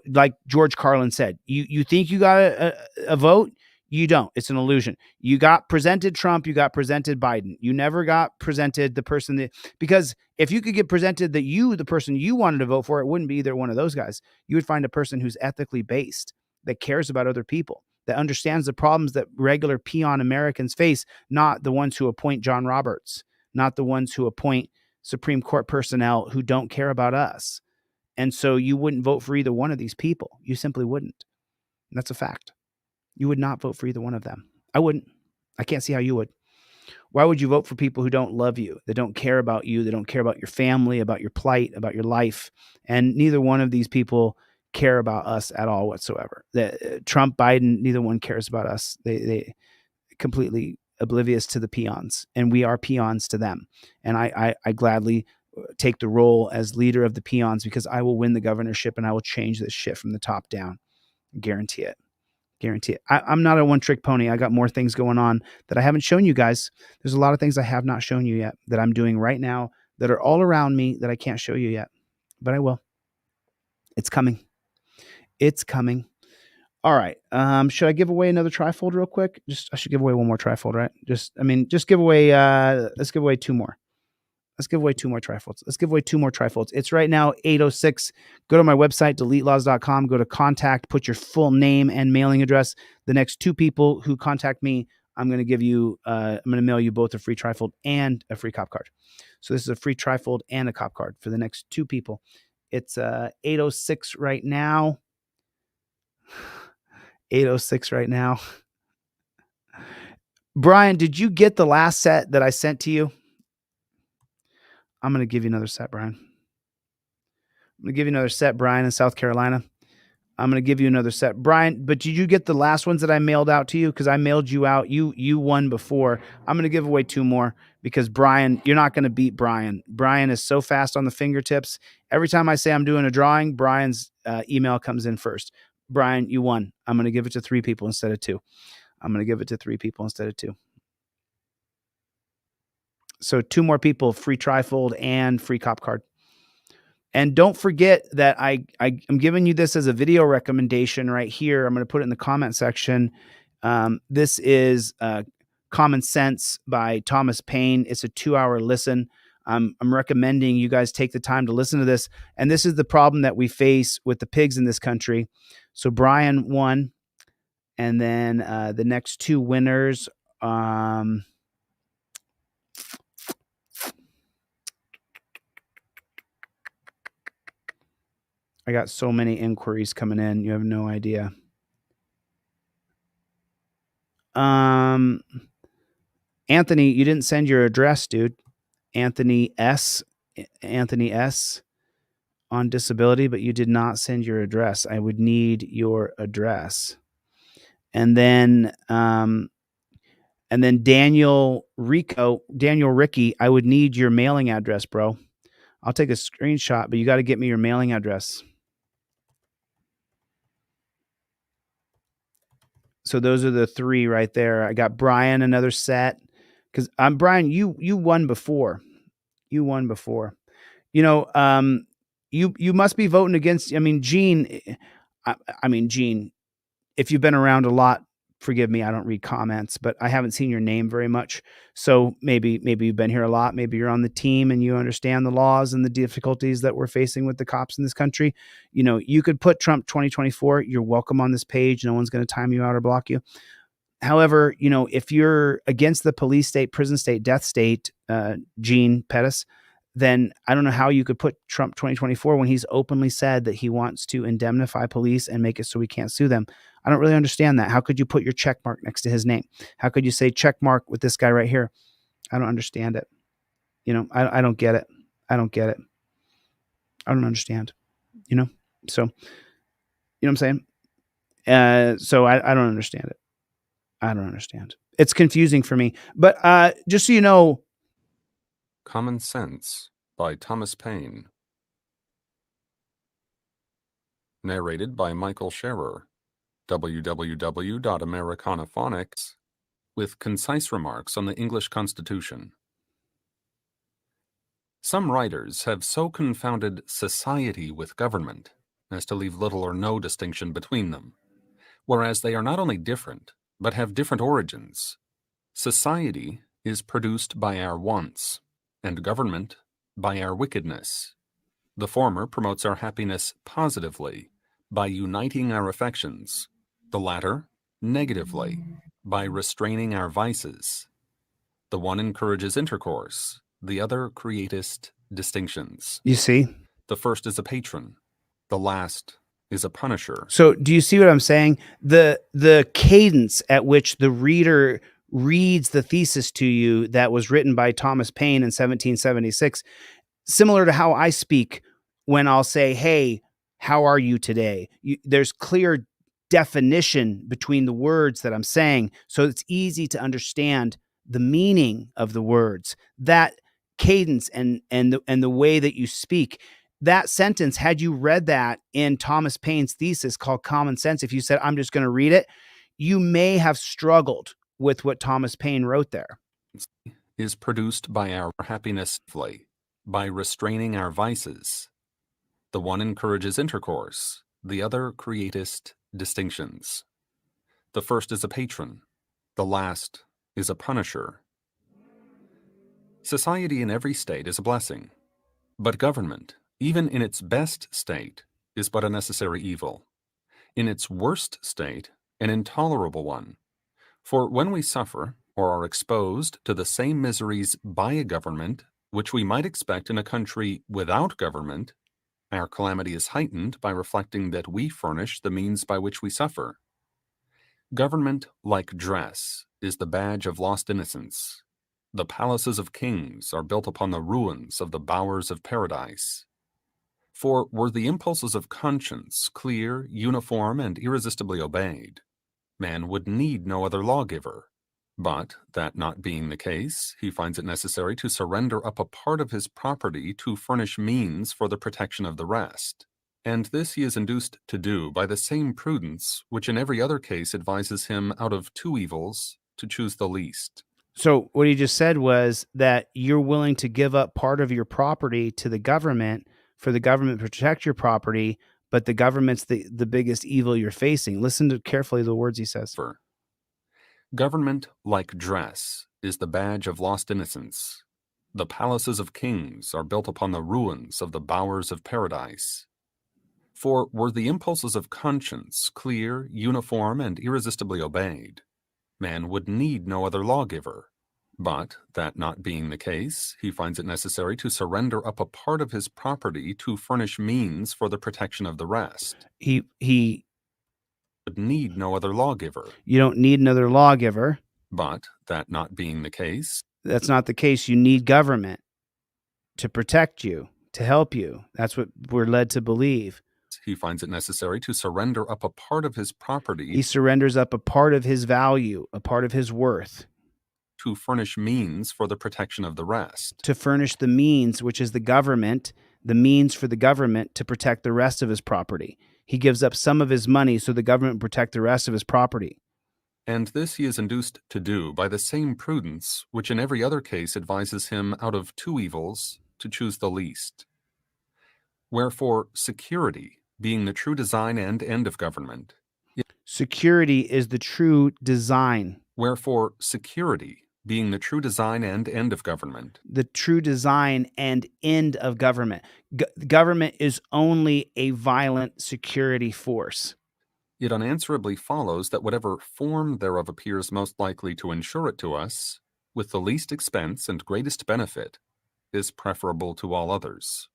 Like George Carlin said, you think you got a vote? You don't. It's an illusion. You got presented Trump. You got presented Biden. You never got presented the person because if you could get presented the person you wanted to vote for, it wouldn't be either one of those guys. You would find a person who's ethically based, that cares about other people, that understands the problems that regular peon Americans face, not the ones who appoint John Roberts, not the ones who appoint Supreme Court personnel who don't care about us. And so you wouldn't vote for either one of these people. You simply wouldn't. And that's a fact. You would not vote for either one of them. I wouldn't. I can't see how you would. Why would you vote for people who don't love you, that don't care about you, that don't care about your family, about your plight, about your life? And neither one of these people care about us at all whatsoever. Trump, Biden, neither one cares about us. They completely oblivious to the peons, and we are peons to them. And I gladly take the role as leader of the peons because I will win the governorship and I will change this shit from the top down. Guarantee it. Guarantee it. I'm not a one-trick pony. I got more things going on that I haven't shown you guys. There's a lot of things I have not shown you yet that I'm doing right now that are all around me that I can't show you yet, but I will. It's coming. It's coming. All right. Should I give away another trifold real quick? I should give away one more trifold, right? Just give away, let's give away two more. Let's give away two more trifolds. Let's give away two more trifolds. It's right now 8:06. Go to my website, deletelaws.com. Go to contact, put your full name and mailing address. The next two people who contact me, I'm going to give you, I'm going to mail you both a free trifold and a free cop card. So this is a free trifold and a cop card for the next two people. It's 8:06 right now. 8:06 right now. Brian, did you get the last set that I sent to you? I'm going to give you another set, Brian. I'm going to give you another set, Brian, in South Carolina. I'm going to give you another set. Brian, but did you get the last ones that I mailed out to you? Because I mailed you out. You won before. I'm going to give away two more because Brian, you're not going to beat Brian. Brian is so fast on the fingertips. Every time I say I'm doing a drawing, Brian's email comes in first. Brian, you won. I'm going to give it to three people instead of two. I'm going to give it to three people instead of two. So two more people, free trifold and free cop card. And don't forget that I'm giving you this as a video recommendation right here. I'm going to put it in the comment section. This is Common Sense by Thomas Paine. It's a 2-hour listen. I'm recommending you guys take the time to listen to this. And this is the problem that we face with the pigs in this country. So Brian won. And then the next two winners, I got so many inquiries coming in. You have no idea. Anthony, you didn't send your address, dude. Anthony S. On disability, but you did not send your address. I would need your address. And then Daniel Ricky, I would need your mailing address, bro. I'll take a screenshot, but you got to get me your mailing address. So those are the three right there. I got Brian, another set. Because Brian, you won before. You won before. You know, you must be voting against. I mean, Gene. Gene. If you've been around a lot, forgive me. I don't read comments, but I haven't seen your name very much. So maybe you've been here a lot. Maybe you're on the team and you understand the laws and the difficulties that we're facing with the cops in this country. You know, you could put Trump 2024. You're welcome on this page. No one's going to time you out or block you. However, you know, if you're against the police state, prison state, death state, Gene Pettis, then I don't know how you could put Trump 2024 when he's openly said that he wants to indemnify police and make it so we can't sue them. I don't really understand that. How could you put your check mark next to his name? How could you say check mark with this guy right here? I don't understand it. You know, I don't get it. I don't get it. I don't understand, you know? So, you know what I'm saying? So I don't understand it. I don't understand. It's confusing for me. But just so you know. Common Sense by Thomas Paine. Narrated by Michael Scherer. www.americanaphonics, with concise remarks on the English Constitution. Some writers have so confounded society with government as to leave little or no distinction between them, whereas they are not only different, but have different origins. Society is produced by our wants, and government by our wickedness. The former promotes our happiness positively by uniting our affections, the latter negatively by restraining our vices. The one encourages intercourse, the other createth distinctions. You see? The first is a patron, the last is a punisher. So do you see what I'm saying? The cadence at which the reader reads the thesis to you that was written by Thomas Paine in 1776, similar to how I speak when I'll say, hey, how are you today? There's clear definition between the words that I'm saying, so it's easy to understand the meaning of the words. That cadence and the way that you speak, that sentence, had you read that in Thomas Paine's thesis called Common Sense, if you said, I'm just going to read it, you may have struggled with what Thomas Paine wrote there. Is produced by our happiness, by restraining our vices. The one encourages intercourse, the other createth distinctions. The first is a patron, the last is a punisher. Society in every state is a blessing, but government, even in its best state, is but a necessary evil. In its worst state, an intolerable one. For when we suffer or are exposed to the same miseries by a government which we might expect in a country without government, our calamity is heightened by reflecting that we furnish the means by which we suffer. Government, like dress, is the badge of lost innocence. The palaces of kings are built upon the ruins of the bowers of paradise. For were the impulses of conscience clear, uniform, and irresistibly obeyed, man would need no other lawgiver. But, that not being the case, he finds it necessary to surrender up a part of his property to furnish means for the protection of the rest. And this he is induced to do by the same prudence which in every other case advises him out of two evils to choose the least. So what he just said was that you're willing to give up part of your property to the government for the government to protect your property, but the government's the biggest evil you're facing. Listen to carefully the words he says. Government, like dress, is the badge of lost innocence. The palaces of kings are built upon the ruins of the bowers of paradise. For were the impulses of conscience clear, uniform, and irresistibly obeyed, man would need no other lawgiver. But that not being the case, he finds it necessary to surrender up a part of his property to furnish means for the protection of the rest. He Would need no other lawgiver. You don't need another lawgiver. But that not being the case, that's not the case. You need government to protect you, to help you. That's what we're led to believe. He finds it necessary to surrender up a part of his property. He surrenders up a part of his value, a part of his worth, to furnish means for the protection of the rest. To furnish the means, which is the government, the means for the government to protect the rest of his property. He gives up some of his money so the government will protect the rest of his property. And this he is induced to do by the same prudence which in every other case advises him out of two evils to choose the least. Wherefore security, being the true design and end of government. Security is the true design. Wherefore security, being the true design and end of government. The true design and end of government. Government is only a violent security force. It unanswerably follows that whatever form thereof appears most likely to ensure it to us, with the least expense and greatest benefit, is preferable to all others.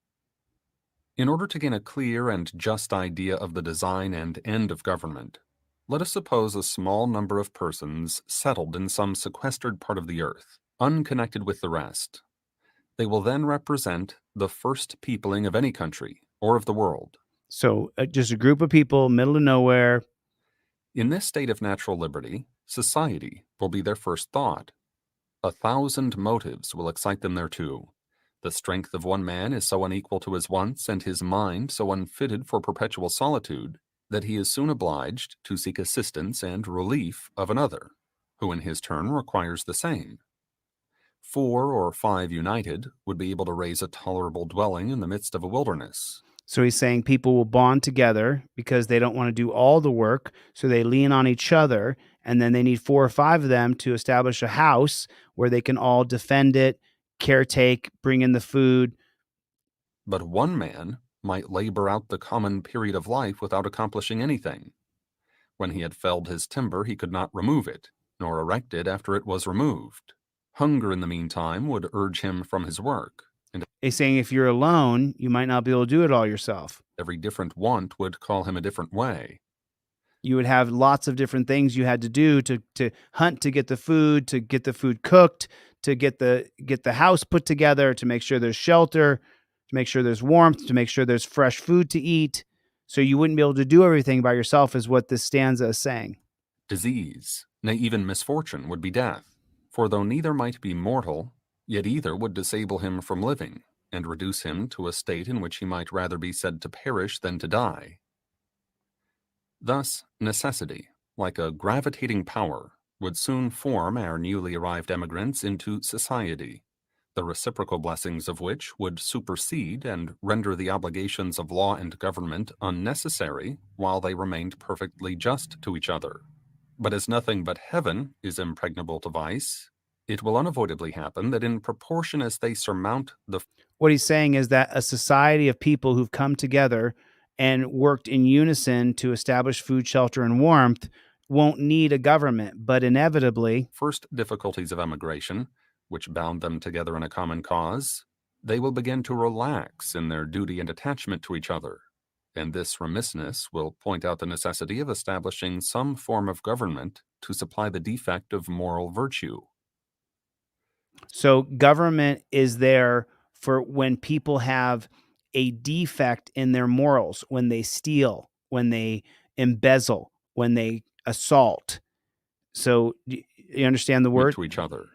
In order to gain a clear and just idea of the design and end of government, let us suppose a small number of persons settled in some sequestered part of the earth, unconnected with the rest. They will then represent the first peopling of any country or of the world. So just a group of people, middle of nowhere. In this state of natural liberty, society will be their first thought. 1,000 motives will excite them thereto. The strength of one man is so unequal to his wants, and his mind so unfitted for perpetual solitude, that he is soon obliged to seek assistance and relief of another, who in his turn requires the same. 4 or 5 united would be able to raise a tolerable dwelling in the midst of a wilderness. So he's saying people will bond together because they don't want to do all the work, so they lean on each other, and then they need 4 or 5 of them to establish a house where they can all defend it, caretake, bring in the food. But one man might labor out the common period of life without accomplishing anything. When he had felled his timber, he could not remove it, nor erect it after it was removed. Hunger in the meantime would urge him from his work. He's saying if you're alone, you might not be able to do it all yourself. Every different want would call him a different way. You would have lots of different things you had to do to hunt, to get the food cooked, to get the house put together, to make sure there's shelter, to make sure there's warmth, to make sure there's fresh food to eat. So you wouldn't be able to do everything by yourself, is what this stanza is saying. Disease, nay, even misfortune, would be death. For though neither might be mortal, yet either would disable him from living, and reduce him to a state in which he might rather be said to perish than to die. Thus, necessity, like a gravitating power, would soon form our newly arrived emigrants into society, the reciprocal blessings of which would supersede and render the obligations of law and government unnecessary while they remained perfectly just to each other. But as nothing but heaven is impregnable to vice, it will unavoidably happen that in proportion as they surmount the... What he's saying is that a society of people who've come together and worked in unison to establish food, shelter, and warmth won't need a government, but inevitably... First difficulties of emigration, which bound them together in a common cause, they will begin to relax in their duty and attachment to each other, and this remissness will point out the necessity of establishing some form of government to supply the defect of moral virtue. So government is there for when people have a defect in their morals, when they steal, when they embezzle, when they assault. So you understand the word? To each other.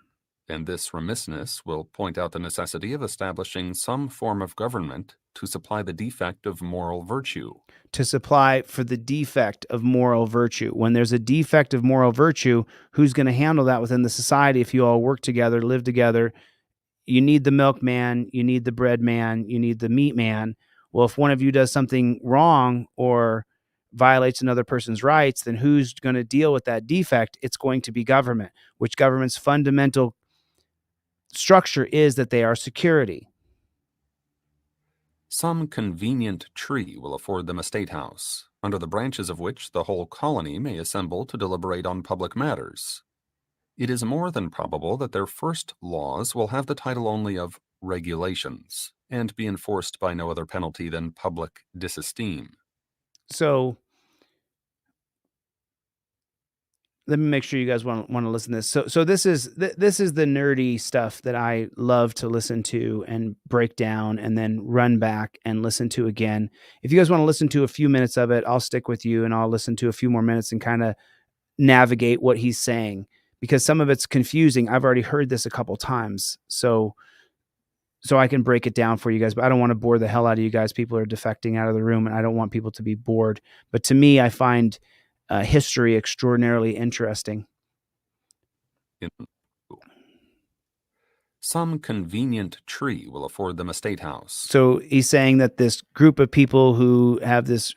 And this remissness will point out the necessity of establishing some form of government to supply the defect of moral virtue. To supply for the defect of moral virtue. When there's a defect of moral virtue, who's going to handle that within the society if you all work together, live together? You need the milkman, you need the bread man, you need the meat man. Well, if one of you does something wrong or violates another person's rights, then who's going to deal with that defect? It's going to be government, which government's fundamental structure is that they are security. Some convenient tree will afford them a state house, under the branches of which the whole colony may assemble to deliberate on public matters. it is more than probable that their first laws will have the title only of regulations and be enforced by no other penalty than public disesteem. So let me make sure you guys want to listen to this. So this is the nerdy stuff that I love to listen to and break down and then run back and listen to again. If you guys want to listen to a few minutes of it, I'll stick with you and I'll listen to a few more minutes and kind of navigate what he's saying, because some of it's confusing. I've already heard this a couple times. So I can break it down for you guys, but I don't want to bore the hell out of you guys. People are defecting out of the room and I don't want people to be bored. But to me, I find history extraordinarily interesting. Some convenient tree will afford them a state house. So he's saying that this group of people who have this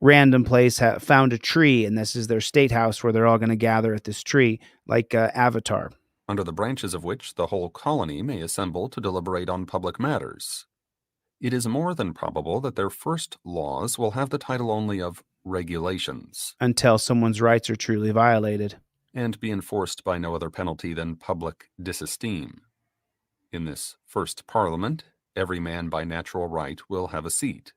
random place have found a tree, and this is their state house where they're all going to gather at this tree, like Avatar. Under the branches of which the whole colony may assemble to deliberate on public matters. It is more than probable that their first laws will have the title only of regulations, until someone's rights are truly violated, and be enforced by no other penalty than public disesteem. In this first parliament, every man by natural right will have a seat.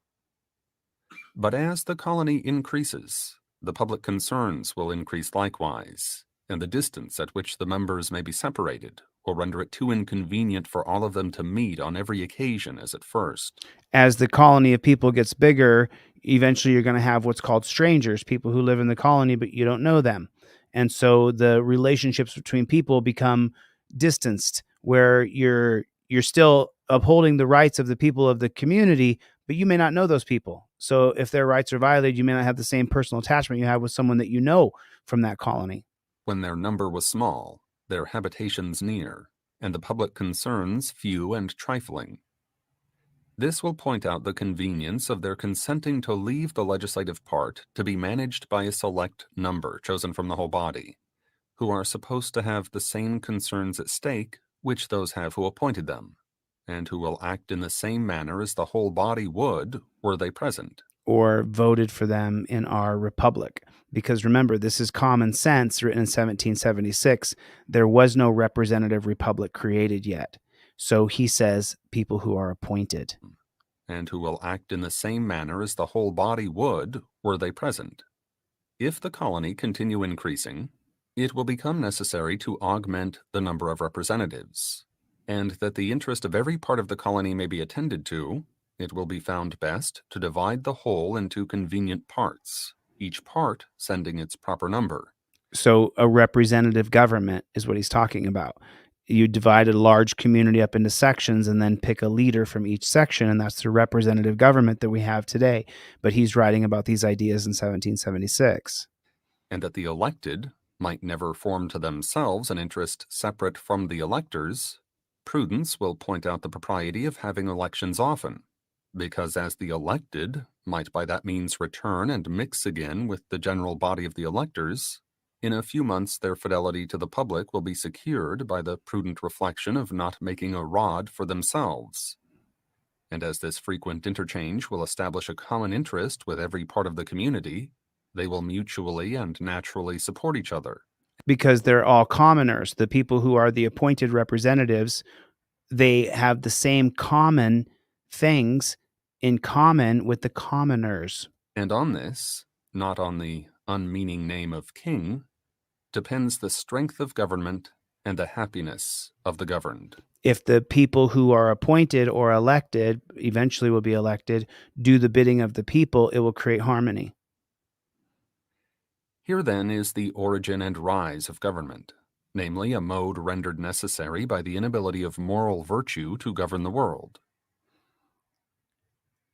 But as the colony increases, the public concerns will increase likewise, and the distance at which the members may be separated will render it too inconvenient for all of them to meet on every occasion as at first. As the colony of people gets bigger, eventually you're going to have what's called strangers, people who live in the colony, but you don't know them. And so the relationships between people become distanced, where you're still upholding the rights of the people of the community, but you may not know those people. So if their rights are violated, you may not have the same personal attachment you have with someone that you know from that colony. When their number was small, their habitations near, and the public concerns few and trifling. This will point out the convenience of their consenting to leave the legislative part to be managed by a select number chosen from the whole body, who are supposed to have the same concerns at stake which those have who appointed them, and who will act in the same manner as the whole body would were they present, or voted for them in our republic. Because remember, this is common sense, written in 1776. There was no representative republic created yet. So he says people who are appointed. And who will act in the same manner as the whole body would were they present. If the colony continue increasing, it will become necessary to augment the number of representatives, and that the interest of every part of the colony may be attended to, it will be found best to divide the whole into convenient parts, each part sending its proper number. So a representative government is what he's talking about. You divide a large community up into sections and then pick a leader from each section, and that's the representative government that we have today. But he's writing about these ideas in 1776. And that the elected might never form to themselves an interest separate from the electors, prudence will point out the propriety of having elections often, because as the elected might by that means return and mix again with the general body of the electors, in a few months their fidelity to the public will be secured by the prudent reflection of not making a rod for themselves. And as this frequent interchange will establish a common interest with every part of the community, they will mutually and naturally support each other. Because they're all commoners. The people who are the appointed representatives, they have the same common things in common with the commoners. And on this, not on the unmeaning name of king, depends the strength of government and the happiness of the governed. If the people who are appointed or elected, eventually will be elected, do the bidding of the people, it will create harmony. Here then is the origin and rise of government, namely a mode rendered necessary by the inability of moral virtue to govern the world.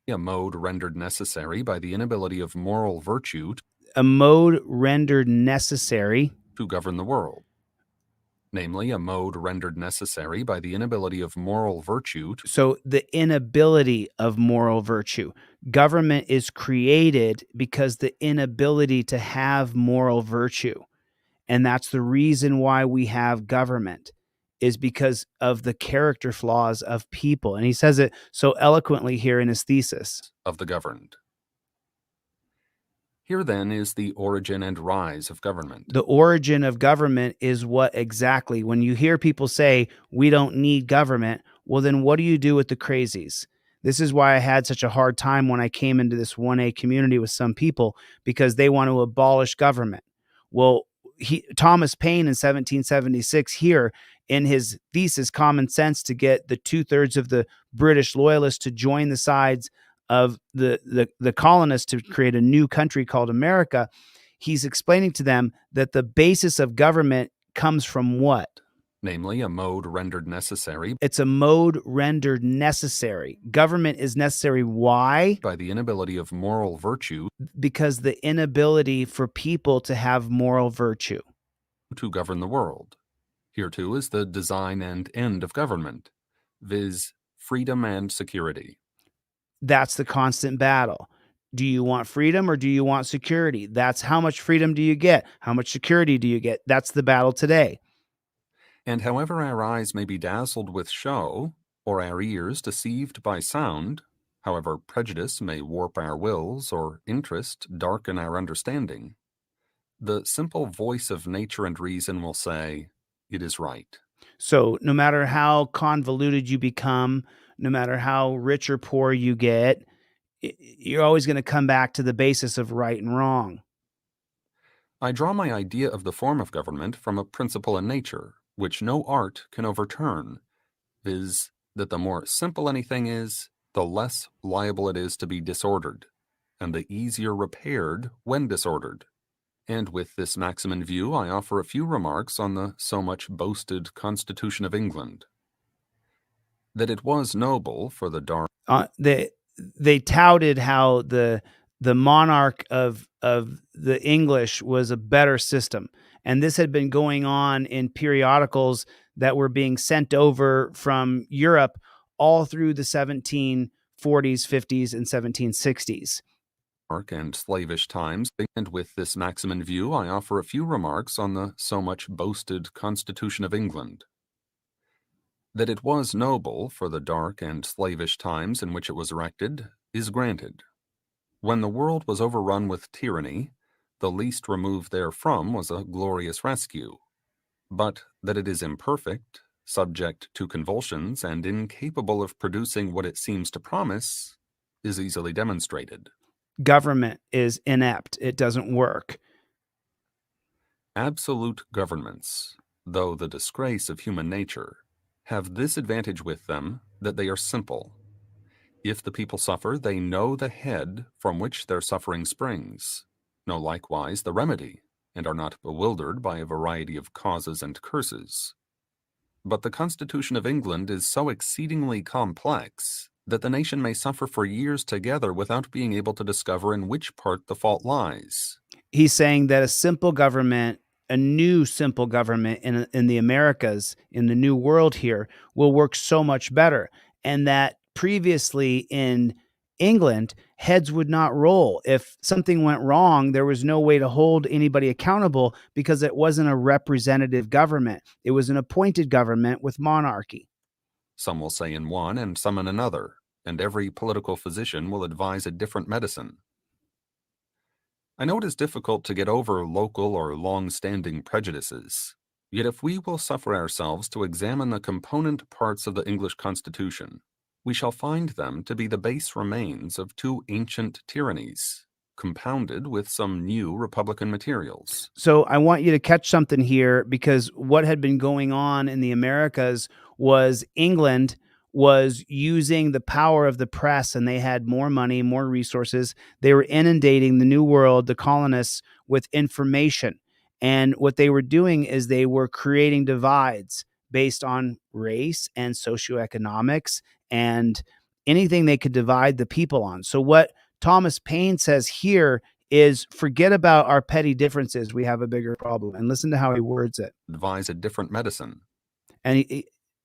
A mode rendered necessary by the inability of moral virtue a mode rendered necessary to govern the world. Namely, a mode rendered necessary by the inability of moral virtue. So the inability of moral virtue. Government is created because the inability to have moral virtue. And that's the reason why we have government, is because of the character flaws of people. And he says it so eloquently here in his thesis. Of the governed. Here then is the origin and rise of government. The origin of government is what exactly? When you hear people say, we don't need government, well, then what do you do with the crazies? This is why I had such a hard time when I came into this 1A community with some people, because they want to abolish government. Well, Thomas Paine in 1776 here in his thesis, Common Sense, to get the 2/3 of the British loyalists to join the sides of the colonists to create a new country called America, he's explaining to them that the basis of government comes from what? Namely, a mode rendered necessary. It's a mode rendered necessary. Government is necessary. Why? By the inability of moral virtue. Because the inability for people to have moral virtue. To govern the world. Here too is the design and end of government, viz. Freedom and security. That's the constant battle. Do you want freedom or do you want security? That's how much freedom do you get? How much security do you get? That's the battle today. And however our eyes may be dazzled with show, or our ears deceived by sound, however prejudice may warp our wills, or interest darken our understanding, the simple voice of nature and reason will say, it is right. So no matter how convoluted you become, no matter how rich or poor you get, you're always going to come back to the basis of right and wrong. I draw my idea of the form of government from a principle in nature, which no art can overturn, viz. That the more simple anything is, the less liable it is to be disordered, and the easier repaired when disordered. And with this maxim in view, I offer a few remarks on the so much boasted Constitution of England. That it was noble for the dark... They touted how the monarch of the English was a better system. And this had been going on in periodicals that were being sent over from Europe all through the 1740s, 50s, and 1760s. And slavish times. And with this maxim in view, I offer a few remarks on the so much boasted Constitution of England. That it was noble for the dark and slavish times in which it was erected is granted. When the world was overrun with tyranny, the least remove therefrom was a glorious rescue. But that it is imperfect, subject to convulsions, and incapable of producing what it seems to promise, is easily demonstrated. Government is inept. It doesn't work. Absolute governments, though the disgrace of human nature, have this advantage with them, that they are simple. If the people suffer, they know the head from which their suffering springs, know likewise the remedy, and are not bewildered by a variety of causes and curses. But the Constitution of England is so exceedingly complex that the nation may suffer for years together without being able to discover in which part the fault lies. He's saying that a simple government, a new simple government in the Americas, in the new world here, will work so much better. And that previously in England, heads would not roll. If something went wrong, there was no way to hold anybody accountable because it wasn't a representative government. It was an appointed government with monarchy. Some will say in one and some in another, and every political physician will advise a different medicine. I know it is difficult to get over local or long-standing prejudices, yet if we will suffer ourselves to examine the component parts of the English Constitution, we shall find them to be the base remains of two ancient tyrannies, compounded with some new republican materials. So I want you to catch something here, because what had been going on in the Americas was England was using the power of the press, and they had more money, more resources. They were inundating the New World, the colonists, with information. And what they were doing is they were creating divides based on race and socioeconomics and anything they could divide the people on. So what Thomas Paine says here is, forget about our petty differences. We have a bigger problem. And listen to how he words it. Advise a different medicine. And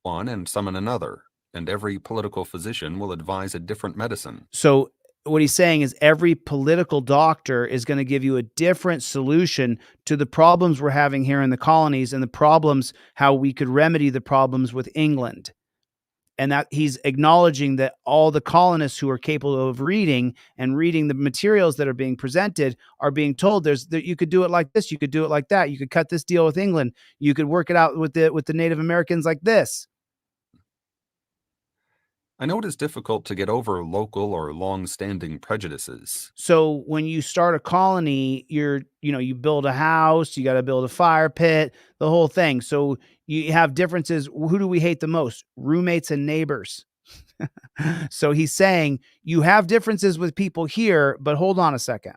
one and some in another. And every political physician will advise a different medicine. So what he's saying is every political doctor is going to give you a different solution to the problems we're having here in the colonies, and the problems, how we could remedy the problems with England. and that he's acknowledging that all the colonists who are capable of reading the materials that are being presented are being told that you could do it like this, you could do it like that, you could cut this deal with England, you could work it out with the Native Americans like this. I know it is difficult to get over local or long-standing prejudices. So when you start a colony, you build a house, you got to build a fire pit, the whole thing. So you have differences. Who do we hate the most? Roommates and neighbors. So he's saying you have differences with people here, but hold on a second.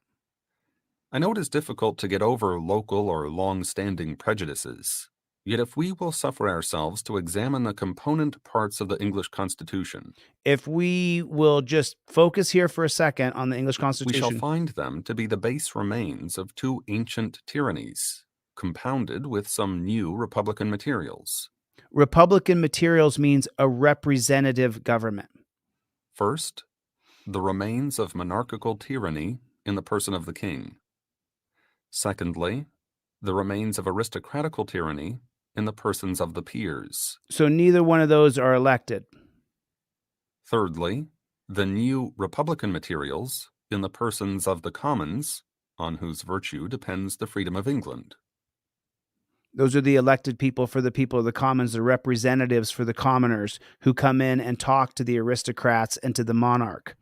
I know it is difficult to get over local or long-standing prejudices. Yet if we will suffer ourselves to examine the component parts of the English Constitution, if we will just focus here for a second on the English Constitution, we shall find them to be the base remains of two ancient tyrannies, compounded with some new Republican materials. Republican materials means a representative government. First, the remains of monarchical tyranny in the person of the king. Secondly, the remains of aristocratical tyranny in the persons of the peers. So neither one of those are elected. Thirdly, the new Republican materials in the persons of the commons, on whose virtue depends the freedom of England. Those are the elected people for the people of the commons, the representatives for the commoners who come in and talk to the aristocrats and to the monarch.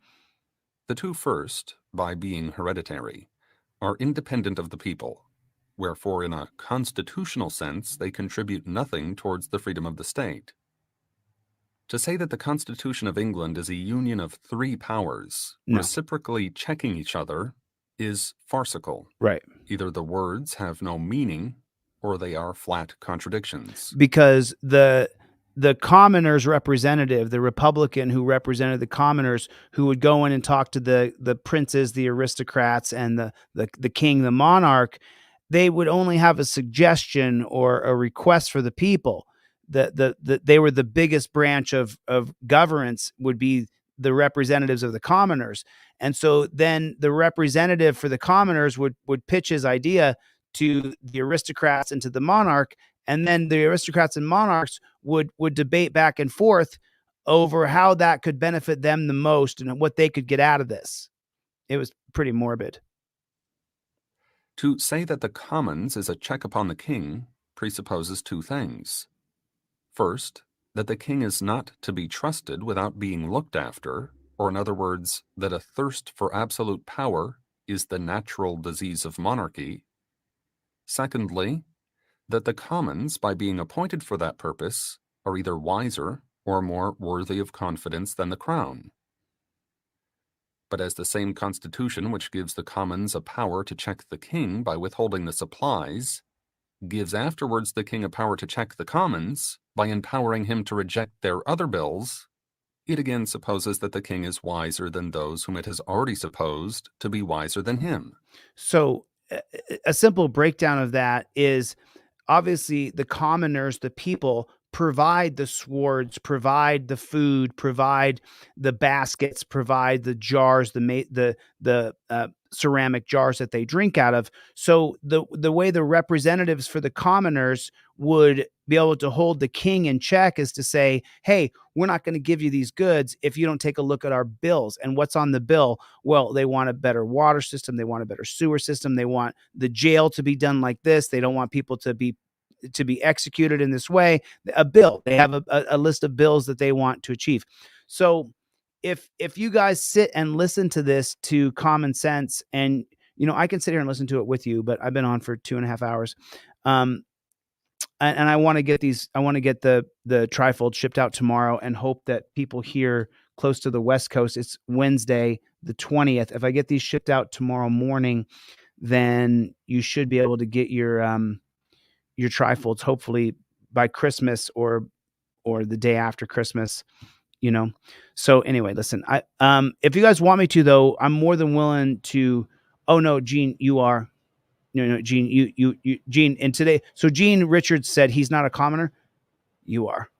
The two first, by being hereditary, are independent of the people, wherefore in a constitutional sense they contribute nothing towards the freedom of the state. To say that the Constitution of England is a union of three powers, reciprocally checking each other, is farcical. Right. Either the words have no meaning, or they are flat contradictions. Because the commoners' representative, the Republican who represented the commoners, who would go in and talk to the princes, the aristocrats, and the king, the monarch, they would only have a suggestion or a request for the people. They were the biggest branch of governance, would be the representatives of the commoners. And so then the representative for the commoners would pitch his idea to the aristocrats and to the monarch, and then the aristocrats and monarchs would debate back and forth over how that could benefit them the most and what they could get out of this. It was pretty morbid. To say that the commons is a check upon the king presupposes two things. First, that the king is not to be trusted without being looked after, or in other words, that a thirst for absolute power is the natural disease of monarchy. Secondly, that the commons, by being appointed for that purpose, are either wiser or more worthy of confidence than the crown. But as the same constitution which gives the commons a power to check the king by withholding the supplies, gives afterwards the king a power to check the commons by empowering him to reject their other bills, it again supposes that the king is wiser than those whom it has already supposed to be wiser than him. So a simple breakdown of that is, obviously the commoners, the people, provide the swords, provide the food, provide the baskets, provide the jars, the ceramic jars that they drink out of. So the way the representatives for the commoners would be able to hold the king in check is to say, hey, we're not going to give you these goods if you don't take a look at our bills. And what's on the bill? Well, they want a better water system. They want a better sewer system. They want the jail to be done like this. They don't want people to be executed in this way. A bill. They have a list of bills that they want to achieve. So if you guys sit and listen to this to common sense, and I can sit here and listen to it with you, but I've been on for 2.5 hours. And I want to get the trifold shipped out tomorrow and hope that people here close to the West Coast, it's Wednesday, the 20th. If I get these shipped out tomorrow morning, then you should be able to get your trifolds hopefully by Christmas or the day after Christmas, So anyway, listen, if you guys want me to, though, I'm more than willing to. Oh no, Gene, you are. No, Gene, you, Gene, and today, so Gene Richards said he's not a commoner. You are.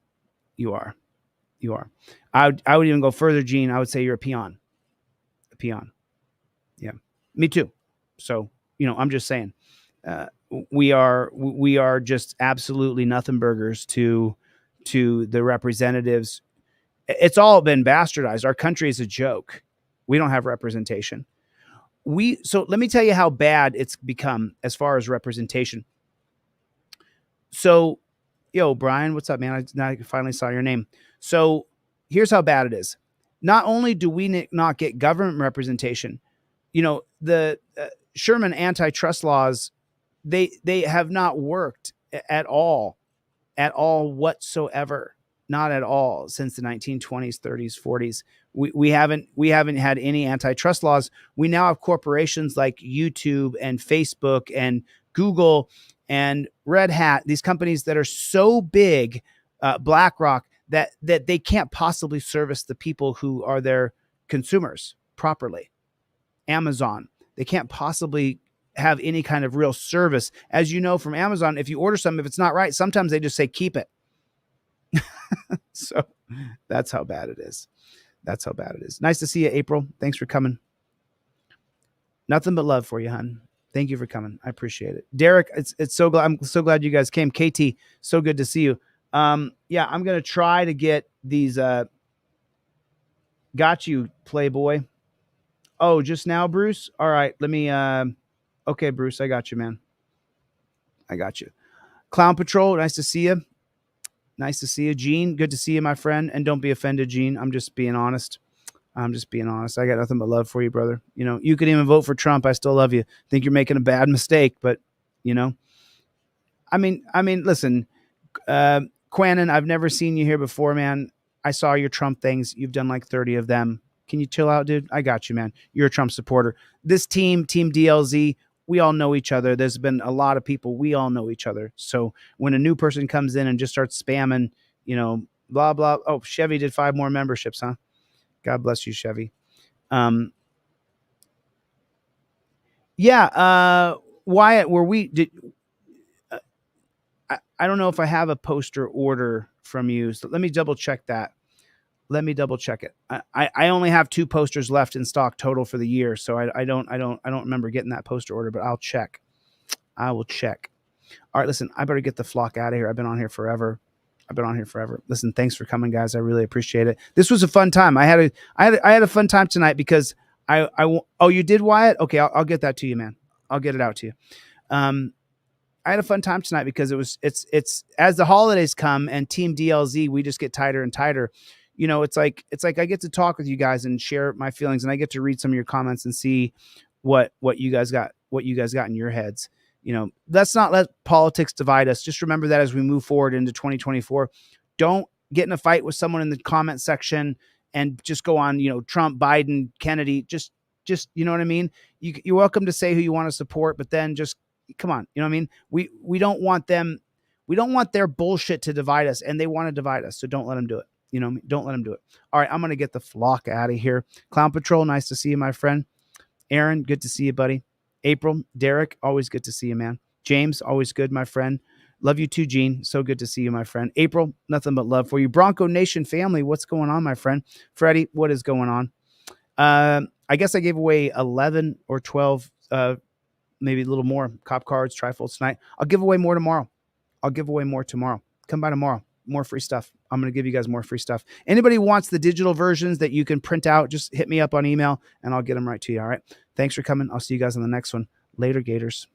I would even go further, Gene. I would say you're a peon. Yeah, me too. So, I'm just saying, we are just absolutely nothing burgers to the representatives, It's all been bastardized. Our country is a joke. We don't have representation. So let me tell you how bad it's become as far as representation. So, yo, Brian, what's up, man? I finally saw your name. So here's how bad it is. Not only do we not get government representation, the Sherman antitrust laws, they have not worked at all whatsoever. Not at all since the 1920s, 30s, 40s. We haven't had any antitrust laws. We now have corporations like YouTube and Facebook and Google and Red Hat, these companies that are so big, BlackRock, that they can't possibly service the people who are their consumers properly. Amazon, they can't possibly have any kind of real service. As you know from Amazon, if you order something, if it's not right, sometimes they just say, keep it. So that's how bad it is. That's how bad it is. Nice to see you, April. Thanks for coming. Nothing but love for you, hon. Thank you for coming. I appreciate it. Derek, it's so glad. I'm so glad you guys came. KT, so good to see you. Yeah, I'm going to try to get these, got you, Playboy. Oh, just now, Bruce. All right. Let me, okay, Bruce, I got you, man. I got you. Clown Patrol. Nice to see you. Nice to see you, Gene. Good to see you, my friend. And don't be offended, Gene. I'm just being honest. I got nothing but love for you, brother. You could even vote for Trump. I still love you. Think you're making a bad mistake, but I mean, listen, Quanon, I've never seen you here before, man. I saw your Trump things. You've done like 30 of them. Can you chill out, dude? I got you, man. You're a Trump supporter. This team DLZ, we all know each other. There's been a lot of people. We all know each other. So when a new person comes in and just starts spamming, blah, blah. Oh, Chevy did 5 more memberships, huh? God bless you, Chevy. Yeah. Wyatt, I don't know if I have a poster order from you. So let me double check that. Let me double check it. I only have 2 posters left in stock total for the year. So I don't remember getting that poster order, but I'll check. I will check. All right, listen, I better get the flock out of here. I've been on here forever. Listen, thanks for coming, guys. I really appreciate it. This was a fun time. I had a fun time tonight because oh, you did, Wyatt? Okay. I'll get that to you, man. I'll get it out to you. I had a fun time tonight because it's as the holidays come and Team DLZ, we just get tighter and tighter. It's like I get to talk with you guys and share my feelings, and I get to read some of your comments and see what you guys got in your heads. Let's not let politics divide us. Just remember that as we move forward into 2024, don't get in a fight with someone in the comment section and just go on, Trump, Biden, Kennedy, just, you know what I mean? You're welcome to say who you want to support, but then just come on. You know what I mean? We don't want them. We don't want their bullshit to divide us, and they want to divide us. So don't let them do it. Don't let them do it. All right. I'm going to get the flock out of here. Clown Patrol. Nice to see you, my friend. Aaron, good to see you, buddy. April, Derek, always good to see you, man. James, always good, my friend. Love you too, Gene. So good to see you, my friend. April, nothing but love for you. Bronco Nation family, what's going on, my friend? Freddie, what is going on? I guess I gave away 11 or 12, maybe a little more cop cards, trifolds tonight. I'll give away more tomorrow. Come by tomorrow. More free stuff. I'm going to give you guys more free stuff. Anybody wants the digital versions that you can print out, just hit me up on email and I'll get them right to you. All right. Thanks for coming. I'll see you guys on the next one. Later, Gators.